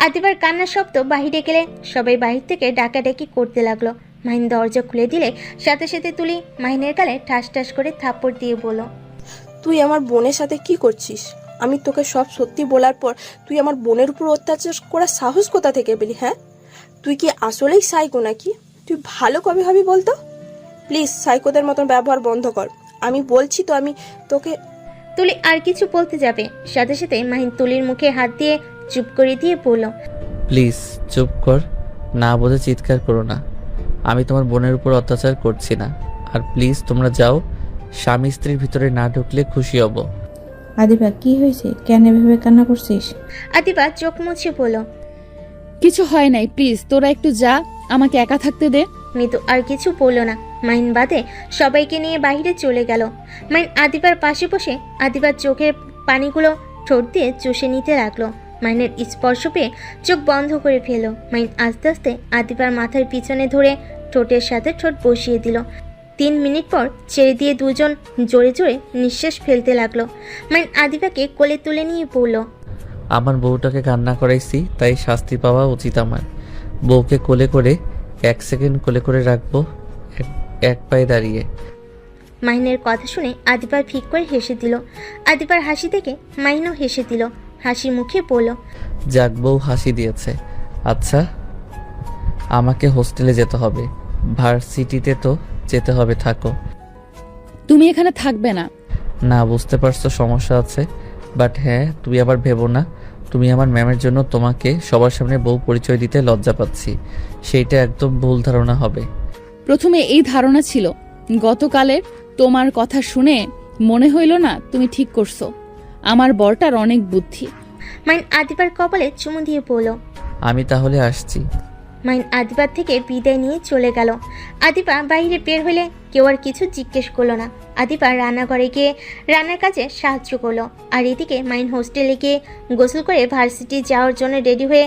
আদিবার কান্নার শব্দ বাহিরে গেলে সবাই বাহির থেকে ডাকাডাকি করতে লাগলো। মাহিন দরজা খুলে দিলে সাথে সাথে তুলি মাহিনের গালে ঠাস ঠাস করে থাপ্পড় দিয়ে বলল, তুই আমার বোনের সাথে কি করছিস? আমি তোকে সব সত্যি বলার পর তুই আমার বোনের উপর অত্যাচার করার সাহস কোথা থেকে পেলি? হ্যাঁ, তুই কি আসলেই সাইকো নাকি? তুই ভালো কবে হবি বলতো? প্লিজ সাইকোদের মতন ব্যবহার বন্ধ কর, আমি বলছি তো। আমি তোকে। তুলি আর কিছু বলতে যাবে, সাথে সাথে মাহিন তুলির মুখে হাত দিয়ে চুপ করে দিয়ে বলল, প্লিজ চুপ কর, না বোঝে চিৎকার করো না। আমি তোমার বোনের উপর অত্যাচার করছি না। আর প্লিজ তোমরা যাও, স্বামী স্ত্রীর ভিতরে না ঢুকলে খুশি হব। আদিবা, কি হয়েছে? কেন এভাবে কান্না করছিস? আদিবা চোখ মুছে বলল, কিছু হয় নাই, প্লিজ তোরা একটু যা, আমাকে একা থাকতে দে। মিতু আর কিছু বলল না। মাহিন বাদে সবাইকে নিয়ে বাইরে চলে গেল। মাহিন আদিবার পাশে বসে আদিবার চোখের পানিগুলো ঠোঁট দিয়ে চুষে নিতে লাগলো। মাহিনের স্পর্শ পেয়ে চোখ বন্ধ করে ফেলল। মাহিন আস্তে আস্তে আদিবার মাথার পিছনে ধরে ঠোঁটের সাথে ঠোঁট বসিয়ে দিল। 3 মিনিট পর ছেড়ে দিয়ে দুজন জোরে জোরে নিঃশ্বাস ফেলতে লাগলো। মাহিন আদিবাকে কোলে তুলে নিয়ে বলল, আমার বউটাকে কান্না করাইছি, তাই শাস্তি পাওয়া উচিত আমার। বউকে কোলে করে 1 সেকেন্ড কোলে করে রাখবো, এক পায়ে দাঁড়িয়ে। মাহিনের কথা শুনে আদিবার ফিক করে হেসে দিল। আদিবার হাসি দেখে মাহিনও হেসে দিল, হাসি মুখে বলল, যাক, বউ হাসি দিয়েছে। আচ্ছা, আমাকে হোস্টেলে যেতে হবে, ভার্সিটিতে তো যেতে হবে। থাকো। তুমি এখানে থাকবে না। না, বুঝতে পারছো সমস্যা আছে, বাট হ্যাঁ, তুমি আবার ভেবো না তুমি আমার ম্যামের জন্য তোমাকে সবার সামনে বউ পরিচয় দিতে লজ্জা পাচ্ছি। সেইটা একদম ভুল ধারণা হবে। প্রথমে এই ধারণা ছিল, গতকালের তোমার কথা শুনে মনে হইল না তুমি ঠিক করছো। আমার বরটার অনেক বুদ্ধি। মাহিন আদিবার কপালে চুমু দিয়ে বলল, আমি তাহলে আসছি। মাহিন আদিবার থেকে বিদায় নিয়ে চলে গেল। আদিবা বাইরে বের হলে কেউ আর কিছু জিজ্ঞেস করলো না। আদিবা রান্নাঘরে গিয়ে রান্নার কাজে সাহায্য করলো। আর এদিকে মাহিন হোস্টেলে গিয়ে গোসল করে ভার্সিটি যাওয়ার জন্য রেডি হয়ে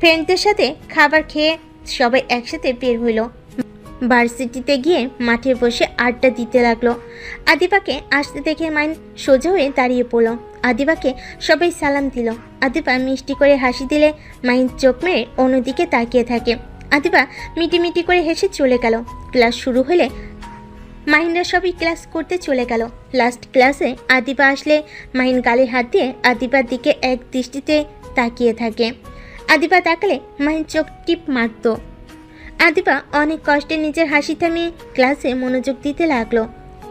ফ্রেন্ডদের সাথে খাবার খেয়ে সবাই একসাথে বের হইল। ভার্সিটিতে গিয়ে মাঠে বসে আড্ডা দিতে লাগলো। আদিবাকে আসতে দেখে মাহিন সোজা হয়ে দাঁড়িয়ে পড়ল। আদিবাকে সবাই সালাম দিল। আদিবা মিষ্টি করে হাসি দিলে মাহিন চোখ মেরে অন্যদিকে তাকিয়ে থাকে। আদিবা মিটিমিটি করে হেসে চলে গেল। ক্লাস শুরু হলে মাহিনরা সবই ক্লাস করতে চলে গেল। লাস্ট ক্লাসে আদিবা আসলে মাহিন গালে হাত দিয়ে আদিবার দিকে এক দৃষ্টিতে তাকিয়ে থাকে। আদিবা তাকালে মাহিন চোখ টিপ মারত। আদিবা অনেক কষ্টে নিজের হাসি থামিয়ে ক্লাসে মনোযোগ দিতে লাগলো।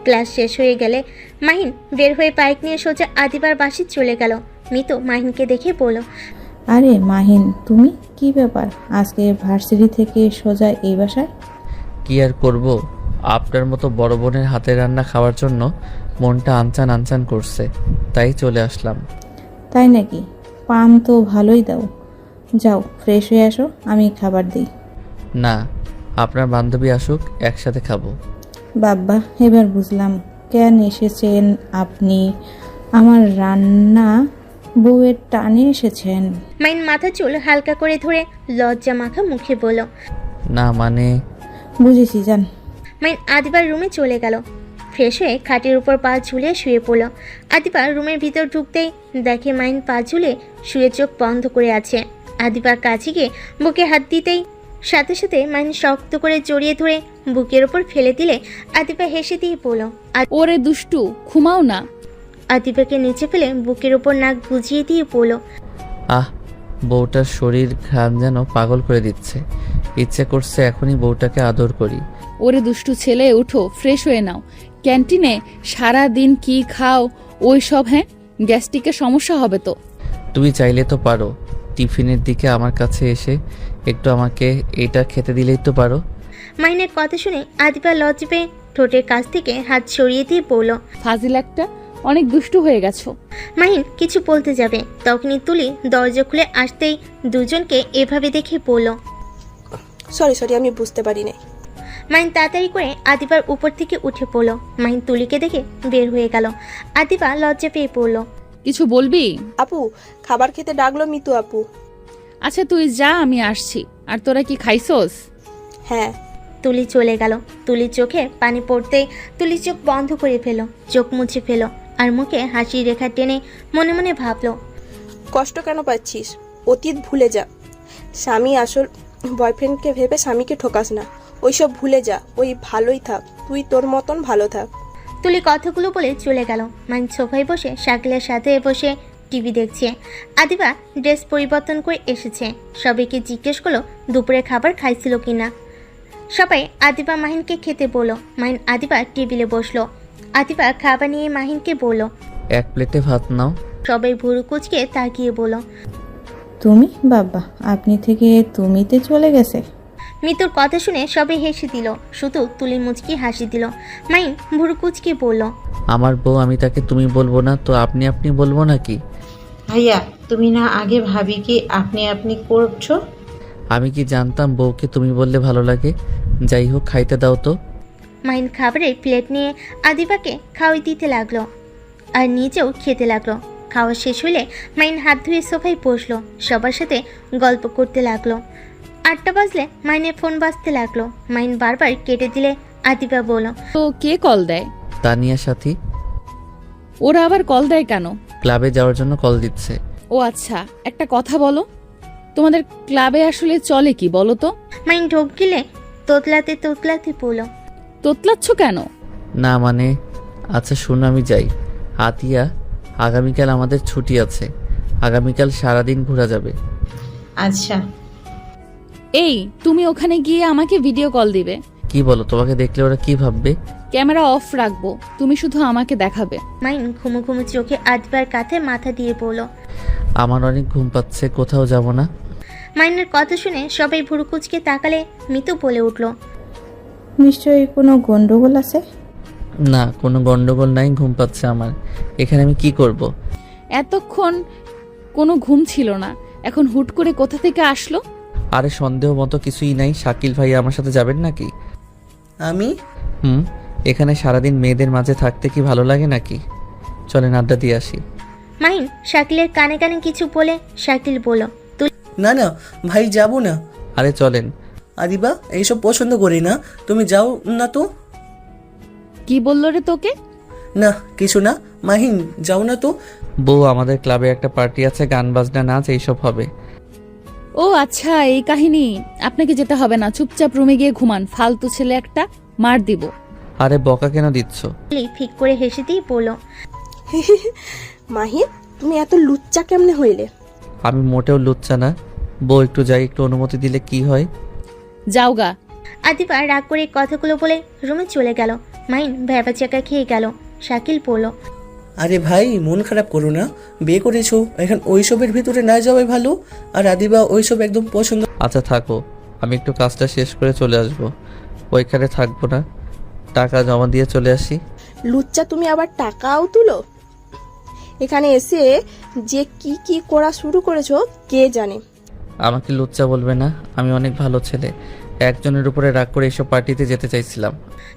ক্লাস শেষ হয়ে গেলে মাহিন বের হয়ে বাইক নিয়ে সোজা আদিবার বাসে চলে গেল। মিতু মাহিনকে দেখে বলল, আরে মাহিন, তুমি কি ব্যাপার আজকে ভার্সিটি থেকে সোজা এই বাসায়? কি আর করব, আপনার মতো বড় বোনের হাতের রান্না খাওয়ার জন্য মনটা আনচান আনচান করছে, তাই চলে আসলাম। তাই নাকি? পান তো ভালোই দাও। যাও ফ্রেশ হয়ে আসো, আমি খাবার দিই। না, আপনার বান্ধবী আসুক, একসাথে খাবো। বাব্বা, এবার বুঝলাম কেন এসেছেন আপনি। আমার রান্না বউয়ের টানে এসেছেন। মাহিন মাথা চুল হালকা করে ধরে লজ্জা মাখা মুখে বলল, না মানে। বুঝেছি, যান। মাহিন আদিবার রুমে চলে গেল। ফ্রেশ হয়ে খাটের উপর পা ঝুলিয়ে শুয়ে পড়ল। আদিবা রুমের ভিতর ঢুকতেই দেখে মাহিন পা ঝুলে শুয়ে চোখ বন্ধ করে আছে। আদিবার কাছে গিয়ে বুকে হাত দিতেই সাথে সাথে মাহিন শক্ত করে জড়িয়ে ধরে বুকের ওপর ফেলে দিলে আদিবা হেসে দিয়ে বলল, ওরে দুষ্টু, ঘুমাও না। আদিবাকে নিচে ফেলে বুকের ওপর নাক বুঝিয়ে দিয়ে বলল, আহ, বউটার শরীর ঘ্রাণ যেন পাগল করে দিচ্ছে। ইচ্ছে করছে এখনই বউটাকে আদর করি। ওরে দুষ্টু ছেলে, উঠো, ফ্রেশ হয়ে নাও। ক্যান্টিনে সারা দিন কি খাও ওই সব? হ্যাঁ, গ্যাস্ট্রিকের সমস্যা হবে তো। তুমি চাইলে তো পারো, টিফিনের দিকে আমার কাছে এসে একটু আমাকে এটা খেতে দিলেই তো পারো। মাহিনের কথা শুনে আদিবা লজ্জা পেয়ে ঠোঁটের কাছ থেকে হাত সরিয়ে দিয়ে বলল, ফাজিল একটা, অনেক দুষ্টু হয়ে গেছো। মাহিন কিছু বলতে যাবে, তখনই তুলি দরজা খুলে আসতেই দুজনকে এভাবে দেখে বলল, সরি আমি বুঝতে পারি নাই। মাহিন তাড়াতাড়ি করে আদিবার উপর থেকে উঠে পড়ল। মাহিন তুলিকে দেখে বের হয়ে গেল। আদিবা লজ্জা পেয়ে পড়ল। কিছু বলবি? আপু, খাবার খেতে ডাকলো মিতু আপু। আচ্ছা তুই যা, আমি আসছি। আর তোরা কি খাইছস? হ্যাঁ। তুলি চলে গেল। তুলির চোখে পানি পড়তেই তুলি চোখ বন্ধ করে ফেলো, চোখ মুছে ফেলো আর মুখে হাসির রেখা টেনে মনে মনে ভাবলো, কষ্ট কেন পাচ্ছিস? অতীত ভুলে যা। স্বামী আসল বয়ফ্রেন্ডকে ভেবে স্বামীকে ঠকাস না। ওইসব ভুলে যা, ওই ভালোই থাক, তুই তোর মতন ভালো থাক। তুলি কথাগুলো বলে চলে গেল। মাহিন সোফায় বসে শাকিলের সাথে বসে টিভি দেখছে। আদিবা ড্রেস পরিবর্তন করে এসেছে। সবাইকে জিজ্ঞেস করলো দুপুরে খাবার খাইছিল কিনা। সবাই আদিবা মাহিনকে খেতে বলল। মাহিন আদিবা টেবিলে বসলো। আদিবা খাবার নিয়ে মাহিনকে বলল, এক প্লেটে ভাত নাও। সবাই ভুরু কুচকে তাকিয়ে বলল, তুমি? বাব্বা, আপনি থেকে তুমিতে চলে গেছে। মিতুর কথা শুনে সবাই হেসে দিল, শুধু তুলি মুচকি হাসি দিল। মাহিন ভুরু কুচকে বলল, আমার বউ, আমি তাকে তুমি বলবো না তো আপনি আপনি বলবো নাকি? ভাইয়া, তুমি না আগে ভাবিকে আপনি আপনি করছো? আমি কি জানতাম বউকে তুমি বললে ভালো লাগে? যাই হোক, খাইতে দাও তো। মাহিন খাবারের প্লেট নিয়ে আদিবাকে খাওয়াই দিতে লাগলো আর নিজেও খেতে লাগলো। খাওয়া শেষ হলে মাহিন হাত ধুয়ে সোফায় বসলো, সবার সাথে গল্প করতে লাগলো। 8টা বাজলে মাহিনের ফোন বাজতে লাগলো। মাহিন বারবার কেটে দিলে আদিবা বলল, তো কে কল দেয়? তানিয়ার সাথী। ওরা আবার কল দেয় কেন? ক্লাবে যাওয়ার জন্য কল দিচ্ছে। ও আচ্ছা, একটা কথা বলো, তোমাদের ক্লাবে আসলে চলে কি বলো তো? মাহিন ঢোক গিলে তোতলাতে তোতলাতে বলল, তোতলাচ্ছ কেন? না মানে, আচ্ছা শোনো, আমি যাই। আতিয়া, আগামীকাল আমাদের ছুটি আছে। আগামীকাল সারাদিন ঘোরা যাবে। আচ্ছা। এই, তুমি ওখানে গিয়ে আমাকে ভিডিও কল দিবে। কি বলো, তোমাকে দেখলে ওরা কি ভাববে? ক্যামেরা অফ রাখবো, তুমি শুধু আমাকে দেখাবে। মাহিন ঘুমু ঘুমু চোখে আদিবার কাঁধে মাথা দিয়ে বলল, আমার অনেক ঘুম পাচ্ছে, কোথাও যাব না। মাহিনের কথা শুনে সবাই ভুরু কুচকে তাকালে মিতু বলে উঠল, নিশ্চয়ই কোনো গন্ডগোল আছে। না, কোনো গন্ডগোল নাই, ঘুম পাচ্ছে আমার। এখানে আমি কি করব? এতক্ষণ কোনো ঘুম ছিল না, এখন হুট করে কোথা থেকে আসলো? আরে সন্দেহ মতো কিছুই নাই। শাকিল ভাই আমার সাথে যাবেন নাকি? আমি? এখানে সারাদিন মেয়েদের মাঝে থাকতে কি ভালো লাগে নাকি? চলেন আড্ডা দিয়ে আসি। মাহিন শাকিলের কানে কানে কিছু বলে শাকিল বলল, না না ভাই, যাব না। আরে চলেন। আদিবা, এইসব পছন্দ করি না, তুমি যাও না তো। কি বললো রে তোকে? না কিছু না। মাহিন, যাও না তো। বউ, আমাদের ক্লাবে একটা পার্টি আছে, গান বাজনা নাচ এইসব হবে। ও আচ্ছা, এই কাহিনী। আপনাকে যেতে হবে না, চুপচাপ রুমে গিয়ে ঘুমান। ফালতু ছেলে একটা, মার দিব। আরে বকা কেন দিচ্ছ? বলে ফিক করে হেসে দিয়ে বলল, মাহিন, তুমি এত লুচ্চা কেমনে হইলে? আমি মোটেও লুচ্চা না। বউ একটু যাই, একটু অনুমতি দিলে কি হয়? যাওগা। আদিবা রাগ করে কথাগুলো বলে রুমে চলে গেল। মাহিন ভ্যাবাচাকা খেয়ে গেল। শাকিল বলল, আরে ভাই, মন খারাপ করো না, বিয়ে করেছো, এখন ওইসবের ভিতরে না যাওয়াই ভালো। আর আদিবা ওইসব একদম পছন্দ। আচ্ছা থাকো, আমি একটু কাজটা শেষ করে চলে আসবো। ওইখানে থাকবো না, টাকা জমা দিয়ে চলে আসি। লুচ্চা, তুমি আবার টাকাও তুলো? এখানে এসে যে কি কি করা শুরু করেছো কে জানে। আমাকে লুচ্চা বলবে না, আমি অনেক ভালো ছেলে। একজনের উপরে রাগ করে এইসব পার্টিতে যেতে চাইছিলাম।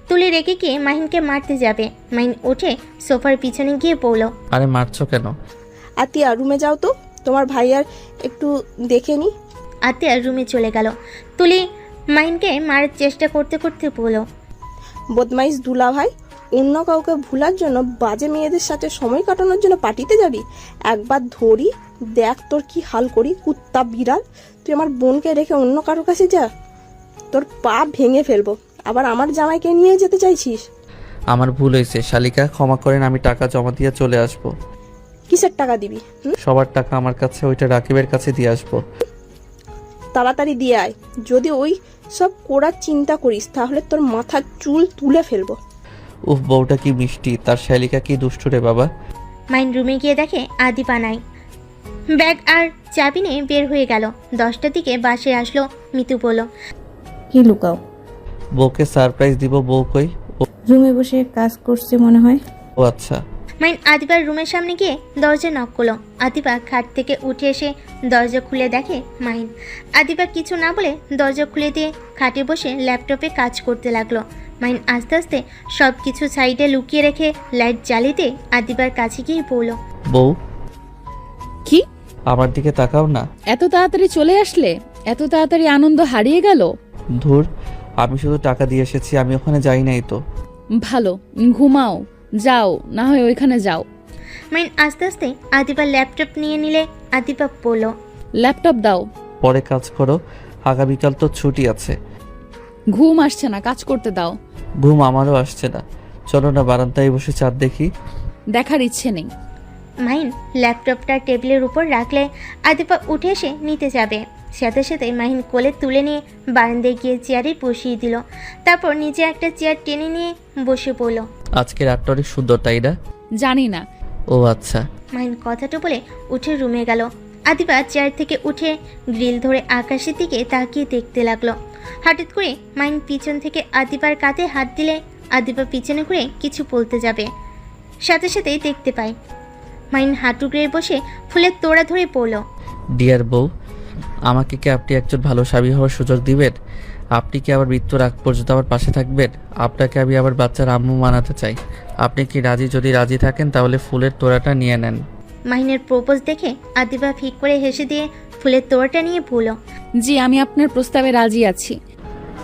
তুলি রেগে গিয়ে মাহিনকে মারতে যাবে। মাহিন উঠে সোফার পিছনে গিয়ে বলল, আরে মারছো কেন? আতিয়া, রুমে যাও তো, তোমার ভাইয়ার একটু দেখে নি। আতিয়া রুমে চলে গেল। তুলি মাহিনকে মারার চেষ্টা করতে করতে বলল, বদমাইশ দুলা ভাই, অন্য কাউকে ভুলার জন্য বাজে মেয়েদের সাথে সময় কাটানোর জন্য পার্টিতে যাবি? একবার ধরি, দেখ তোর কি হাল করি। কুত্তা বিড়াল, তুই আমার বোনকে রেখে অন্য কারো কাছে যা, তোর পা ভেঙে ফেলবো। আবার আমার জামাইকে নিয়ে যেতে চাইছিস? আমার ভুল হয়েছে শালিকা, ক্ষমা করেন। আমি টাকা জমা দিয়ে চলে আসবো। কিসের টাকা দিবি? সবার টাকা আমার কাছে, ওইটা রাকিবের কাছে দিয়ে আসবো। তাড়াতাড়ি দিয়ে আয়। যদি ওই সব করার চিন্তা করিস তাহলে তোর মাথার চুল তুলে ফেলবো। উফ, বউটা কি মিষ্টি, তার শালিকা কি দুষ্টু রে বাবা। মাহিন রুমে গিয়ে দেখে আদিবা নাই। ব্যাগ আর চাবি নিয়ে বের হয়ে গেল। 10টার দিকে বাসে আসলো। মিতু বলল, কি লুকাও? বউকে সারপ্রাইজ দিব। বউ কই? রুমে বসে কাজ করছে মনে হয়। ও আচ্ছা। মাহিন আদিবার রুমের সামনে গিয়ে দরজা নক করলো। আদিবা খাট থেকে উঠে এসে দরজা খুলে দেখে মাহিন। আদিবা কিছু না বলে দরজা খুলে দিয়ে খাটে বসে ল্যাপটপে কাজ করতে লাগলো। মাহিন আস্তে আস্তে সব কিছু সাইডে লুকিয়ে রেখে লাইট জ্বালিতে আদিবার কাছে গিয়ে বলল, বউ, কি? আমার দিকে তাকাও না। এত তাড়াতাড়ি চলে আসলে? এত তাড়াতাড়ি আনন্দ হারিয়ে গেল? ধুর, আমি শুধু টাকা দিয়ে এসেছি, আমি ওখানে যাই নাই তো। ভালো, ঘুমাও। যাও, না হয় ওইখানে যাও। মাহিন আস্তে আস্তে আদিবার ল্যাপটপ নিয়ে নিলে আদিবা বলল, ল্যাপটপ দাও। পরে কাজ করো, আগামীকাল তো ছুটি আছে। ঘুম আসছে না, কাজ করতে দাও। ঘুম আমারও আসছে না, চলো না বারান্দায় বসে চাঁদ দেখি। দেখার ইচ্ছে নেই। মাহিন ল্যাপটপটা টেবিলের উপর রাখলে আদিবা উঠে এসে নিতে যাবে। সাথে সাথে মাহিন কোলে তুলে নিয়ে বারান্দায় গিয়ে চেয়ারে বসিয়ে দিল। তারপর নিজে একটা চেয়ার টেনে নিয়ে বসে পড়ল। আজকে রাতটা অনেক সুন্দর, তাই না? জানি না। ও আচ্ছা। মাহিন কথাটা বলে উঠে রুমে গেল। আদিবা চেয়ার থেকে উঠে গ্রিল ধরে আকাশের দিকে তাকিয়ে দেখতে লাগলো। হঠাৎ করে মাহিন পিছন থেকে আদিবার কাঁধে হাত দিলে আদিবা পিছনে ঘুরে কিছু বলতে যাবে, সাথে সাথেই দেখতে পায় মাহিন হাঁটু গেড়ে বসে ফুলের তোড়া ধরে পড়ল। ডিয়ার বউ, আমাকে কি আপনি একজন ভালো স্বামী হওয়ার সুযোগ দিবেন? আপনি কি আবার মৃত্যুর আগ পর্যন্ত আমার পাশে থাকবেন? আপনাকে আমি আবার বাচ্চার আম্মু বানাতে চাই। আপনি কি রাজি? যদি রাজি থাকেন তাহলে ফুলের তোড়াটা নিয়ে নেন। মাহিনের প্রপোজ দেখে আদিবা ফিক করে হেসে দিয়ে ফুলের তোড়াটা নিয়ে বলল, জি, আমি আপনার প্রস্তাবে রাজি আছি।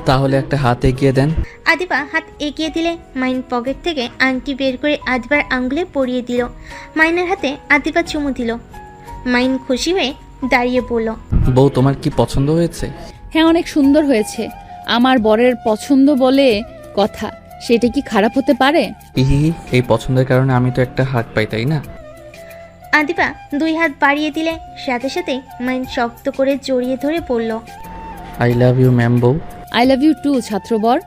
তাহলে একটা হাত এগিয়ে দেন। আদিবা হাত এগিয়ে দিলে মাহিন পকেট থেকে আংটি বের করে আদিবার আঙ্গুলে পরিয়ে দিল। মাহিনের হাতে আদিবা চুমু দিল। মাহিন খুশি হয়ে দাঁড়িয়ে বলল, বউ, তোমার কি পছন্দ হয়েছে? হ্যাঁ, অনেক সুন্দর হয়েছে। আমার বরের পছন্দ বলে কথা, সেটা কি খারাপ হতে পারে? ইহি, এই পছন্দের কারণে আমি তো একটা হাত পাই, তাই না? আদিবা 2 হাত বাড়িয়ে দিলে সাথে সাথে মাহিন শক্ত করে জড়িয়ে ধরে বলল, আই লাভ ইউ ম্যাম বউ। I love you too ছাত্রবর।